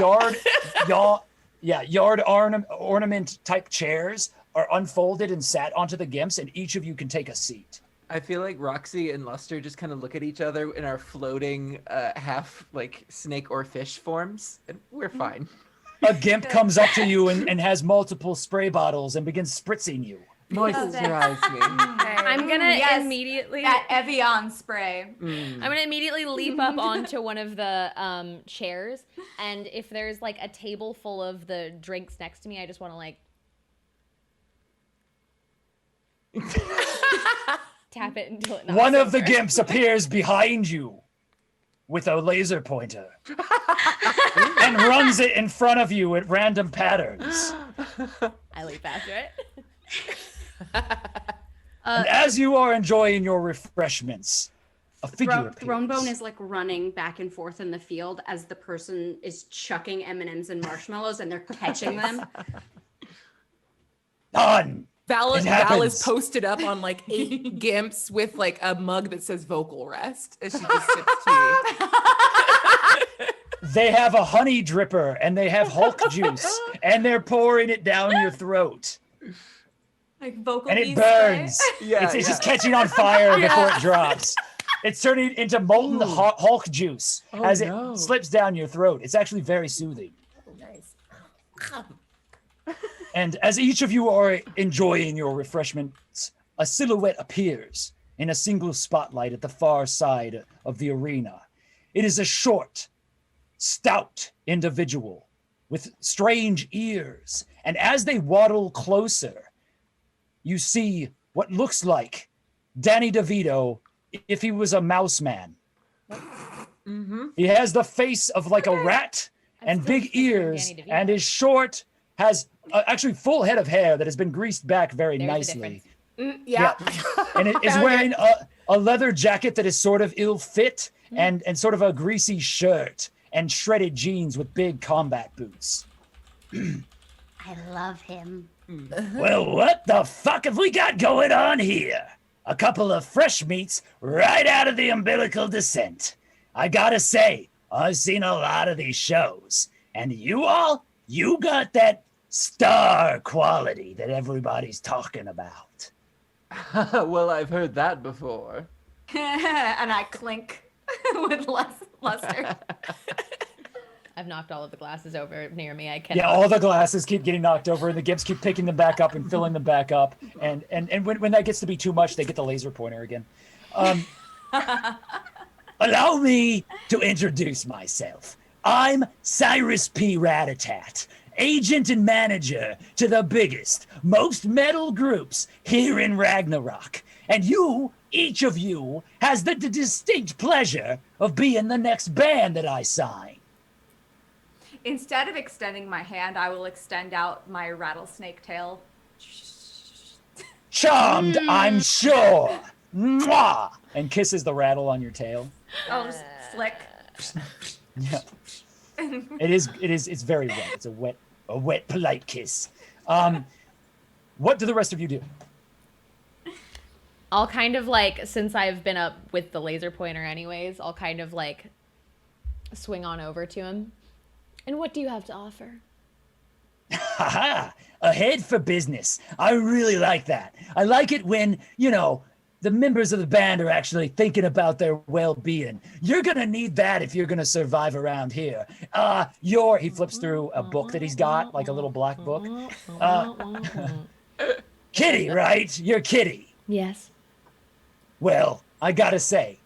yard ornament type chairs are unfolded and sat onto the gimps, and each of you can take a seat. I feel like Roxy and Luster just kind of look at each other in our floating half like snake or fish forms, and we're fine. A gimp comes up to you and has multiple spray bottles and begins spritzing you. Moisturize me. I'm gonna Yes, immediately that Evian spray. I'm gonna immediately leap up onto one of the chairs, and if there's like a table full of the drinks next to me, I just want to like tap it until it knocks One of the over. gimps appears behind you with a laser pointer and runs it in front of you at random patterns. I leap after it. And as you are enjoying your refreshments, a figure appears. Thronebone is like running back and forth in the field as the person is chucking M&Ms and marshmallows and they're catching them. Done. Val It is happens. posted up on like 8 gimps with like a mug that says vocal rest as she just sips tea. They have a honey dripper and they have Hulk juice and they're pouring it down your throat. Like vocal And it bees burns. spray. Yeah, It's just catching on fire before it drops. It's turning into molten Hulk juice as it no. slips down your throat. It's actually very soothing. Nice. And as each of you are enjoying your refreshments, a silhouette appears in a single spotlight at the far side of the arena. It is a short, stout individual with strange ears. And as they waddle closer, you see what looks like Danny DeVito if he was a mouse man. He has the face of like a rat and still big picturing ears Danny DeVito. and is short, has actually full head of hair that has been greased back very There's the nicely. difference. Yeah. And it is wearing a leather jacket that is sort of ill fit and sort of a greasy shirt and shredded jeans with big combat boots. I love him. Well, what the fuck have we got going on here? A couple of fresh meats right out of the umbilical descent. I gotta say, I've seen a lot of these shows, and you got that star quality that everybody's talking about. Well, I've heard that before. And I clink with luster. I've knocked all of the glasses over near me. I can't. Yeah, all the glasses keep getting knocked over, and the Gibbs keep picking them back up and filling them back up. And when that gets to be too much, they get the laser pointer again. Allow me to introduce myself. I'm Cyrus P. Ratatat, agent and manager to the biggest, most metal groups here in Ragnarok. And each of you, has the distinct pleasure of being the next band that I sign. Instead of extending my hand, I will extend out my rattlesnake tail. Charmed, I'm sure. Mwah! And kisses the rattle on your tail. Oh, slick. Yeah. It's very wet. It's a wet, polite kiss. What do the rest of you do? I'll kind of like, since I've been up with the laser pointer anyways, I'll kind of like swing on over to him. And what do you have to offer? Haha, a head for business. I really like that. I like it when, the members of the band are actually thinking about their well-being. You're gonna need that if you're gonna survive around here. He flips through a book that he's got, like a little black book. Kitty, right? You're Kitty. Yes. Well, I gotta say,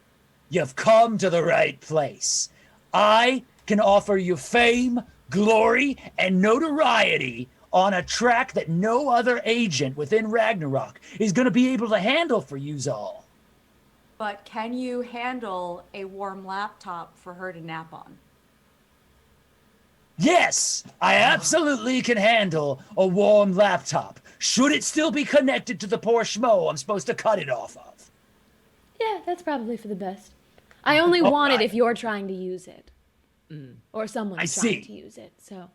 you've come to the right place. I can offer you fame, glory, and notoriety on a track that no other agent within Ragnarok is going to be able to handle for yous all. But can you handle a warm laptop for her to nap on? Yes, I absolutely can handle a warm laptop. Should it still be connected to the poor schmo I'm supposed to cut it off of? Yeah, that's probably for the best. I only want it if you're trying to use it. Or someone's trying to use it, so.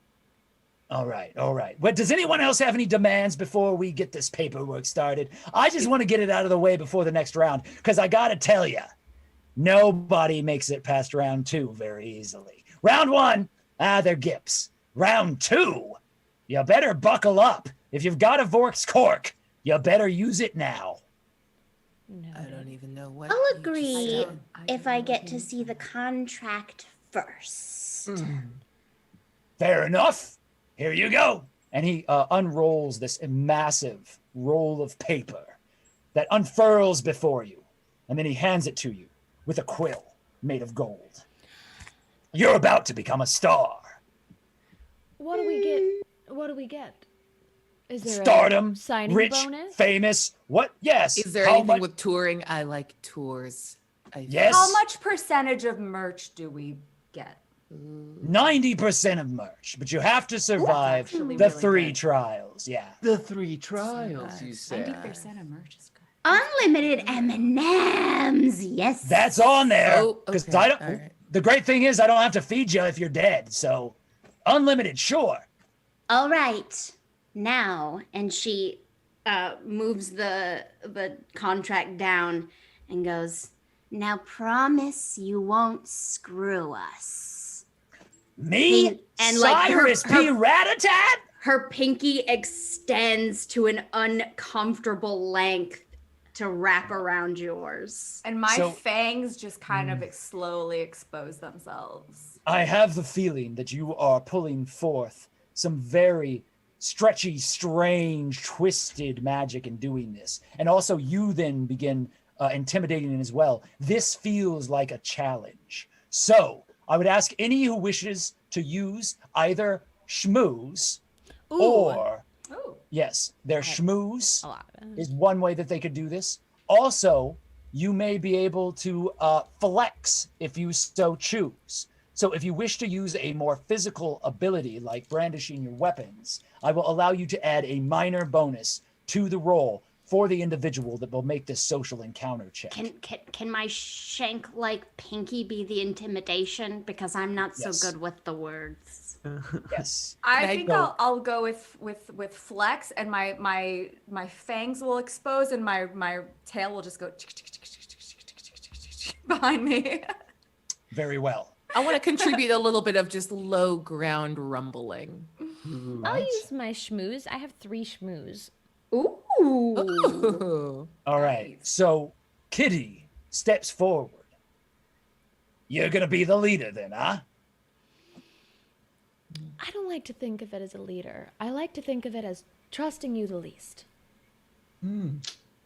All right. Well, does anyone else have any demands before we get this paperwork started? I just want to get it out of the way before the next round, because I got to tell you, nobody makes it past round 2 very easily. Round 1, they're gips. Round 2, you better buckle up. If you've got a Vork's cork, you better use it now. No. I don't even know what. I'll agree if I get to see the contract first. Fair enough. Here you go. And he unrolls this massive roll of paper that unfurls before you. And then he hands it to you with a quill made of gold. You're about to become a star. What do we get? Is there Stardom, a signing rich, bonus? famous. What? Yes. Is there How anything much- with touring? I like tours. Yes. How much percentage of merch do we get? 90% of merch, but you have to survive actually the really 3 good. trials. Yeah. The 3 trials, you said. 90% of merch is good. Unlimited M&Ms, yes. That's on there. Oh, Because okay, I don't. all right. The great thing is I don't have to feed you if you're dead. So, unlimited, sure. All right, now, and she moves the contract down and goes, now promise you won't screw us. Me? And like Cyrus P. Ratatat? Her pinky extends to an uncomfortable length to wrap around yours. And my So- fangs just kind of slowly expose themselves. I have the feeling that you are pulling forth some very stretchy, strange, twisted magic in doing this. And also you then begin intimidating as well. This feels like a challenge. So I would ask any who wishes to use either schmooze or, Ooh. yes, their schmooze A lot. is one way that they could do this. Also, you may be able to flex if you so choose. So if you wish to use a more physical ability like brandishing your weapons, I will allow you to add a minor bonus to the roll for the individual that will make this social encounter check. Can my shank like pinky be the intimidation? Because I'm not so Yes. good with the words. Yes. I I think go- I'll go with flex, and my fangs will expose, and my tail will just go behind me. Very well. I want to contribute a little bit of just low ground rumbling. I'll use my schmooze. I have 3 schmooze. Ooh. Ooh. All right. So Kitty steps forward. You're going to be the leader then, huh? I don't like to think of it as a leader. I like to think of it as trusting you the least.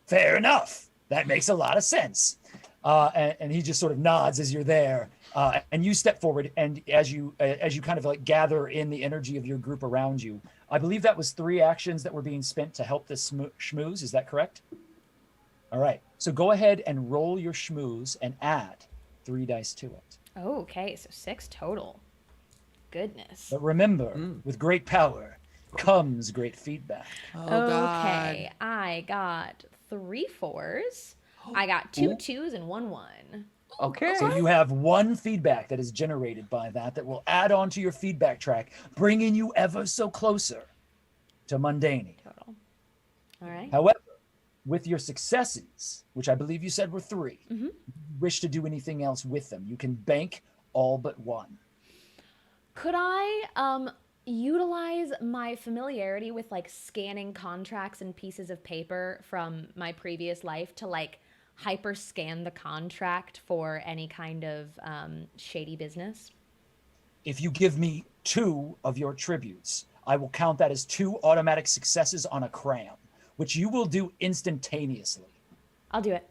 Fair enough. That makes a lot of sense. And he just sort of nods as you're there. And you step forward, and as you kind of like gather in the energy of your group around you, I believe that was 3 actions that were being spent to help this schmooze. Is that correct? All right. So go ahead and roll your schmooze and add 3 dice to it. Oh, okay, so 6 total. Goodness. But remember, with great power comes great feedback. Oh, God. Okay, I got 3 4s. I got 2 2s and 1 1. Okay. So you have 1 feedback that is generated by that will add on to your feedback track, bringing you ever so closer to Mundane. Total. All right. However, with your successes, which I believe you said were 3, Mhm. if you wish to do anything else with them, you can bank all but 1. Could I utilize my familiarity with like scanning contracts and pieces of paper from my previous life to like hyper scan the contract for any kind of shady business? If you give me 2 of your tributes, I will count that as 2 automatic successes on a cram, which you will do instantaneously. I'll do it.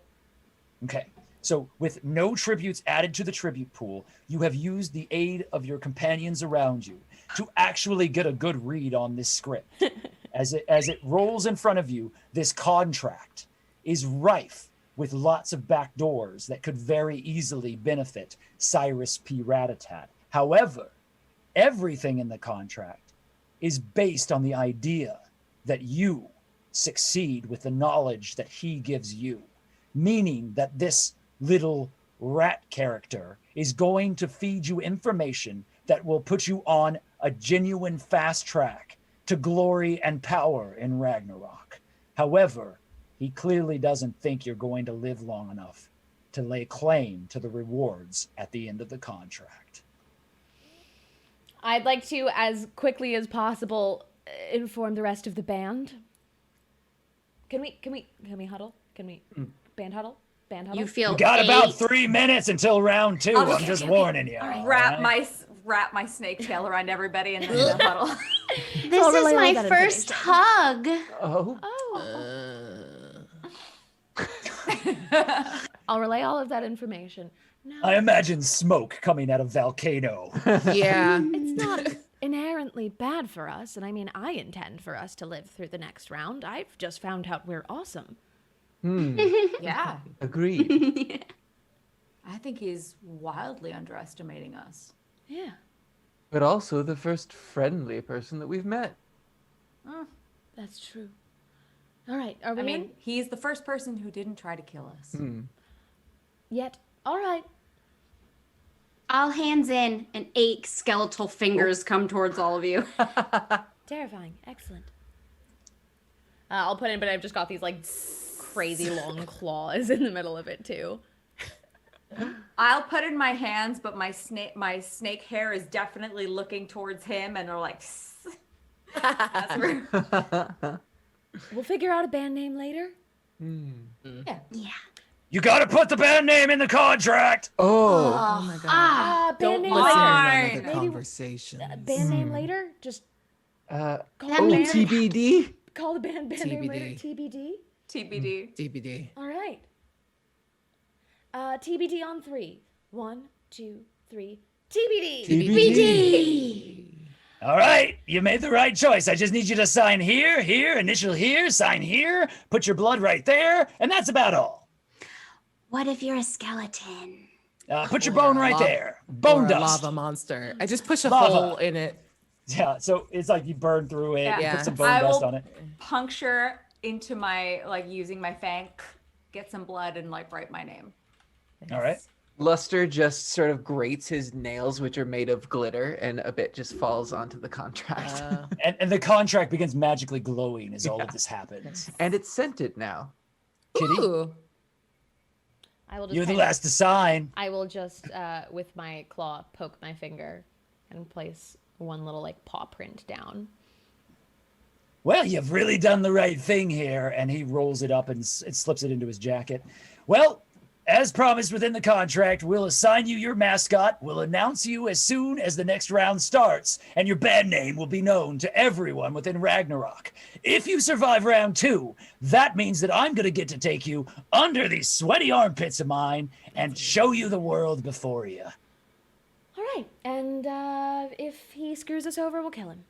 Okay. So with no tributes added to the tribute pool, you have used the aid of your companions around you to actually get a good read on this script. As it rolls in front of you, this contract is rife with lots of back doors that could very easily benefit Cyrus P. Ratatat. However, everything in the contract is based on the idea that you succeed with the knowledge that he gives you, meaning that this little rat character is going to feed you information that will put you on a genuine fast track to glory and power in Ragnarok. However, he clearly doesn't think you're going to live long enough to lay claim to the rewards at the end of the contract. I'd like to, as quickly as possible, inform the rest of the band. Can we huddle? Can we band huddle? Band huddle? You feel You got about 8 3 minutes until round 2. I'm just warning you. Wrap alright? my snake tail around everybody and then huddle. This I'll is relay all my that first information. hug. Oh. I'll relay all of that information. No, I imagine smoke coming out of volcano. Yeah. it's not inherently bad for us, and I mean, I intend for us to live through the next round. I've just found out we're awesome. Yeah. Agreed. I think he's wildly underestimating us. Yeah. But also the first friendly person that we've met. That's true. All right, are we I mean, in? he's the first person who didn't try to kill us. Yet? All right. all hands in, and 8 skeletal fingers come towards all of you. Terrifying. Excellent. I'll put in, but I've just got these like crazy long claws in the middle of it too. I'll put in my hands, but my snake hair is definitely looking towards him, and they're like. That's where- We'll figure out a band name later. Yeah. You gotta put the band name in the contract! Oh. Oh my god. Band Don't name listen to later. none of the Maybe- conversation. Band name later. Just Oh, call the band. TBD? Call the band name later. TBD. TBD. TBD. TBD. All right. TBD on 3. 1, 2, 3. TBD. TBD. All right, you made the right choice. I just need you to sign here, here, initial here, sign here, put your blood right there, and that's about all. What if you're a skeleton? Put your Or bone a right lava- there. or Bone a dust. lava monster. I just push a Lava. hole in it. Yeah, so it's like you burn through it, you Yeah. put some bone I dust will on it. puncture into my, like, using my fang, get some blood and like write my name. All right. Luster just sort of grates his nails, which are made of glitter, and a bit just falls onto the contract. And the contract begins magically glowing as all of this happens. And it's scented now. Kitty, Ooh. I will just you're the kind of- last to sign. I will just, with my claw, poke my finger and place one little like paw print down. Well, you've really done the right thing here. And he rolls it up and it slips it into his jacket. Well, as promised within the contract, we'll assign you your mascot. We'll announce you as soon as the next round starts, and your band name will be known to everyone within Ragnarock. If you survive round 2, that means that I'm going to get to take you under these sweaty armpits of mine and show you the world before you. All right, and if he screws us over, we'll kill him.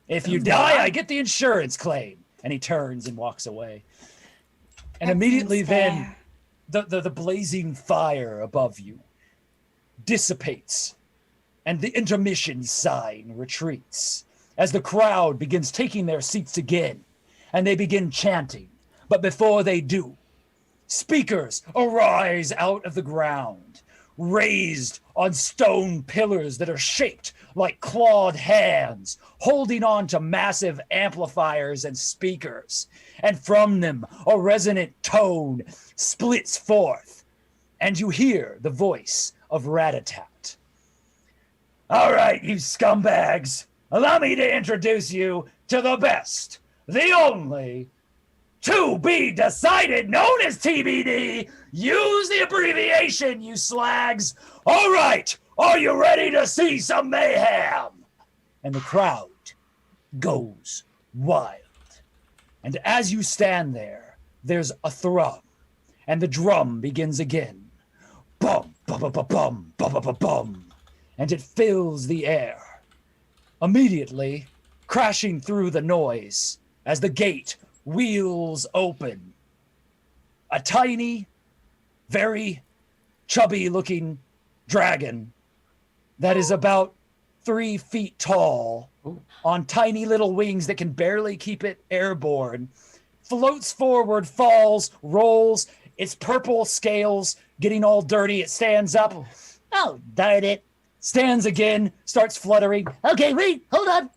If you die, I get the insurance claim. And he turns and walks away. And immediately then, the blazing fire above you dissipates, and the intermission sign retreats as the crowd begins taking their seats again, and they begin chanting. But before they do, speakers arise out of the ground, raised on stone pillars that are shaped like clawed hands, holding on to massive amplifiers and speakers. And from them, a resonant tone splits forth, and you hear the voice of Ratatat. All right, you scumbags, allow me to introduce you to the best, the only, to be decided, known as TBD. Use the abbreviation, you slags. All right, are you ready to see some mayhem? And the crowd goes wild. And as you stand there, there's a thrum, and the drum begins again. Bum, bum, bum, bum, bum, bum, bum, bum, bum. And it fills the air. Immediately, crashing through the noise, as the gate wheels open, a tiny, very chubby-looking dragon that is about 3 feet tall, on tiny little wings that can barely keep it airborne, floats forward, falls, rolls, its purple scales getting all dirty. It stands up. Oh, darn it. Stands again, starts fluttering. Okay, wait, hold on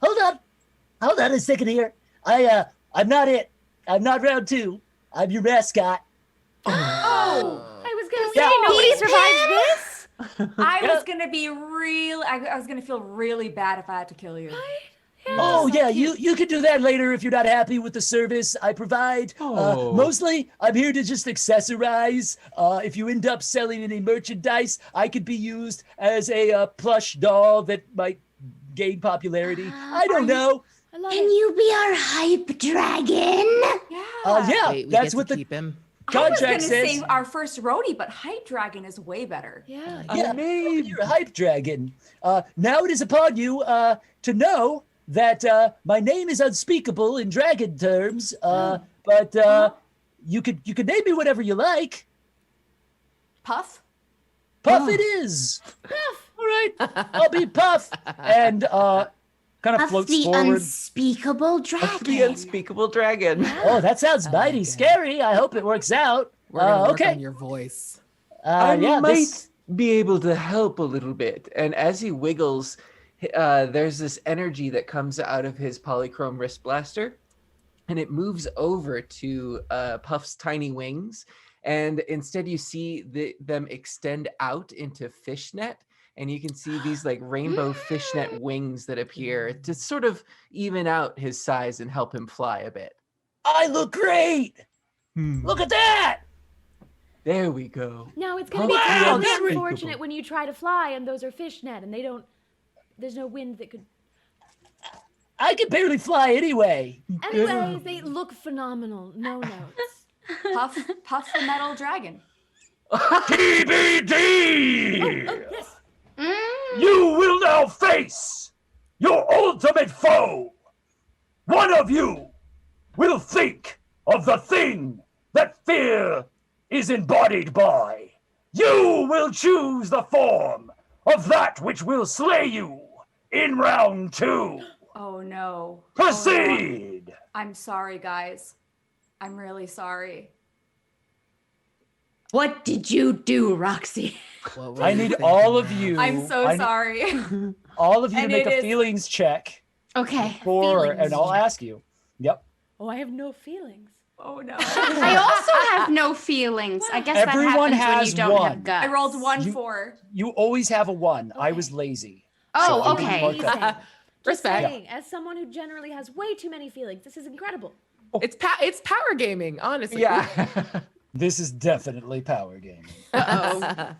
a second here. I'm not it. I'm not round 2. I'm your mascot. Oh, I was gonna say nobody survives this. I was gonna be real. I was gonna feel really bad if I had to kill you. Oh, yeah, you can do that later if you're not happy with the service I provide. Mostly, I'm here to just accessorize. If you end up selling any merchandise, I could be used as a plush doll that might gain popularity. I don't know. Can you be our hype dragon? Yeah, Wait, we that's get to what the keep him. I was contract gonna says. say our first roadie, but Hype Dragon is way better. Yeah. Yeah, you're a hype dragon. Now it is upon you to know that my name is unspeakable in dragon terms, but you could name me whatever you like. Puff? Puff it is. Puff. All right, I'll be Puff. And kind of Of floats the forward. unspeakable dragon. The unspeakable dragon. Oh, that sounds mighty scary. I hope it works out. We're gonna work okay. on your voice. I Yeah, might this- be able to help a little bit. And as he wiggles, there's this energy that comes out of his polychrome wrist blaster, and it moves over to Puff's tiny wings. And instead, you see them extend out into fishnet, and you can see these like rainbow fishnet wings that appear to sort of even out his size and help him fly a bit. I look great. Look at that. There we go. Now it's gonna be Wow, terribly that's really unfortunate when you try to fly and those are fishnet and they don't. There's no wind that could. I can barely fly anyway. Anyways, they look phenomenal. No notes. Puff the Metal Dragon. TBD! Oh yes. You will now face your ultimate foe. One of you will think of the thing that fear is embodied by. You will choose the form of that which will slay you in round 2. Oh no. Proceed! I'm sorry, guys. I'm really sorry. What did you do, Roxy? What were I you need thinking all of now? you. I'm so I need sorry. all of you to And make it a is- feelings check Okay. for, Feelings and I'll check. ask you. Yep. Oh, I have no feelings. Oh no. I also have no feelings. I guess Everyone that happens when has you don't one. have guts. I rolled 1 You- 4. You always have a 1. I Okay. was lazy. Oh, So I didn't okay. mark that. Amazing. Just Respect. saying, as someone who generally has way too many feelings, this is incredible. It's power gaming, honestly. Yeah. This is definitely power gaming. Uh-oh.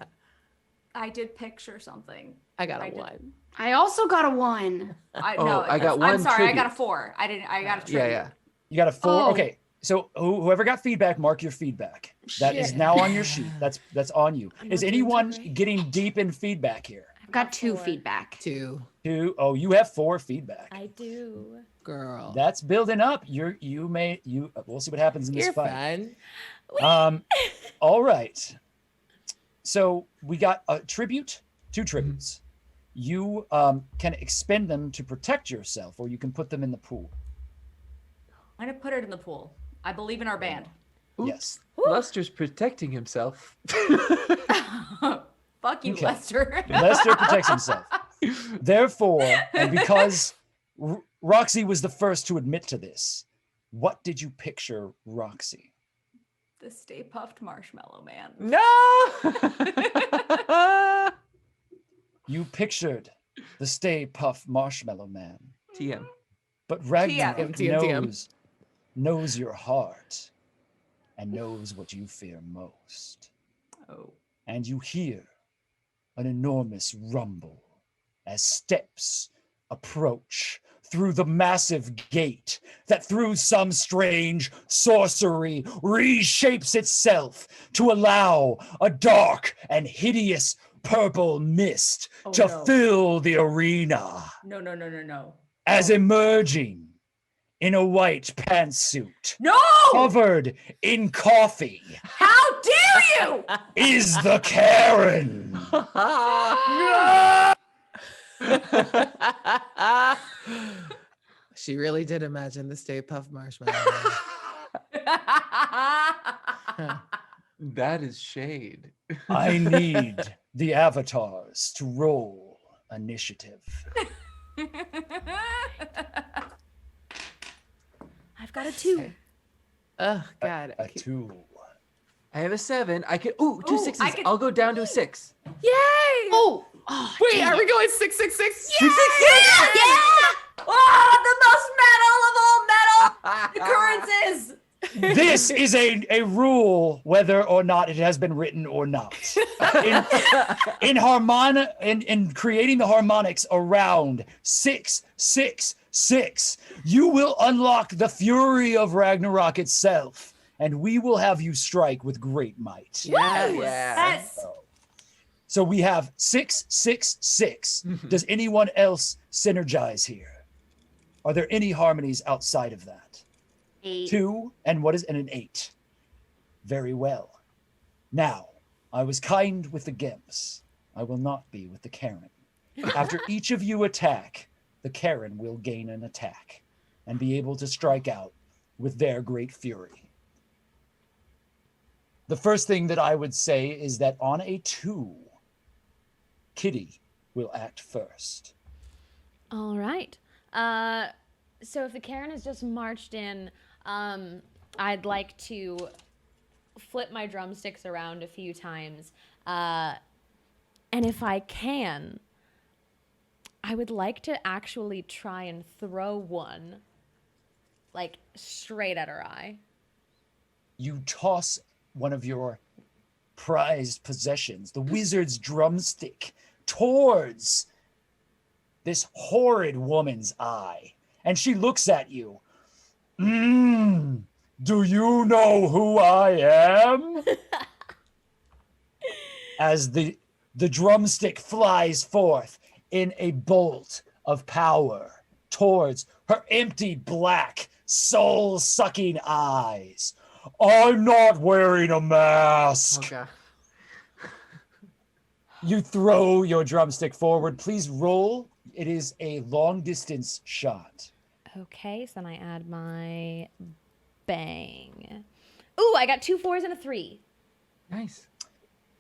I did picture something. I got a I did- 1. I also got a 1. I Oh, no, I got I'm one sorry, I got a tribute. 4. I got a Yeah, tribute. yeah. You got a 4. Oh. Okay. So whoever got feedback, mark your feedback. That is Shit. now on your sheet. That's on you. I'm Is not doing too anyone great. getting deep in feedback here? I've got 2 4. feedback. 2. 2. Oh, you have 4 feedback. I do. Girl. That's building up. We'll see what happens in this You're fight. fine. All right. So we got a tribute, 2 tributes. You can expend them to protect yourself, or you can put them in the pool. I'm gonna put it in the pool. I believe in our band. Yes. Luster's protecting himself. Fuck you, Okay. Lester. Lester protects himself. Therefore, and because Roxy was the first to admit to this, what did you picture Roxy? The Stay Puffed Marshmallow Man. No. You pictured the Stay Puft Marshmallow Man. TM. But Ragnarock TM. knows your heart and knows what you fear most. Oh. And you hear an enormous rumble as steps approach through the massive gate that through some strange sorcery reshapes itself to allow a dark and hideous purple mist to no. fill the arena. No. As emerging in a white pantsuit No! covered in coffee How dare you! is the Karen. She really did imagine the Stay Puft Marshmallow. That is shade. I need the avatars to roll initiative. I've got a 2. Oh God. A 2. I have a 7. I can. Ooh, 2 Ooh, 6s. I can- I'll go down to a 6. Yay! Oh, Wait, are we going 666? Yeah! Oh, the most metal of all metal occurrences! This is a rule whether or not it has been written or not. In creating the harmonics around 666, you will unlock the fury of Ragnarok itself, and we will have you strike with great might. Yes. So we have 666. Does anyone else synergize here? Are there any harmonies outside of that? 8. 2 and an 8. Very well. Now, I was kind with the Gemps. I will not be with the Karen. After each of you attack, the Karen will gain an attack and be able to strike out with their great fury. The first thing that I would say is that on a 2, Kitty will act first. All right. So if the Karen has just marched in, I'd like to flip my drumsticks around a few times. And if I can, I would like to actually try and throw one, like, straight at her eye. You toss one of your prized possessions, the wizard's drumstick, towards this horrid woman's eye. And she looks at you. Do you know who I am? As the drumstick flies forth in a bolt of power towards her empty, black, soul-sucking eyes. I'm not wearing a mask. Okay. You throw your drumstick forward. Please roll. It is a long-distance shot. Okay, so then I add my Bang. Ooh, I got 2 4s and a 3. Nice.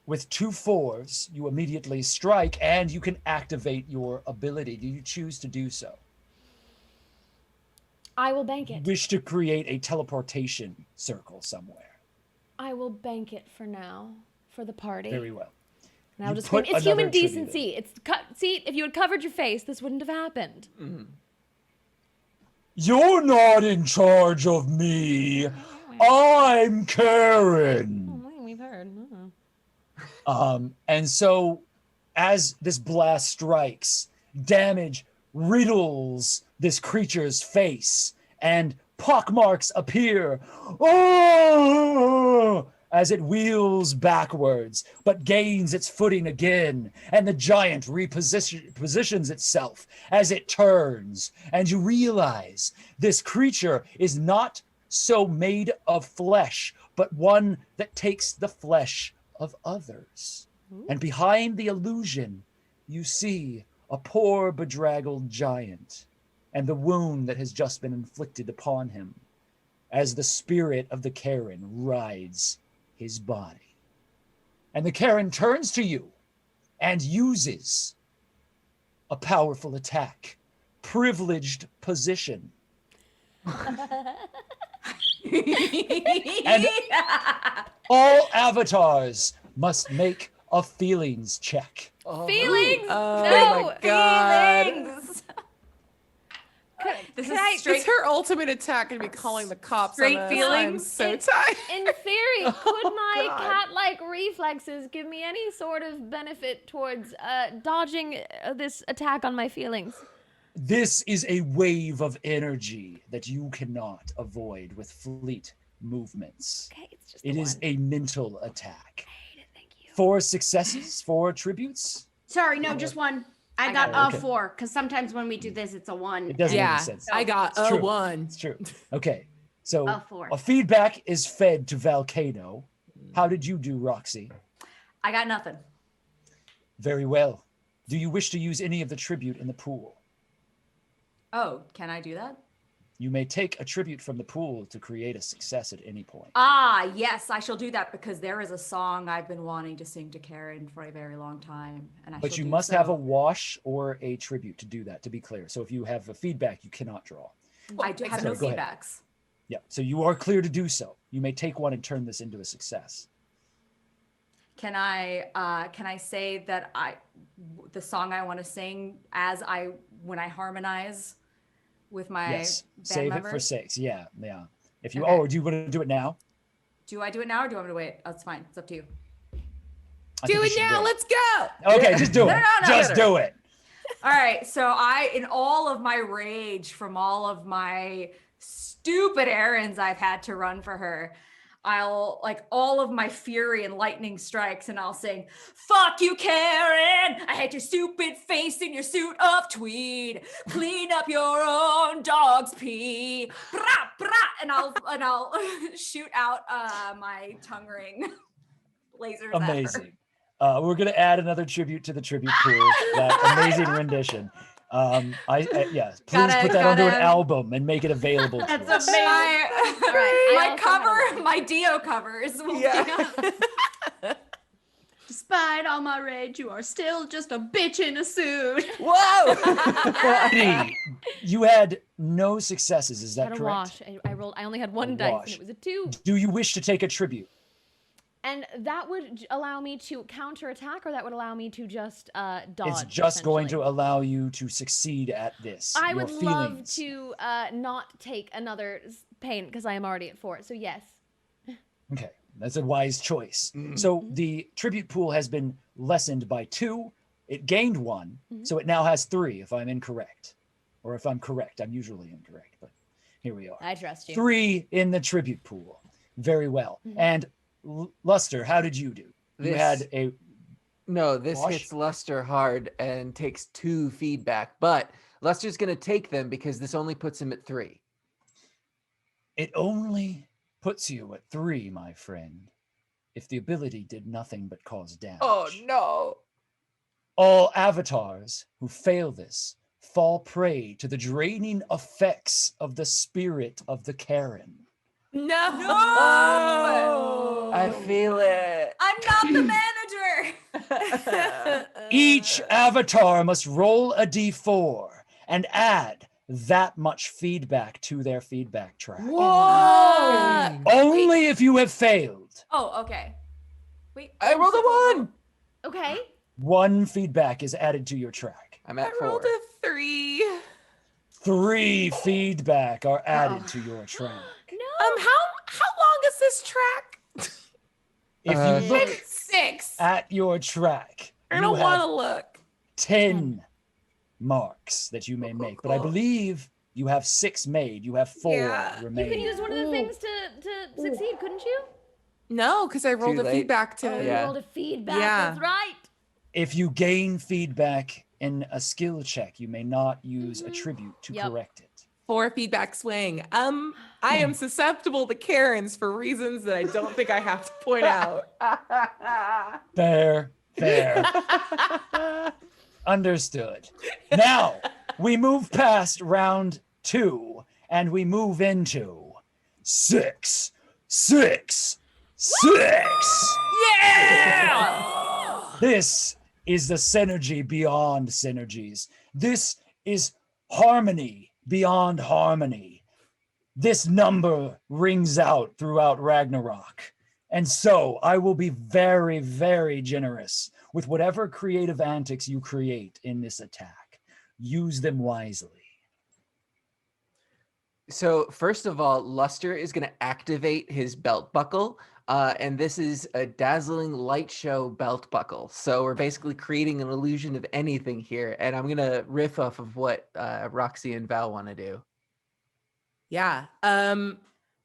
With 2 4s, you immediately strike and you can activate your ability. Do you choose to do so? I will bank You it. wish to create a teleportation circle somewhere. I will bank it for now, for the party. Very well. And I'll You just scream, put it's human another tribute in. decency. See, if you had covered your face, this wouldn't have happened. You're not in charge of me. I'm Karen. We've heard. And so as this blast strikes, damage riddles this creature's face and pockmarks appear. Oh! As it wheels backwards, but gains its footing again, and the giant positions itself as it turns, and you realize this creature is not so made of flesh, but one that takes the flesh of others. And behind the illusion, you see a poor bedraggled giant, and the wound that has just been inflicted upon him, as the spirit of the Karen rides his body. And the Karen turns to you and uses a powerful attack. Privileged position. And all avatars must make a feelings check. Feelings? Oh No, my God. Feelings. This Could is I- straight. It's her ultimate attack and be calling the cops Straight on us. feelings? I'm so tired. In theory, could my God. cat-like reflexes give me any sort of benefit towards dodging this attack on my feelings? This is a wave of energy that you cannot avoid with fleet movements. Okay, it's just It the is one. a mental attack. I hate it, thank you. 4 successes, 4 attributes. Sorry, no, just one. I got got it. a 4 because sometimes when we do this, it's a 1. It doesn't make Yeah, any sense. I got It's a true. 1. It's true. Okay, so A 4. a feedback is fed to Volcano. How did you do, Roxy? I got nothing. Very well. Do you wish to use any of the tribute in the pool? Oh, can I do that? You may take a tribute from the pool to create a success at any point. Ah, yes, I shall do that because there is a song I've been wanting to sing to Karen for a very long time, and I But shall you do must so. have a wash or a tribute to do that, to be clear. So if you have a feedback, you cannot draw. I do have no Sorry, go ahead. feedbacks. Yeah, so you are clear to do so. You may take one and turn this into a success. Can I say that the song I want to sing when I harmonize with my Yes, band save members? it for 6. Yeah. If you, Okay. do you want to do it now? Do I do it now or do I want me to wait? That's fine. It's up to you. I think Do you it should now. wait. Let's go. Okay, just do it. No. Just do it. All right. So in all of my rage from all of my stupid errands I've had to run for her, I'll all of my fury and lightning strikes and I'll sing, "Fuck you, Karen. I hate your stupid face in your suit of tweed. Clean up your own dog's pee." Brah, brah, and I'll shoot out my tongue ring lasers at her. Amazing. We're going to add another tribute to the tribute pool. That amazing rendition. Yes, please put that onto an album and make it available to That's us. amazing. My cover, my Dio covers. Will be up. Despite all my rage, you are still just a bitch in a suit. Whoa! Eddie, you had no successes, is I that had a correct? wash. I only had one A dice, wash. and it was a 2. Do you wish to take a tribute? And that would allow me to counterattack, or that would allow me to just dodge. It's just going to essentially? allow you to succeed at this. I Your would love feelings. to not take another pain because I am already at 4. So yes. Okay, that's a wise choice. So the tribute pool has been lessened by 2. It gained 1, so it now has 3 if I'm incorrect. Or if I'm correct, I'm usually incorrect, but here we are. I trust you. 3 in the tribute pool. Very well. And Luster, how did you do? You This- had a No, this Wash? hits Luster hard and takes 2 feedback, but Luster's going to take them because this only puts him at 3. It only puts you at 3, my friend, if the ability did nothing but cause damage. Oh, no. All avatars who fail this fall prey to the draining effects of the spirit of the Karen. No. I feel it. I'm not the manager. Each avatar must roll a d4 and add that much feedback to their feedback track. Whoa. Only if you have failed. Oh, okay. Wait. I rolled a 1. Okay. 1 feedback is added to your track. I'm at I 4. rolled a 3. 3 feedback are added to your track. How long is this track? If you look 6. at your track, I you don't want have to look. 10 marks that you may make, but I believe you have 6 made. You have 4 Yeah. You remaining. could use one of the things to succeed, couldn't you? No, because I rolled Too a late. feedback to. Oh, you Yeah. rolled a feedback. Yeah. That's right. If you gain feedback in a skill check, you may not use attribute to Yep. correct it. 4 feedback swing. I am susceptible to Karens for reasons that I don't think I have to point out. Fair. Understood. Now, we move past round 2 and we move into 6. Yeah! This is the synergy beyond synergies. This is harmony beyond harmony. This number rings out throughout Ragnarok. And so I will be very, very generous with whatever creative antics you create in this attack. Use them wisely. So first of all, Luster is going to activate his belt buckle. And this is a dazzling light show belt buckle. So we're basically creating an illusion of anything here. And I'm going to riff off of what Roxy and Val want to do. Yeah.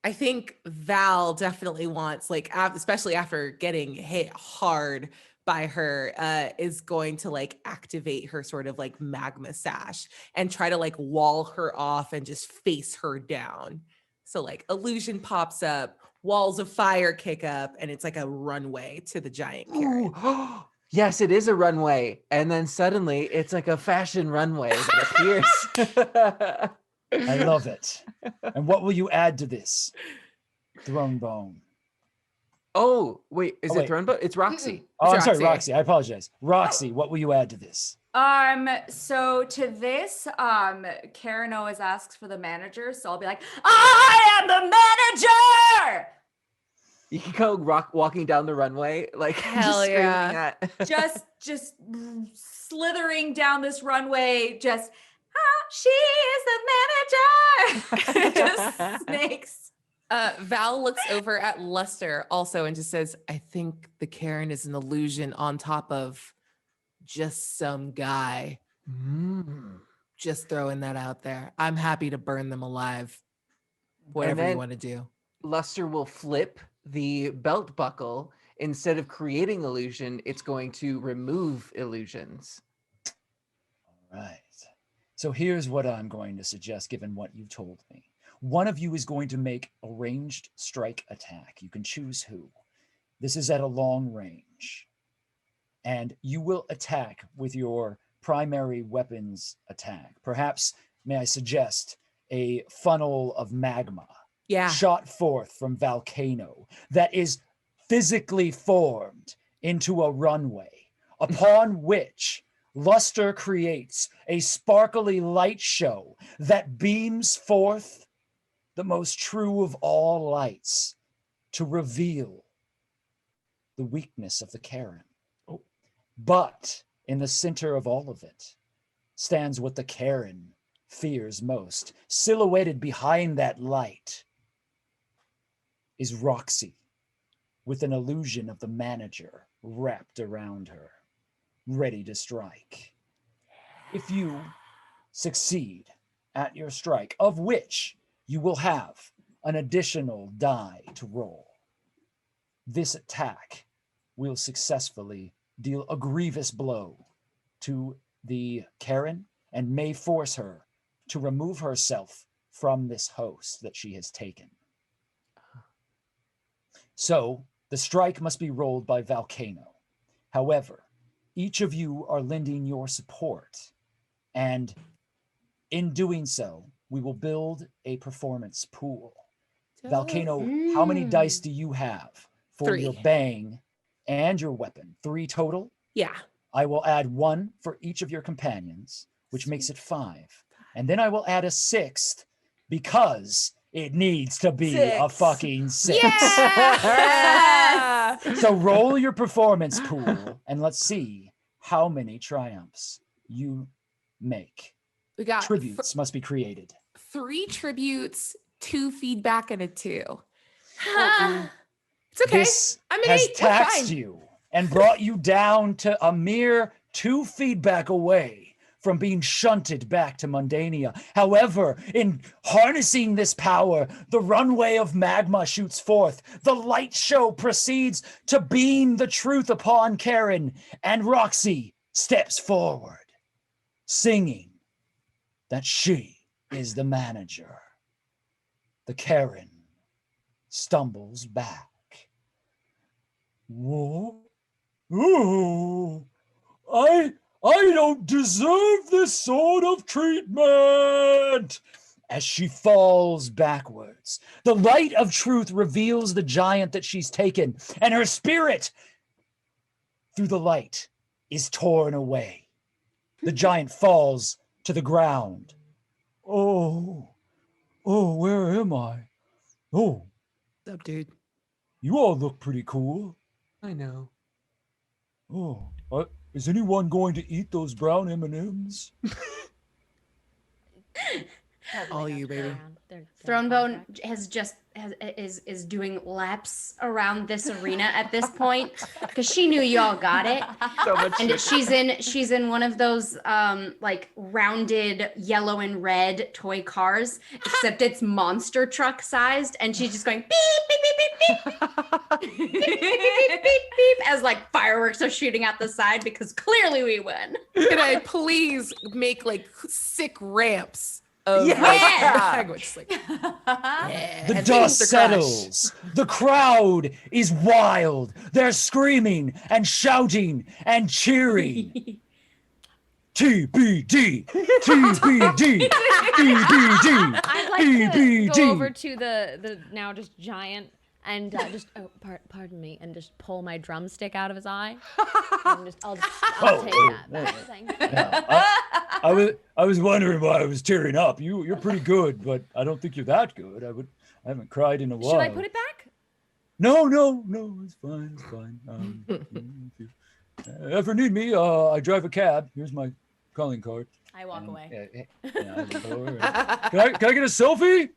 I think Val definitely wants, like, especially after getting hit hard by her, is going to like activate her sort of like magma sash and try to like wall her off and just face her down. So like illusion pops up, walls of fire kick up, and it's like a runway to the giant Karen. Ooh. Yes, it is a runway. And then suddenly it's like a fashion runway that appears. I love it. And what will you add to this? Throne bone. Oh, wait, is it wait. Throne Boat? It's Roxy. Oh, I'm sorry, Roxy. Roxy. I apologize. Roxy, what will you add to this? So to this, Karen always asks for the manager, so I'll be like, I am the manager! You can go walking down the runway, like Hell just screaming yeah. at. just slithering down this runway, just she is the manager. Just snakes. Val looks over at Luster also and just says, I think the Karen is an illusion on top of just some guy. Just throwing that out there. I'm happy to burn them alive. Whatever you then- want to do. Luster will flip the belt buckle. Instead of creating illusion, it's going to remove illusions. All right. So here's what I'm going to suggest, given what you've told me. One of you is going to make a ranged strike attack. You can choose who. This is at a long range. And you will attack with your primary weapons attack. Perhaps, may I suggest, a funnel of magma Yeah. shot forth from volcano that is physically formed into a runway, upon which Luster creates a sparkly light show that beams forth the most true of all lights to reveal the weakness of the Karen. But in the center of all of it stands what the Karen fears most. Silhouetted behind that light is Roxy, with an illusion of the manager wrapped around her, ready to strike. If you succeed at your strike, of which you will have an additional die to roll, this attack will successfully deal a grievous blow to the Karen and may force her to remove herself from this host that she has taken. So the strike must be rolled by Volcano. However, each of you are lending your support, and in doing so, we will build a performance pool Volcano, how many dice do you have for 3. your bang and your weapon? 3 total? Yeah. I will add 1 for each of your companions, which makes it 5. And then I will add a 6th because it needs to be a 6. fucking 6. Yeah. So roll your performance pool and let's see how many triumphs you make. We got Tributes must be created. 3 tributes, 2 feedback, and a 2. Uh-uh. It's okay. This I'm an has 8. We're taxed fine. you and brought you down to a mere 2 feedback away from being shunted back to Mundania. However, in harnessing this power, the runway of magma shoots forth. The light show proceeds to beam the truth upon Karen, and Roxy steps forward, singing that she is the manager. The Karen stumbles back. Whoa. Ooh, I don't deserve this sort of treatment. As she falls backwards, the light of truth reveals the giant that she's taken, and her spirit through the light is torn away. The giant falls to the ground. Oh, where am I? Oh, What's up, dude? you all look pretty cool. I know. Oh, is anyone going to eat those brown M&Ms? All you, baby. Thronebone is doing laps around this arena at this point because she knew y'all got it. So much And sugar. she's in one of those like rounded yellow and red toy cars, except it's monster truck sized, and she's just going beep beep beep beep beep beep beep beep beep beep beep as like fireworks are shooting out the side because clearly we win. Can I please make like sick ramps of Yeah. language? Like, yeah. The And dust things to crush. settles. The crowd is wild. They're screaming and shouting and cheering. TBD, TBD, TBD, I'd like to TBD. go over to the now just giant and pardon me, and just pull my drumstick out of his eye. And I'll take that back. Thank you. I was wondering why I was tearing up. You're pretty good, but I don't think you're that good. I haven't cried in a while. Should I put it back? No, it's fine. It's fine. If you ever need me, I drive a cab. Here's my calling card. I walk away. Can I get a selfie?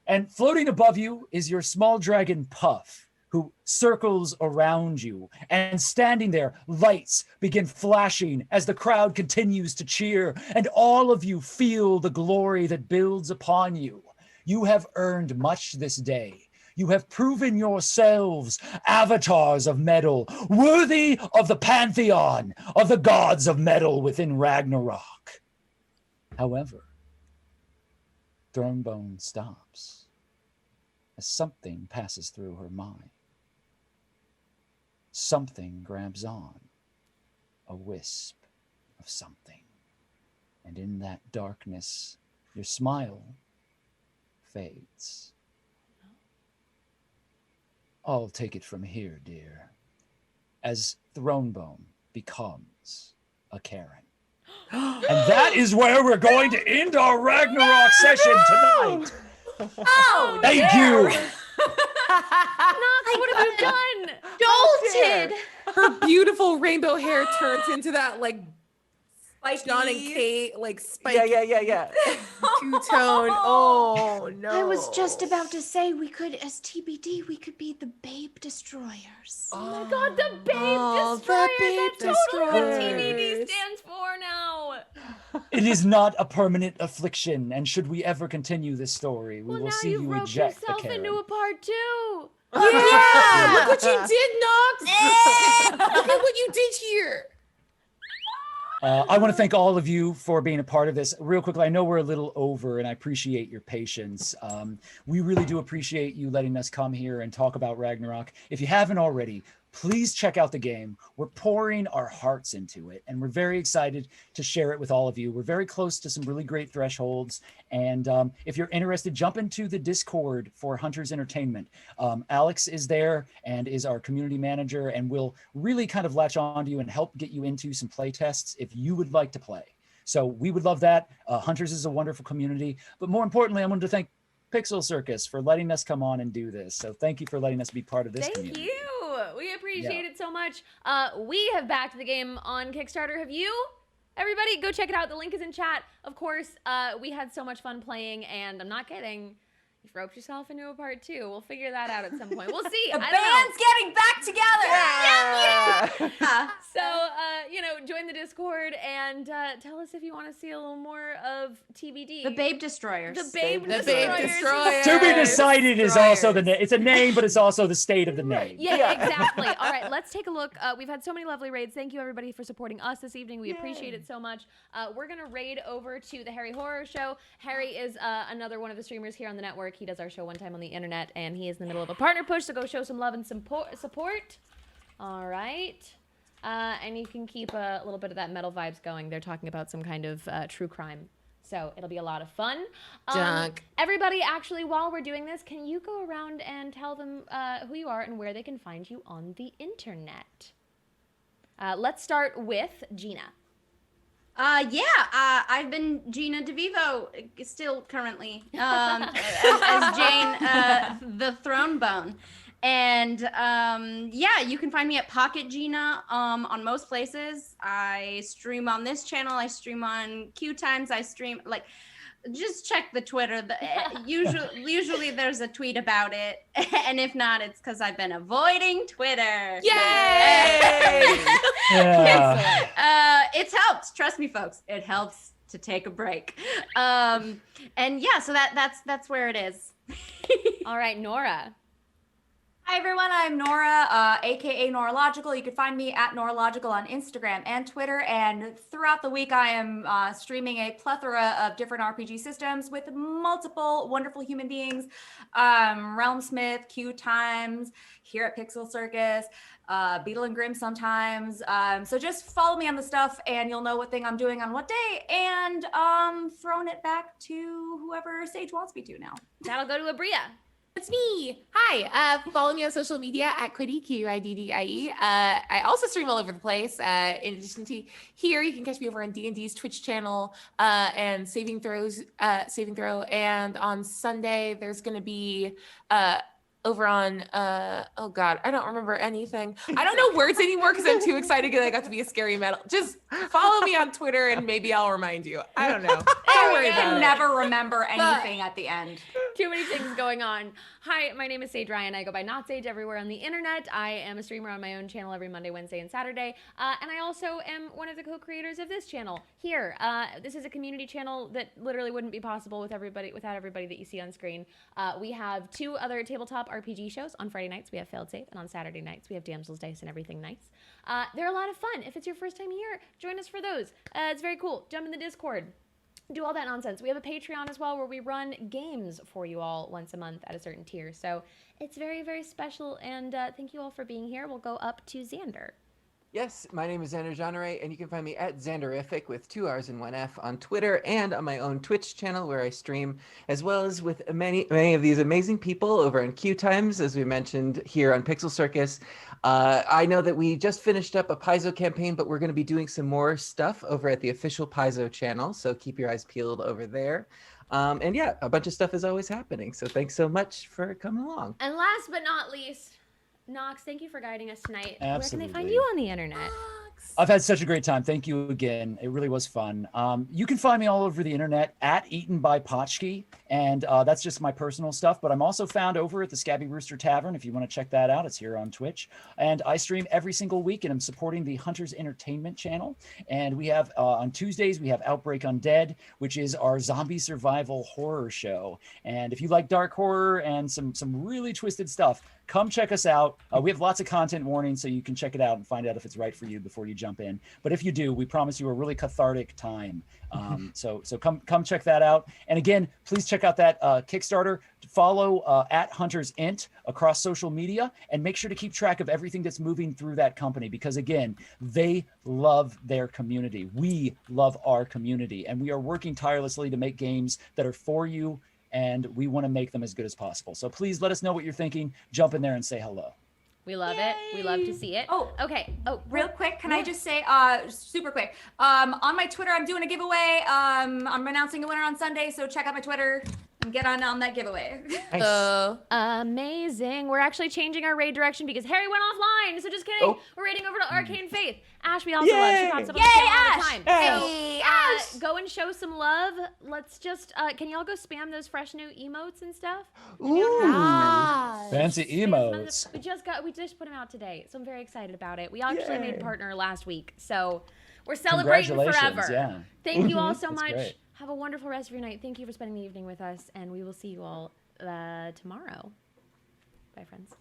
And floating above you is your small dragon Puff, who circles around you. And standing there, lights begin flashing as the crowd continues to cheer, and all of you feel the glory that builds upon you. You have earned much this day. You have proven yourselves avatars of metal, worthy of the pantheon of the gods of metal within Ragnarok. However, Thronebone stops as something passes through her mind. Something grabs on, a wisp of something. And in that darkness, your smile fades. I'll take it from here, dear, as Thronebone becomes a Karen. And that is where we're going to end our Ragnarok session tonight. Oh, Thank you. Knox, what have you done? Jolted. Her beautiful rainbow hair turns into that like Spiky. John and Kate like spiky Yeah. two-tone. Oh no. I was just about to say we could, as TBD, we could be the Babe Destroyers. Oh my god, the Babe Oh, the Destroyer! Babe That's totally what Destroyers. TBD stands for now. It is not a permanent affliction, and should we ever continue this story, we Well, will now see you you roped eject the yourself Karen. into a part two. Yeah, look what you did, Knox. Look at what you did here. I want to thank all of you for being a part of this. Real quickly, I know we're a little over, and I appreciate your patience. We really do appreciate you letting us come here and talk about Ragnarok. If you haven't already, please check out the game. We're pouring our hearts into it, and we're very excited to share it with all of you. We're very close to some really great thresholds, and if you're interested, jump into the Discord for Hunters Entertainment. Alex is there and is our community manager, and will really kind of latch on to you and help get you into some play tests if you would like to play. So we would love that. Hunters is a wonderful community, but more importantly, I wanted to thank PixelCircus for letting us come on and do this. So thank you for letting us be part of this community. Thank you. We appreciate it so much. We have backed the game on Kickstarter. Have you? Everybody, go check it out. The link is in chat. Of course, we had so much fun playing, and I'm not kidding. You've roped yourself into a part 2. We'll figure that out at some point. We'll see. The band's getting back together. Yeah. So, join the Discord and tell us if you want to see a little more of TBD. The Babe Destroyers. The Babe Destroyers. Destroyers. To be decided is also the name. It's a name, but it's also the state of the name. Yeah, exactly. All right, let's take a look. We've had so many lovely raids. Thank you, everybody, for supporting us this evening. We appreciate it so much. We're going to raid over to the Harry Horror Show. Harry is another one of the streamers here on the network. He does our show one time on the internet, and he is in the middle of a partner push, so go show some love and some support. All right. And you can keep a little bit of that metal vibes going. They're talking about some kind of true crime, so it'll be a lot of fun. Everybody, actually, while we're doing this, can you go around and tell them who you are and where they can find you on the internet? Let's start with Gina. I've been Gina DeVivo, still currently, as Jane, the Throne Bone. And you can find me at Pocket Gina on most places. I stream on this channel. I stream on Q Times. I stream, just check the Twitter. Usually there's a tweet about it. And if not, it's because I've been avoiding Twitter. Yay! It's helped. Trust me, folks. It helps to take a break. So that's where it is. All right, Nora. Hi everyone, I'm Nora, aka Noralogical. You can find me at Noralogical on Instagram and Twitter, and throughout the week I am streaming a plethora of different RPG systems with multiple wonderful human beings, Realmsmith, Q Times, here at PixelCircus, Beetle and Grim sometimes. So just follow me on the stuff and you'll know what thing I'm doing on what day, and throwing it back to whoever Sage wants me to now. That'll go to Abria. It's me. Hi. Follow me on social media at Quiddy, Qiddie. I also stream all over the place. In addition to here, you can catch me over on D&D's Twitch channel and Saving Throw. And on Sunday, there's going to be over on, oh God, I don't remember anything. I don't know words anymore because I'm too excited because I got to be a scary metal. Just follow me on Twitter and maybe I'll remind you. I don't know. Don't worry I about it. never remember anything at the end. Too many things going on. Hi, my name is Sage Ryan. I go by Not Sage everywhere on the internet. I am a streamer on my own channel every Monday, Wednesday, and Saturday. And I also am one of the co-creators of this channel here. This is a community channel that literally wouldn't be possible without everybody that you see on screen. We have 2 other tabletop RPG shows. On Friday nights, we have Failed Safe, and on Saturday nights, we have Damsel's Dice and Everything Nice. They're a lot of fun. If it's your first time here, join us for those. It's very cool. Jump in the Discord. Do all that nonsense. We have a Patreon as well where we run games for you all once a month at a certain tier. So it's very, very special. And thank you all for being here. We'll go up to Xander. Yes, my name is Xander Genre, and you can find me at Xanderific with 2 R's and 1 F on Twitter and on my own Twitch channel where I stream, as well as with many of these amazing people over on Q Times, as we mentioned here on PixelCircus. I know that we just finished up a Paizo campaign, but we're going to be doing some more stuff over at the official Paizo channel, so keep your eyes peeled over there. And yeah, a bunch of stuff is always happening, so thanks so much for coming along. And last but not least, Knox, thank you for guiding us tonight. Absolutely. Where can they find you on the internet? I've had such a great time. Thank you again. It really was fun. You can find me all over the internet at Eaten by Potchki, and that's just my personal stuff. But I'm also found over at the Scabby Rooster Tavern. If you want to check that out, it's here on Twitch. And I stream every single week, and I'm supporting the Hunters Entertainment channel. And we have on Tuesdays we have Outbreak Undead, which is our zombie survival horror show. And if you like dark horror and some really twisted stuff, come check us out. We have lots of content warnings, so you can check it out and find out if it's right for you before you jump in. But if you do, we promise you a really cathartic time. So come check that out. And again, please check out that Kickstarter. Follow at Hunters Int across social media, and make sure to keep track of everything that's moving through that company, because again, they love their community. We love our community, and we are working tirelessly to make games that are for you, and we want to make them as good as possible. So please let us know what you're thinking. Jump in there and say hello. We love it. We love to see it. Oh, okay. Oh, real quick, can I just say, super quick, on my Twitter, I'm doing a giveaway. I'm announcing a winner on Sunday, so check out my Twitter and get on that giveaway. So amazing. We're actually changing our raid direction because Harry went offline. So just kidding. We're raiding over to Arcane Faith. Ash, we also love. She pops up on the channel all the time. Hey, Ash! So go and show some love. Let's just, can y'all go spam those fresh new emotes and stuff? Fancy emotes. We just put them out today, so I'm very excited about it. We actually made partner last week, so we're celebrating forever. Yeah. Thank you all so That's much. great. Have a wonderful rest of your night. Thank you for spending the evening with us, and we will see you all tomorrow. Bye, friends.